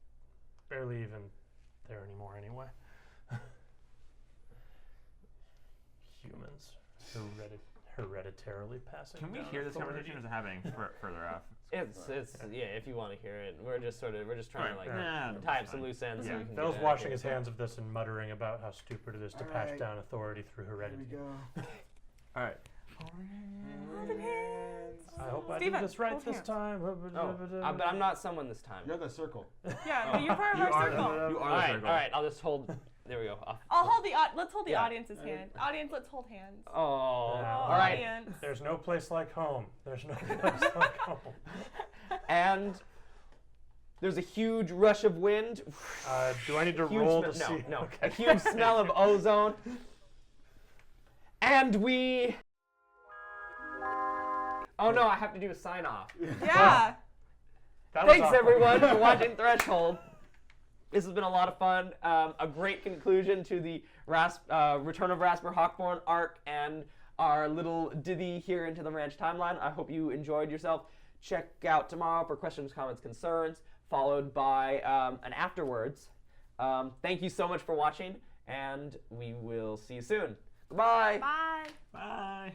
barely even there anymore anyway. Humans, hereditarily passing. Can we down hear this authority. conversation or is it happening further off? It's yeah. If you want to hear it, we're just trying to like Right. tie up some loose ends. Yeah. So we can Phil's get out of washing here. his hands of this and muttering about how stupid it is to pass Alright. down authority through Here heredity. we go. All right. Holding hands. I hope I Steven, did this right hold this hands. time. But I'm not someone this time. You're the circle. Yeah, but you're part of You our are circle. You are All the right, circle. all right. I'll just hold. There we go. I'll hold let's hold the Yeah. audience's hand. Audience, let's hold hands. Oh, all right. Audience. There's no place like home. There's no place like home. And there's a huge rush of wind. Do I need to Huge roll to no, see? no. Okay. A huge smell of ozone. And we. Oh no! I have to do a sign off. Yeah. That was Thanks awkward. everyone for watching Threshold. This has been a lot of fun. A great conclusion to the Return of Rasper Hawkborne arc and our little ditty here into the Ranch timeline. I hope you enjoyed yourself. Check out tomorrow for questions, comments, concerns, followed by an afterwards. Thank you so much for watching, and we will see you soon. Goodbye. Bye. Bye.